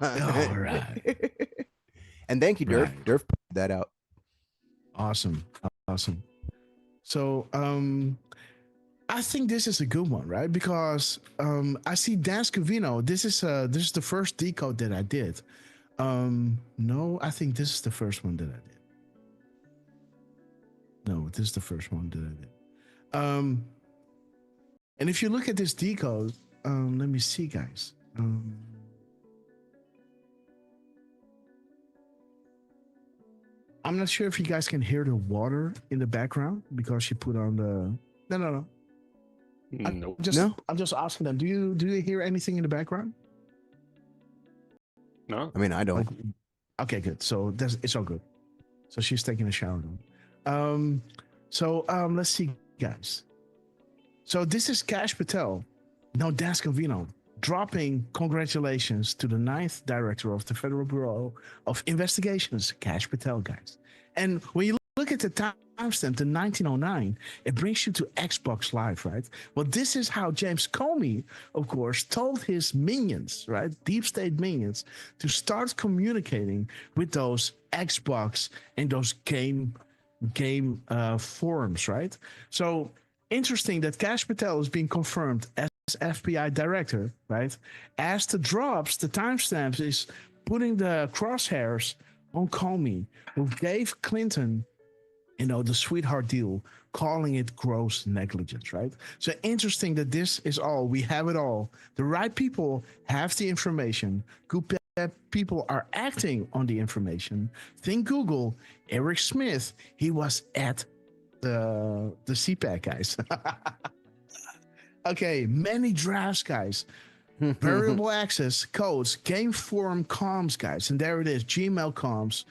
right.
And thank you, Durf.
Right.
Durf put that out.
Awesome. So I think this is a good one, right? Because I see Dan Scavino. This is the first decode that I did. No, I think this is the first one that I did. No, this is the first one that I did. And if you look at this decode, let me see, guys. I'm not sure if you guys can hear the water in the background because she put on the. No. I'm just asking them. Do you hear anything in the background?
No.
I mean, I don't.
Okay, good. So it's all good. So she's taking a shower now. Let's see, guys. So this is Kash Patel, no Dan Scavino, dropping congratulations to the 9th director of the Federal Bureau of Investigations, Kash Patel, guys. And when you look at the timestamp to 1909, it brings you to Xbox Live, right? Well, this is how James Comey, of course, told his minions, right, deep state minions, to start communicating with those Xbox and those game forums, right? So interesting that Kash Patel is being confirmed as FBI director, right? As the drops, the timestamps is putting the crosshairs on Comey, who gave Clinton, you know, the sweetheart deal, calling it gross negligence, right? So interesting that this is all, we have it all. The right people have the information. Good people are acting on the information. Think Google, Eric Smith, he was at the CPAC, guys. Okay, many drafts, guys. Variable access codes, game forum comms, guys. And there it is, Gmail comms,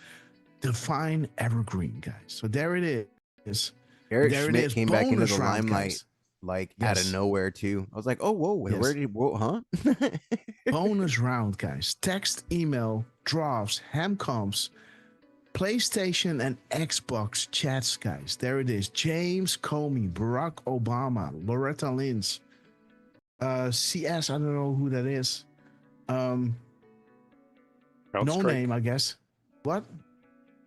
define evergreen, guys. So there it is.
Eric
there
Schmidt
it is.
came back into
Bonus
the
round,
limelight
guys.
like
Yes.
out of nowhere too. I was like, oh, whoa, wait,
Yes.
where did he? Whoa, huh?
Bonus round, guys. Text, email, drafts, ham comms, PlayStation and Xbox chats, guys. There it is. James Comey, Barack Obama, Loretta Lynch, CS. I don't know who that is. No name, I guess. What?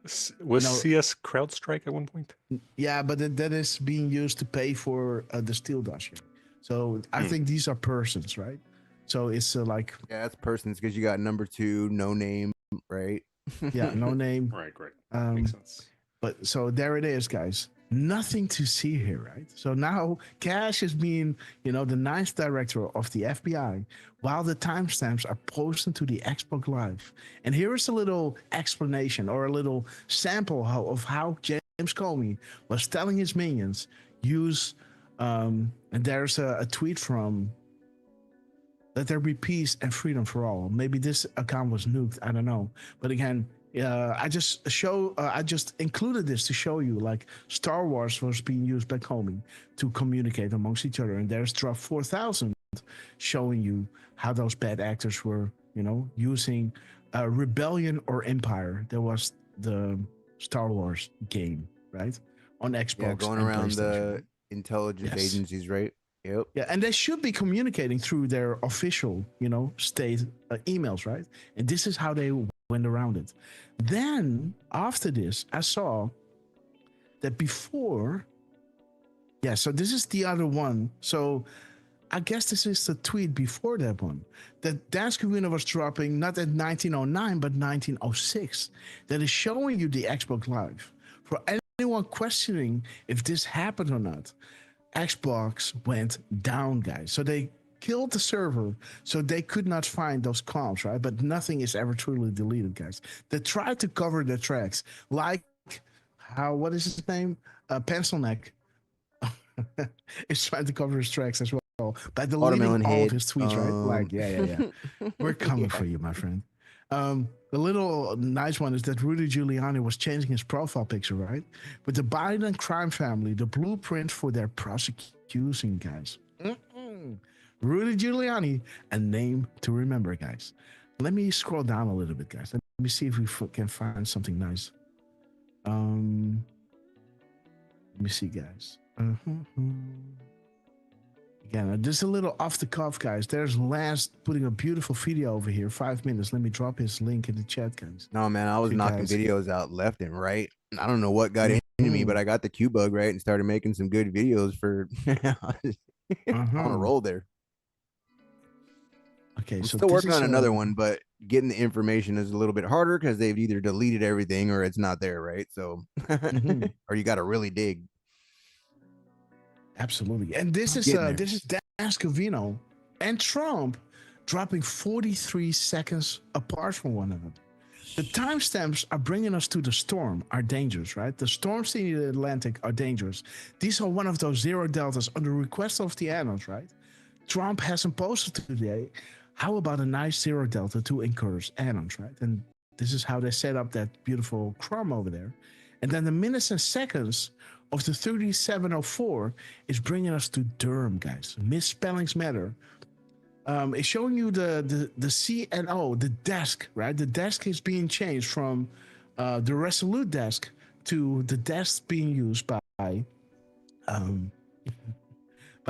Was
No.
CS CrowdStrike at one point?
Yeah, but that is being used to pay for the Steele dossier. So I think these are persons, right? So it's like,
Yeah, that's persons because you got number 2, no name, right?
yeah, no name.
Right, great.
Um,
Makes sense.
But so there it is, guys. Nothing to see here, right? So now Kash is being, the ninth director of the FBI, while the timestamps are posted to the Xbox Live. And here is a little explanation or a little sample of how James Comey was telling his minions use. And there's a tweet from "Let there be peace and freedom for all." Maybe this account was nuked. I don't know. But again, I just included this to show you, like, Star Wars was being used by Comey to communicate amongst each other, and there's Drop 4000 showing you how those bad actors were, using Rebellion or Empire. There was the Star Wars game, right, on Xbox.
Yeah, going around the intelligence agencies, right? Yep.
Yeah, and they should be communicating through their official, state emails, right? And this is how they went around it. Then after this, I saw that before, so this is the other one. So I guess this is the tweet before that one. That Scavino was dropping not at 1909 but 1906. That is showing you the Xbox Live. For anyone questioning if this happened or not, Xbox went down, guys. So they killed the server, so they could not find those comps, right? But nothing is ever truly deleted, guys. They tried to cover their tracks, like how, what is his name? Pencil Neck is trying to cover his tracks as well by deleting all of his tweets, right? Like, yeah. We're coming for you, my friend. The little nice one is that Rudy Giuliani was changing his profile picture, right? With the Biden crime family, the blueprint for their prosecution, guys. Rudy Giuliani, a name to remember, guys. Let me scroll down a little bit, guys. Let me see if we can find something nice. Let me see, guys. Again, just a little off the cuff, guys. There's Lance putting a beautiful video over here. 5 minutes. Let me drop his link in the chat, guys.
No, man, I was knocking videos out left and right. I don't know what got into me, but I got the Q bug right and started making some good videos for on a roll there.
Okay,
I'm
so
still working on another one, but getting the information is a little bit harder because they've either deleted everything or it's not there, right? So, or you got to really dig.
Absolutely. And this is Dan Scavino and Trump dropping 43 seconds apart from one another. The timestamps are bringing us to the storm are dangerous, right? The storms in the Atlantic are dangerous. These are one of those zero deltas on the request of the annals, right? Trump hasn't posted today. How about a nice zero delta to encourage annons, right? And this is how they set up that beautiful crumb over there. And then the minutes and seconds of the 3704 is bringing us to Durham, guys. Misspellings matter. It's showing you the C and O, the desk, right? The desk is being changed from the Resolute desk to the desk being used by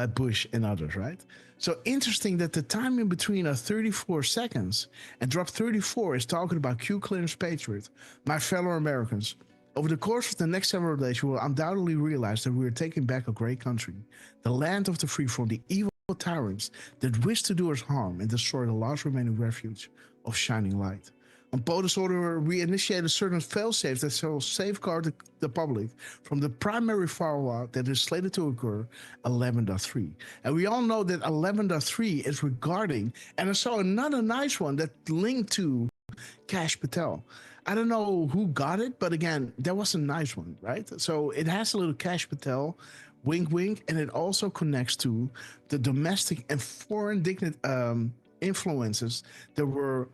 Bush and others, right? So interesting that the time in between are 34 seconds, and drop 34 is talking about Q clearance Patriot. My fellow Americans, over the course of the next several days, you will undoubtedly realize that we are taking back a great country, the land of the free from the evil tyrants that wish to do us harm and destroy the last remaining refuge of shining light. On POTUS order, we initiated certain fail-safes that shall safeguard the public from the primary fallout that is slated to occur 11.3. And we all know that 11.3 is regarding, and I saw another nice one that linked to Kash Patel. I don't know who got it, but again, that was a nice one, right? So it has a little Kash Patel, wink, wink, and it also connects to the domestic and foreign influences that were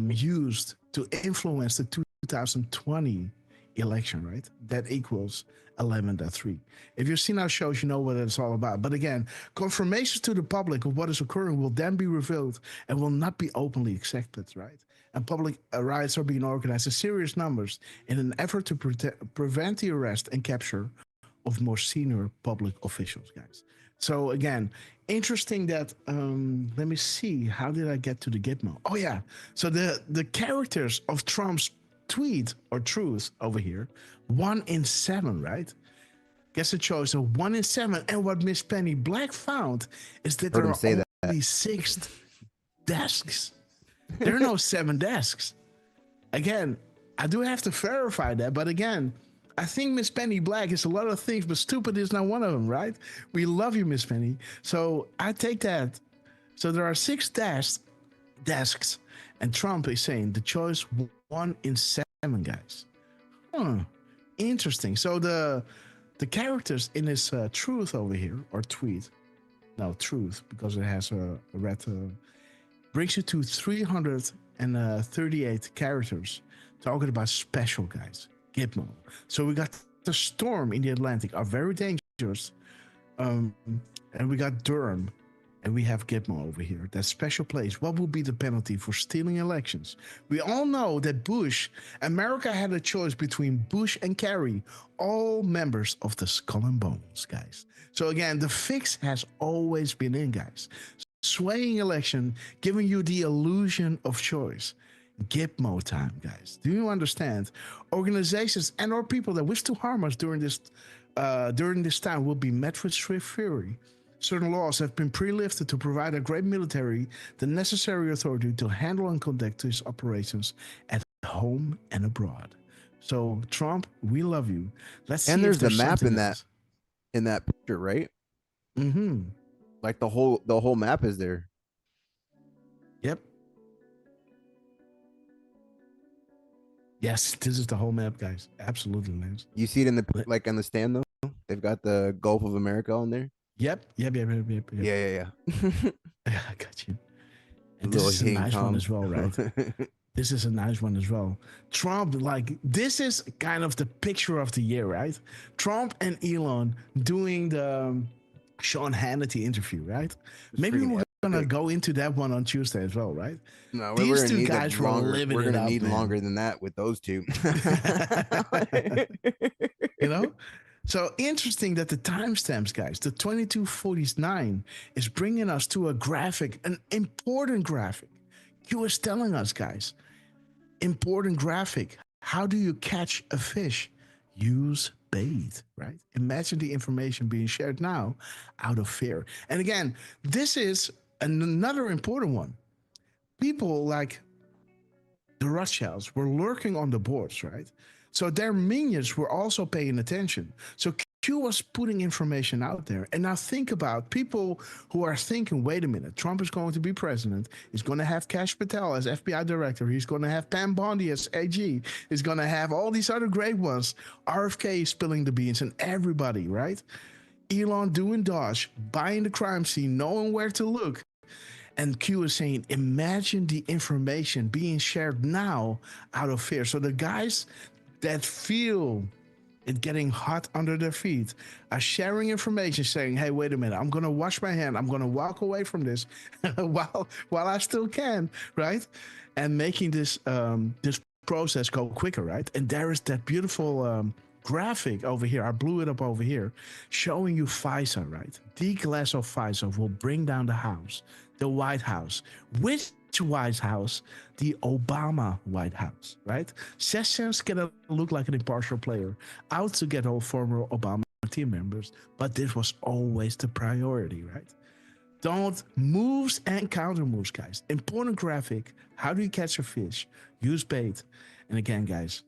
used to influence the 2020 election, right? That equals 11.3. If you've seen our shows, you know what it's all about. But again, confirmations to the public of what is occurring will then be revealed and will not be openly accepted, right? And public riots are being organized in serious numbers in an effort to prevent the arrest and capture of more senior public officials, guys. So again, interesting that, let me see, how did I get to the Gitmo? Oh yeah, so the characters of Trump's tweet or truth over here, 1 in 7, right? Guess it shows a 1 in 7. And what Miss Penny Black found is that there are only 6 desks. There are no 7 desks. Again, I do have to verify that, but again, I think Miss Penny Black is a lot of things, but stupid is not one of them, right? We love you, Miss Penny. So I take that. So there are 6 desks, and Trump is saying the choice 1 in 7, guys. Interesting. So the characters in his truth over here, or tweet, no, truth, because it has a red, brings you to 338 characters talking about special, guys. Gitmo. So we got the storm in the Atlantic are very dangerous. And we got Durham. And we have Gitmo over here, that special place. What will be the penalty for stealing elections? We all know that America had a choice between Bush and Kerry, all members of the Skull and Bones, guys. So again, the fix has always been in, guys. Swaying election, giving you the illusion of choice. Gitmo time, guys. Do you understand? Organizations and or people that wish to harm us during this time will be met with swift fury. Certain laws have been pre-lifted to provide a great military the necessary authority to handle and conduct his operations at home and abroad. So Trump, we love you. Let's see.
And there's the map in
else.
that picture, right?
Mm-hmm.
Like the whole map is there.
Yep. Yes, this is the whole map, guys. Absolutely, man.
You see it in the like on the stand though. They've got the Gulf of America on there.
Yep.
Yeah.
I got you. And this is a nice one as well, right? This is a nice one as well. Trump, like, this is kind of the picture of the year, right? Trump and Elon doing the Sean Hannity interview, right? Maybe we're gonna go into that one on Tuesday as well, right?
No,
these 2 guys were living
We're
it
gonna
up,
need
man.
longer than that with those 2.
You know? So interesting that the timestamps, guys, the 2249 is bringing us to a graphic, an important graphic. Q is telling us, guys, important graphic. How do you catch a fish? Use bait, right? Imagine the information being shared now out of fear. And again, this is another important one. People like the Rothschilds were lurking on the boards, right? So their minions were also paying attention. So Q was putting information out there. And now think about people who are thinking, wait a minute, Trump is going to be president. He's going to have Kash Patel as FBI director. He's going to have Pam Bondi as AG. He's going to have all these other great ones. RFK spilling the beans and everybody, right? Elon doing Dodge, buying the crime scene, knowing where to look. And Q is saying, imagine the information being shared now out of fear. So the guys that feel it getting hot under their feet are sharing information, saying, hey, wait a minute, I'm going to wash my hand. I'm going to walk away from this while I still can, right? And making this this process go quicker, right? And there is that beautiful graphic over here. I blew it up over here, showing you FISA, right? The glass of FISA will bring down the house, the White House. Which White House? The Obama White House, right? Sessions cannot look like an impartial player out to get all former Obama team members, but this was always the priority, right? Don't moves and counter moves, guys. Important graphic. How do you catch a fish? Use bait. And again, guys,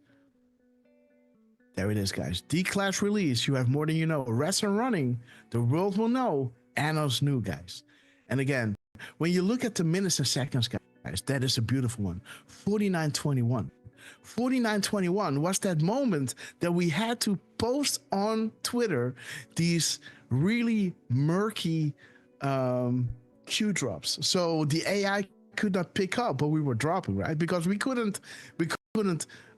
there it is, guys. D-class release. You have more than you know. Rats are running. The world will know. Anno's new, guys. And again, when you look at the minutes and seconds, guys, that is a beautiful one. 49:21. 49:21 was that moment that we had to post on Twitter these really murky Q drops. So the AI could not pick up what we were dropping, right? Because we couldn't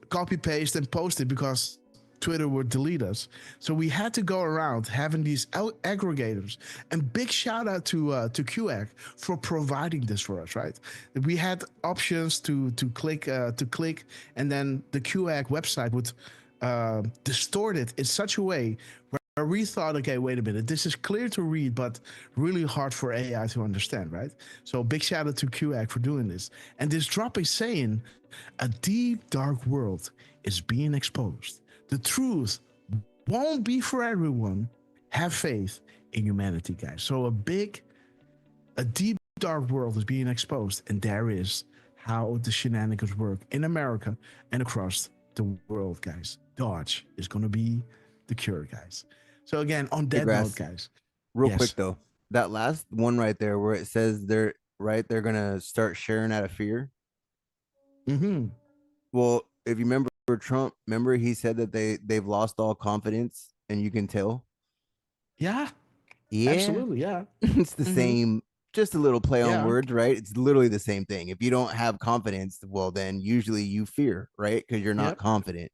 copy paste and post it because Twitter would delete us. So we had to go around having these aggregators. And big shout out to QAC for providing this for us, right? We had options to click, and then the QAC website would distort it in such a way where we thought, okay, wait a minute, this is clear to read, but really hard for AI to understand, right? So big shout out to QAC for doing this. And this drop is saying a deep, dark world is being exposed. The truth won't be for everyone. Have faith in humanity, guys. So a deep, dark world is being exposed. And there is how the shenanigans work in America and across the world, guys. Dodge is going to be the cure, guys. So again, on
Hey,
that note,
Grass,
guys.
real
Yes.
quick though, that last one right there where it says they're gonna start sharing out of fear.
Mm-hmm.
Well, if you remember Trump, remember he said that they've lost all confidence, and you can tell.
Yeah.
Yeah,
Absolutely. Yeah.
it's the
Mhm.
same, just a little play on
Yeah.
words, right? It's literally the same thing. If you don't have confidence, well, then usually you fear, right? Because you're not
Yep.
confident.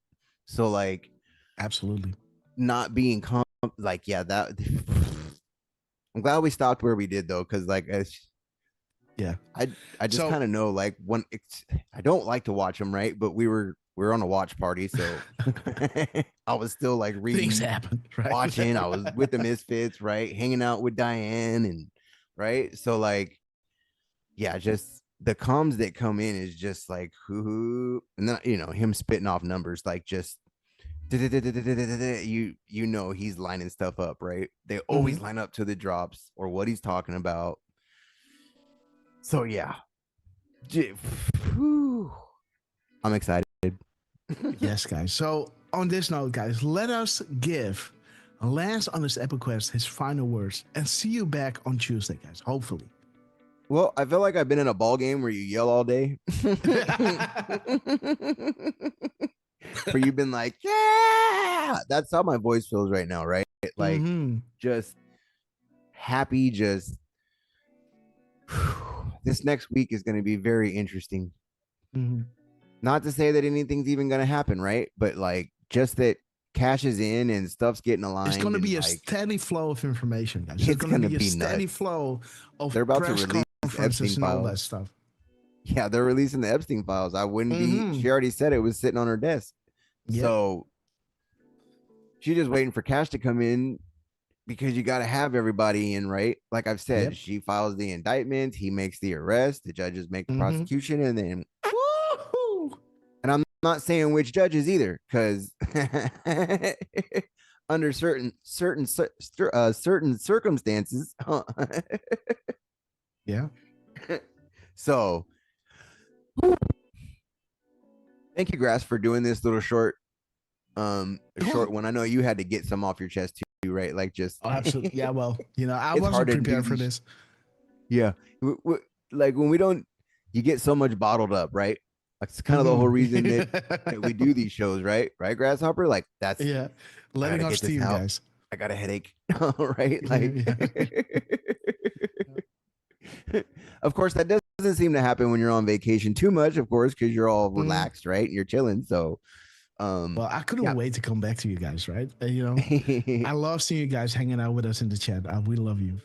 So like,
Absolutely.
not being like, yeah, that. I'm glad we stopped where we did though, because like,
Yeah.
I just
So-
kind of know like when I don't like to watch them, right? But we were on a watch party, so I was still like reading,
Things happen, right?
watching. I was with the Misfits, right? Hanging out with Diane, and right. So like, yeah, just the comms that come in is just like who, and then him spitting off numbers like just you know he's lining stuff up, right? They always line up to the drops or what he's talking about. So yeah, I'm excited.
Yes, guys. So on this note, guys, let us give Lance on this Epic Quest his final words and see you back on Tuesday, guys. Hopefully.
Well, I feel like I've been in a ball game where you yell all day. Where you've been like, yeah, that's how my voice feels right now, right? Like just happy, just this next week is going to be very interesting. Not to say that anything's even going to happen, right? But like just that Cash is in and stuff's getting aligned.
It's going to be a
like,
steady flow of information, guys.
It's going to be
a steady
nuts.
flow of
They're about to
press
release
conferences
Epstein
and all that
files.
stuff.
Yeah, they're releasing the Epstein files. I wouldn't be. She already said it was sitting on her desk. Yep. So she's just waiting for Cash to come in because you got to have everybody in, right? Like I've said, she files the indictment, he makes the arrest, the judges make the prosecution, and then and I'm not saying which judges either, because under certain circumstances,
yeah.
So thank you, Grass, for doing this little short short one. I know you had to get some off your chest too, right? Like just
absolutely. Yeah, well, I wasn't prepared for this.
Yeah. Like when we don't, you get so much bottled up, right? Like it's kind of the whole reason that we do these shows, right? Right, Grasshopper? Like that's
letting off steam, guys.
I got a headache. Right? Like of course that doesn't seem to happen when you're on vacation too much, of course, because you're all relaxed, right? You're chilling. So
well, I couldn't wait to come back to you guys, right? I love seeing you guys hanging out with us in the chat. We love you.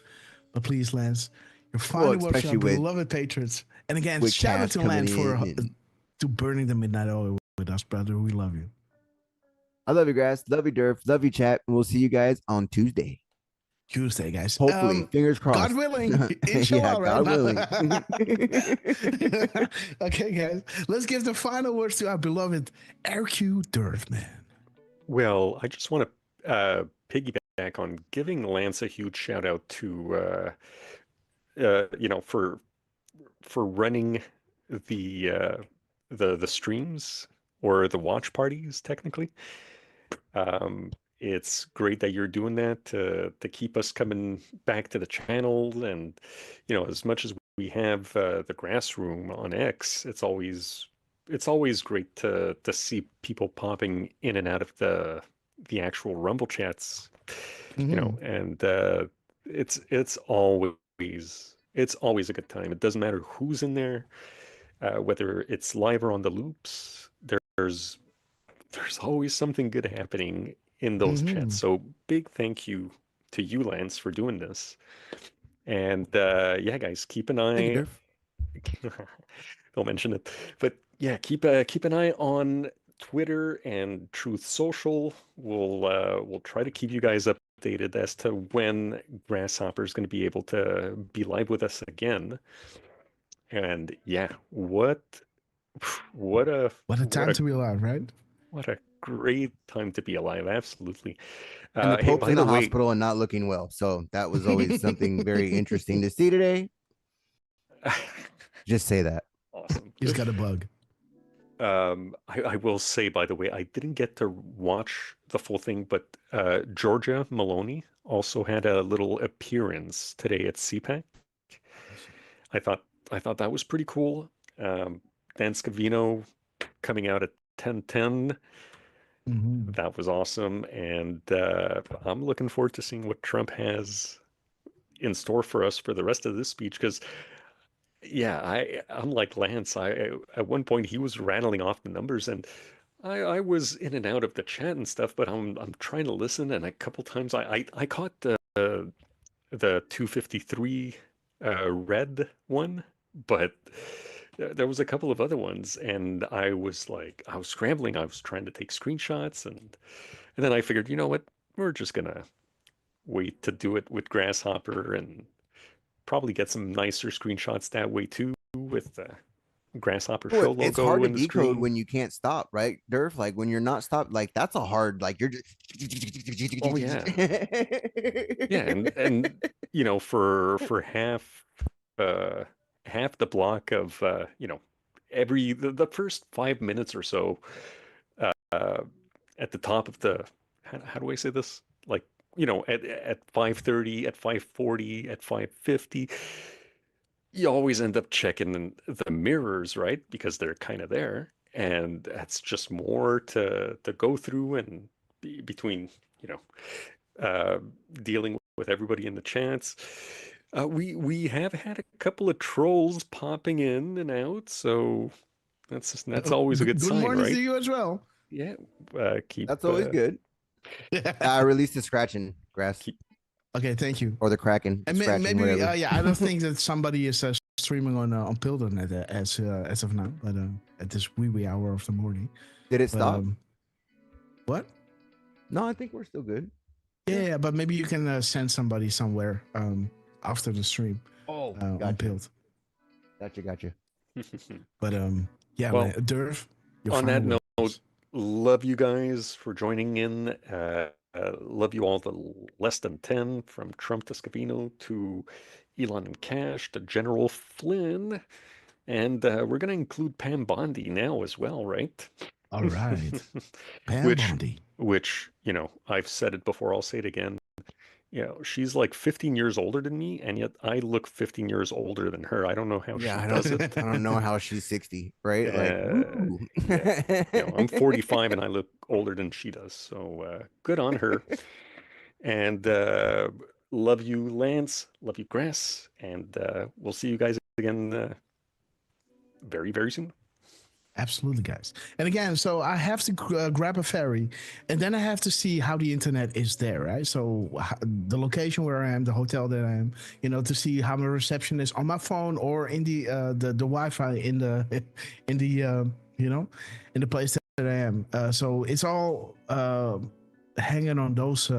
But please, Lance, your final words to our beloved patrons. And again, shout out to Lance for to burning the midnight oil with us, brother. We love you.
I love you, Grass. Love you, Durf. Love you, chat. And we'll see you guys on Tuesday.
Tuesday, guys.
Hopefully, fingers crossed.
God willing. Inshallah,
God willing.
Okay, guys. Let's give the final words to our beloved RQ Durfman.
Well, I just want to piggyback on giving Lance a huge shout out to, for running the streams or the watch parties, technically. It's great that you're doing that to keep us coming back to the channel. And, as much as we have the Grass Room on X, it's always great to see people popping in and out of the actual Rumble chats, and it's always a good time. It doesn't matter who's in there, whether it's live or on the loops. There's always something good happening in those chats. So big thank you to you, Lance, for doing this. And yeah, guys, keep an eye. Don't mention it, but yeah, keep an eye on Twitter and Truth Social. We'll try to keep you guys updated as to when Grasshopper is going to be able to be live with us again. And yeah, what a
time to be alive, right?
What a great time to be alive. Absolutely.
And the Pope's in the hospital and not looking well. So that was always something very interesting to see today. Just say that.
Awesome.
He's got a bug.
I will say, by the way, I didn't get to watch the full thing, but Georgia Maloney also had a little appearance today at CPAC. I thought I thought that was pretty cool. Dan Scavino coming out at 10:10. That was awesome, and I'm looking forward to seeing what Trump has in store for us for the rest of this speech. Because yeah, I'm like Lance. I at one point he was rattling off the numbers, and I was in and out of the chat and stuff, but I'm trying to listen, and a couple times I caught the 253 red one, but there was a couple of other ones, and I was scrambling. I was trying to take screenshots, and then I figured, you know what, we're just gonna wait to do it with Grasshopper and probably get some nicer screenshots that way too, with the Grasshopper show logo.
It's hard to
in the
decode
screen.
when you can't stop, right, Durf? Like when you're not stopped, like that's a hard, like you're just.
Oh yeah, yeah, and you know, for half the block of you know, the first 5 minutes or so, uh, at the top of the how do I say this? Like, you know, at 5:30, at 5:40, at 5:50, you always end up checking the mirrors, right? Because they're kind of there, and that's just more to go through and between, you know, dealing with everybody in the chats. We have had a couple of trolls popping in and out, so that's always a good
Good
sign,
morning
right?
to you as well.
Yeah, keep.
That's always good. I released the scratching, Grass.
Okay, thank you.
Or the cracking,
And
scratching,
maybe,
whatever.
yeah, I don't think that somebody is streaming on Pildernet as of now, but at this wee hour of the morning.
Did it stop?
What?
No, I think we're still good.
Yeah, but maybe you can send somebody somewhere after the stream.
Oh,
on Pilled.
Gotcha.
But yeah,
well,
man, Durf.
On that note, love you guys for joining in. Love you all, the less than 10, from Trump to Scavino to Elon and Kash to General Flynn. And we're going to include Pam Bondi now as well, right?
All right. Pam Bondi.
Which, you know, I've said it before, I'll say it again. You know, she's like 15 years older than me, and yet I look 15 years older than her. I don't know how she does it.
I don't know how she's 60, right?
Yeah. You know, I'm 45 and I look older than she does. So good on her. And love you, Lance. Love you, Grass. And we'll see you guys again very, very soon.
Absolutely, guys. And again, so I have to grab a ferry, and then I have to see how the internet is there, right? So the location where I am, the hotel that I am, you know, to see how my reception is on my phone or in the Wi-Fi in the you know, in the place that I am. So it's all hanging on those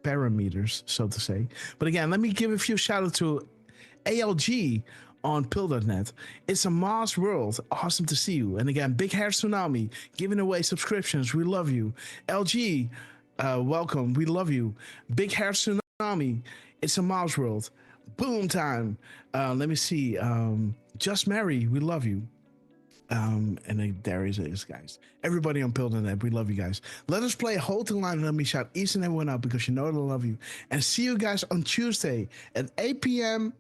parameters, so to say. But again, let me give a few shout outs to ALG on Pill.net. It's a Mars world. Awesome to see you. And again, Big Hair Tsunami giving away subscriptions. We love you. LG, welcome. We love you. Big Hair Tsunami. It's a Mars world. Boom time. Let me see. Just Mary. We love you. And then there is guys. Everybody on Pill.net, we love you guys. Let us play Hold the Line and let me shout each and everyone out because you know that I love you. And see you guys on Tuesday at 8 p.m.,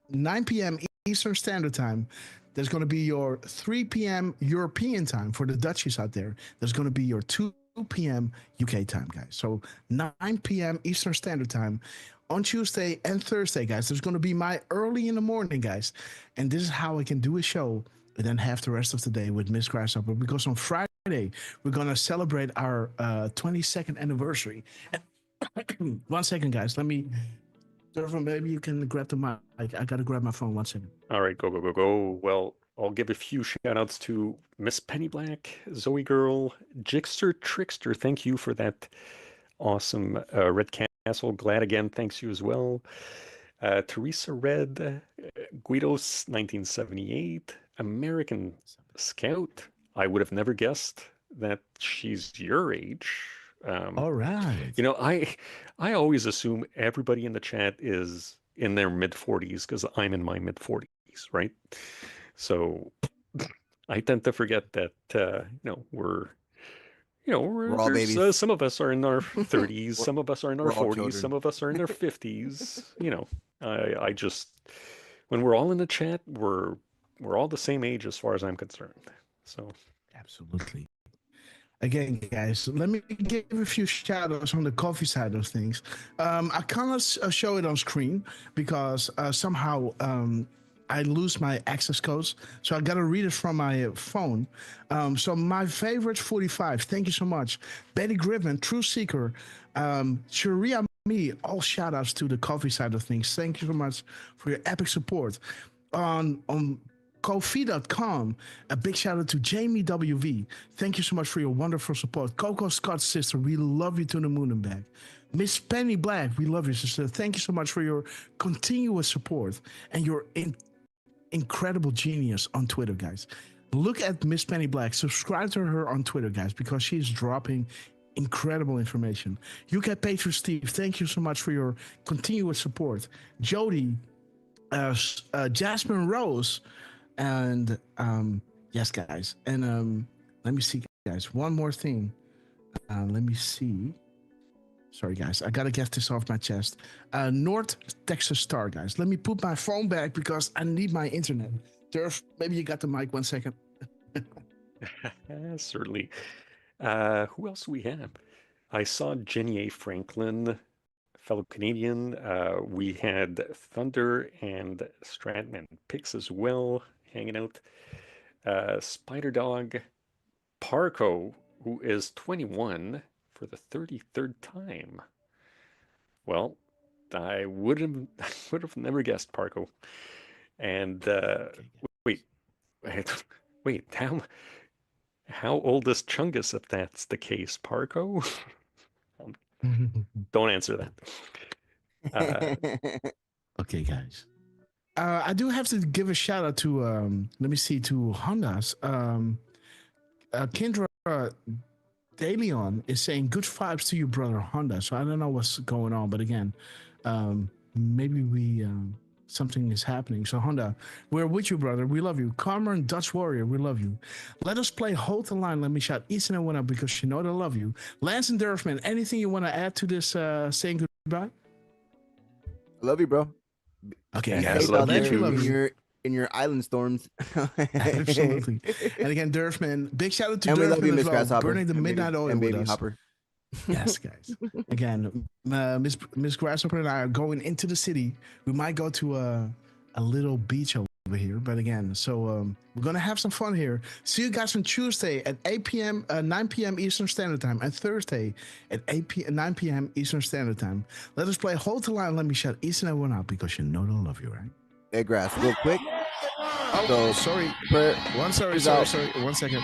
9 p.m. Eastern Standard Time. There's going to be your 3 p.m. European time for the Dutchies out there. There's going to be your 2 p.m. UK time, guys. So 9 p.m. Eastern Standard Time on Tuesday and Thursday, guys. There's going to be my early in the morning, guys. And this is how I can do a show and then have the rest of the day with Miss Grasshopper, because on Friday, we're going to celebrate our 22nd anniversary. 1 second, guys. Let me... Maybe you can grab the mic. I got to grab my phone. 1 second.
All right, go. Well, I'll give a few shout outs to Miss Penny Black, Zoe Girl, Jixter Trickster. Thank you for that awesome Red Castle. Glad again. Thanks you as well. Teresa Red, Guidos 1978, American Scout. I would have never guessed that she's your age.
All right.
You know, I always assume everybody in the chat is in their mid-40s because I'm in my mid-40s, right? So I tend to forget that
We're all
there's
babies.
some of us are in our 30s, some of us are in our
We're all
40s,
children.
some of us are in their 50s. I just when we're all in the chat, we're all the same age as far as I'm concerned. So
Absolutely. Again, guys, let me give a few shout outs on the coffee side of things. I cannot show it on screen because somehow I lose my access codes. So I got to read it from my phone. So my favorite 45, thank you so much. Betty Griffin, True Seeker, Sharia Me, all shout outs to the coffee side of things. Thank you so much for your epic support. On Ko-fi.com, a big shout out to Jamie WV. Thank you so much for your wonderful support. Coco Scott's sister, we love you to the moon and back. Miss Penny Black, we love you, sister. Thank you so much for your continuous support and your incredible genius on Twitter, guys. Look at Miss Penny Black. Subscribe to her on Twitter, guys, because she's dropping incredible information. You get Patriot Steve. Thank you so much for your continuous support. Jody, Jasmine Rose, and yes, guys. And let me see, guys. One more thing. Let me see. Sorry, guys. I gotta get this off my chest. North Texas Star, guys. Let me put my phone back because I need my internet. Durf, maybe you got the mic. 1 second.
Certainly. Who else do we have? I saw Jenny A. Franklin, fellow Canadian. We had Thunder and Stratman Pix as well, hanging out. Spider Dog, Parco, who is 21 for the 33rd time. Well, I would have never guessed Parco. And wait, wait, how old is Chungus if that's the case, Parco? Don't answer that.
Okay, guys. I do have to give a shout out to let me see, to Honda's. Kendra DeLeon is saying good vibes to you, brother Honda. So I don't know what's going on, but again, maybe we something is happening. So Honda, we're with you, brother. We love you. Carmen Dutch Warrior, we love you. Let us play Hold the Line. Let me shout Easton and one up because she know they love you. Lance and Durfman, anything you want to add to this saying goodbye?
I love you, bro.
Okay,
Be
guys.
safe out
Lance,
there
we love you.
in your island storms.
Absolutely. And again, Durfman, big shout out to
And we love
Durfman
you,
as
Miss
well,
Grasshopper.
burning the midnight oil
and
with
baby
us.
Hopper.
Yes, guys. Again, Miss Grasshopper and I are going into the city. We might go to a little beach over here, but again, so we're gonna have some fun here. See you guys on Tuesday at 8 p.m., 9 p.m. Eastern Standard Time, and Thursday at 9 p.m. Eastern Standard Time. Let us play Hold the Line. Let me shut Eastern and one out because you know they'll love you, right?
Hey, Grass, real quick.
Oh,
So,
sorry. Sorry. 1 second.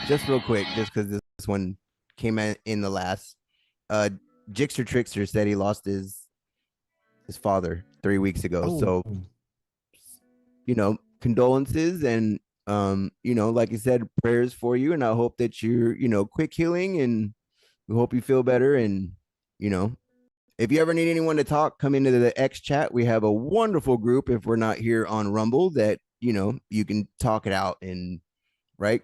Just real quick, just because this one came in the last. Jixter Trickster said he lost his father 3 weeks ago.
Oh.
So, condolences and like you said, prayers for you, and I hope that you're quick healing, and we hope you feel better. And if you ever need anyone to talk, come into the X chat. We have a wonderful group if we're not here on Rumble that you can talk it out and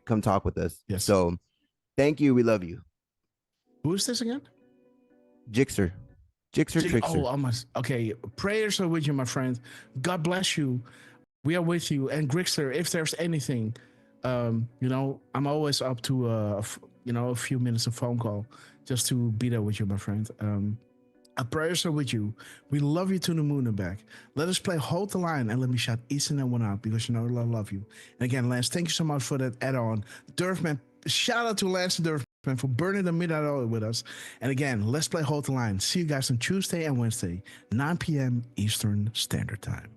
come talk with us.
Yes.
So thank you, we love you.
Who is this again?
Jixter Trickster.
Oh, almost. Okay, prayers are with you, my friend. God bless you. We are with you. And Grixter, if there's anything, I'm always up to a few minutes of phone call just to be there with you, my friend. Our prayers are with you. We love you to the moon and back. Let us play Hold the Line and let me shout Easton and one out because I love you. And again, Lance, thank you so much for that add-on. Durfman, shout out to Lance and Durfman for burning the midnight oil with us. And again, let's play Hold the Line. See you guys on Tuesday and Wednesday, 9 p.m. Eastern Standard Time.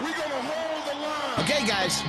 We're gonna hold the line.
Okay, guys.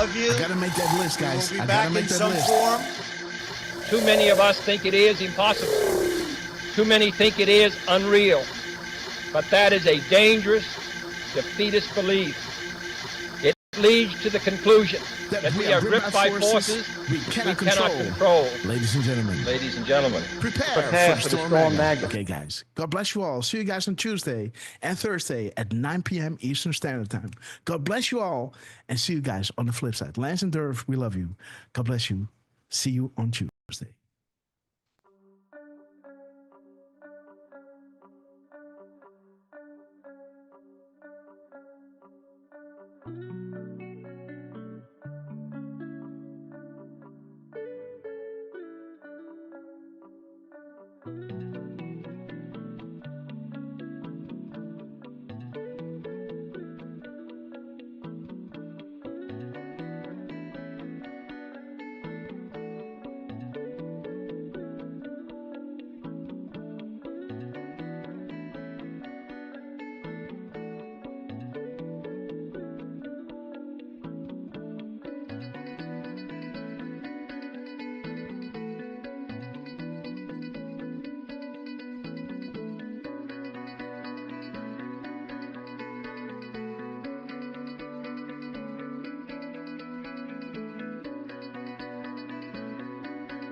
love you.
I gotta make that list, guys.
We'll be
I
back
gotta make
in
that
some
list.
form.
Too many of us think it is impossible. Too many think it is unreal. But that is a dangerous, defeatist belief. It leads to the conclusion that we are gripped by forces
we cannot control. Ladies and gentlemen.
Ladies and gentlemen,
Prepare for the storm magnet. Okay, guys. God bless you all. See you guys on Tuesday and Thursday at 9 p.m. Eastern Standard Time. God bless you all, and see you guys on the flip side. Lance and Durf, we love you. God bless you. See you on Tuesday.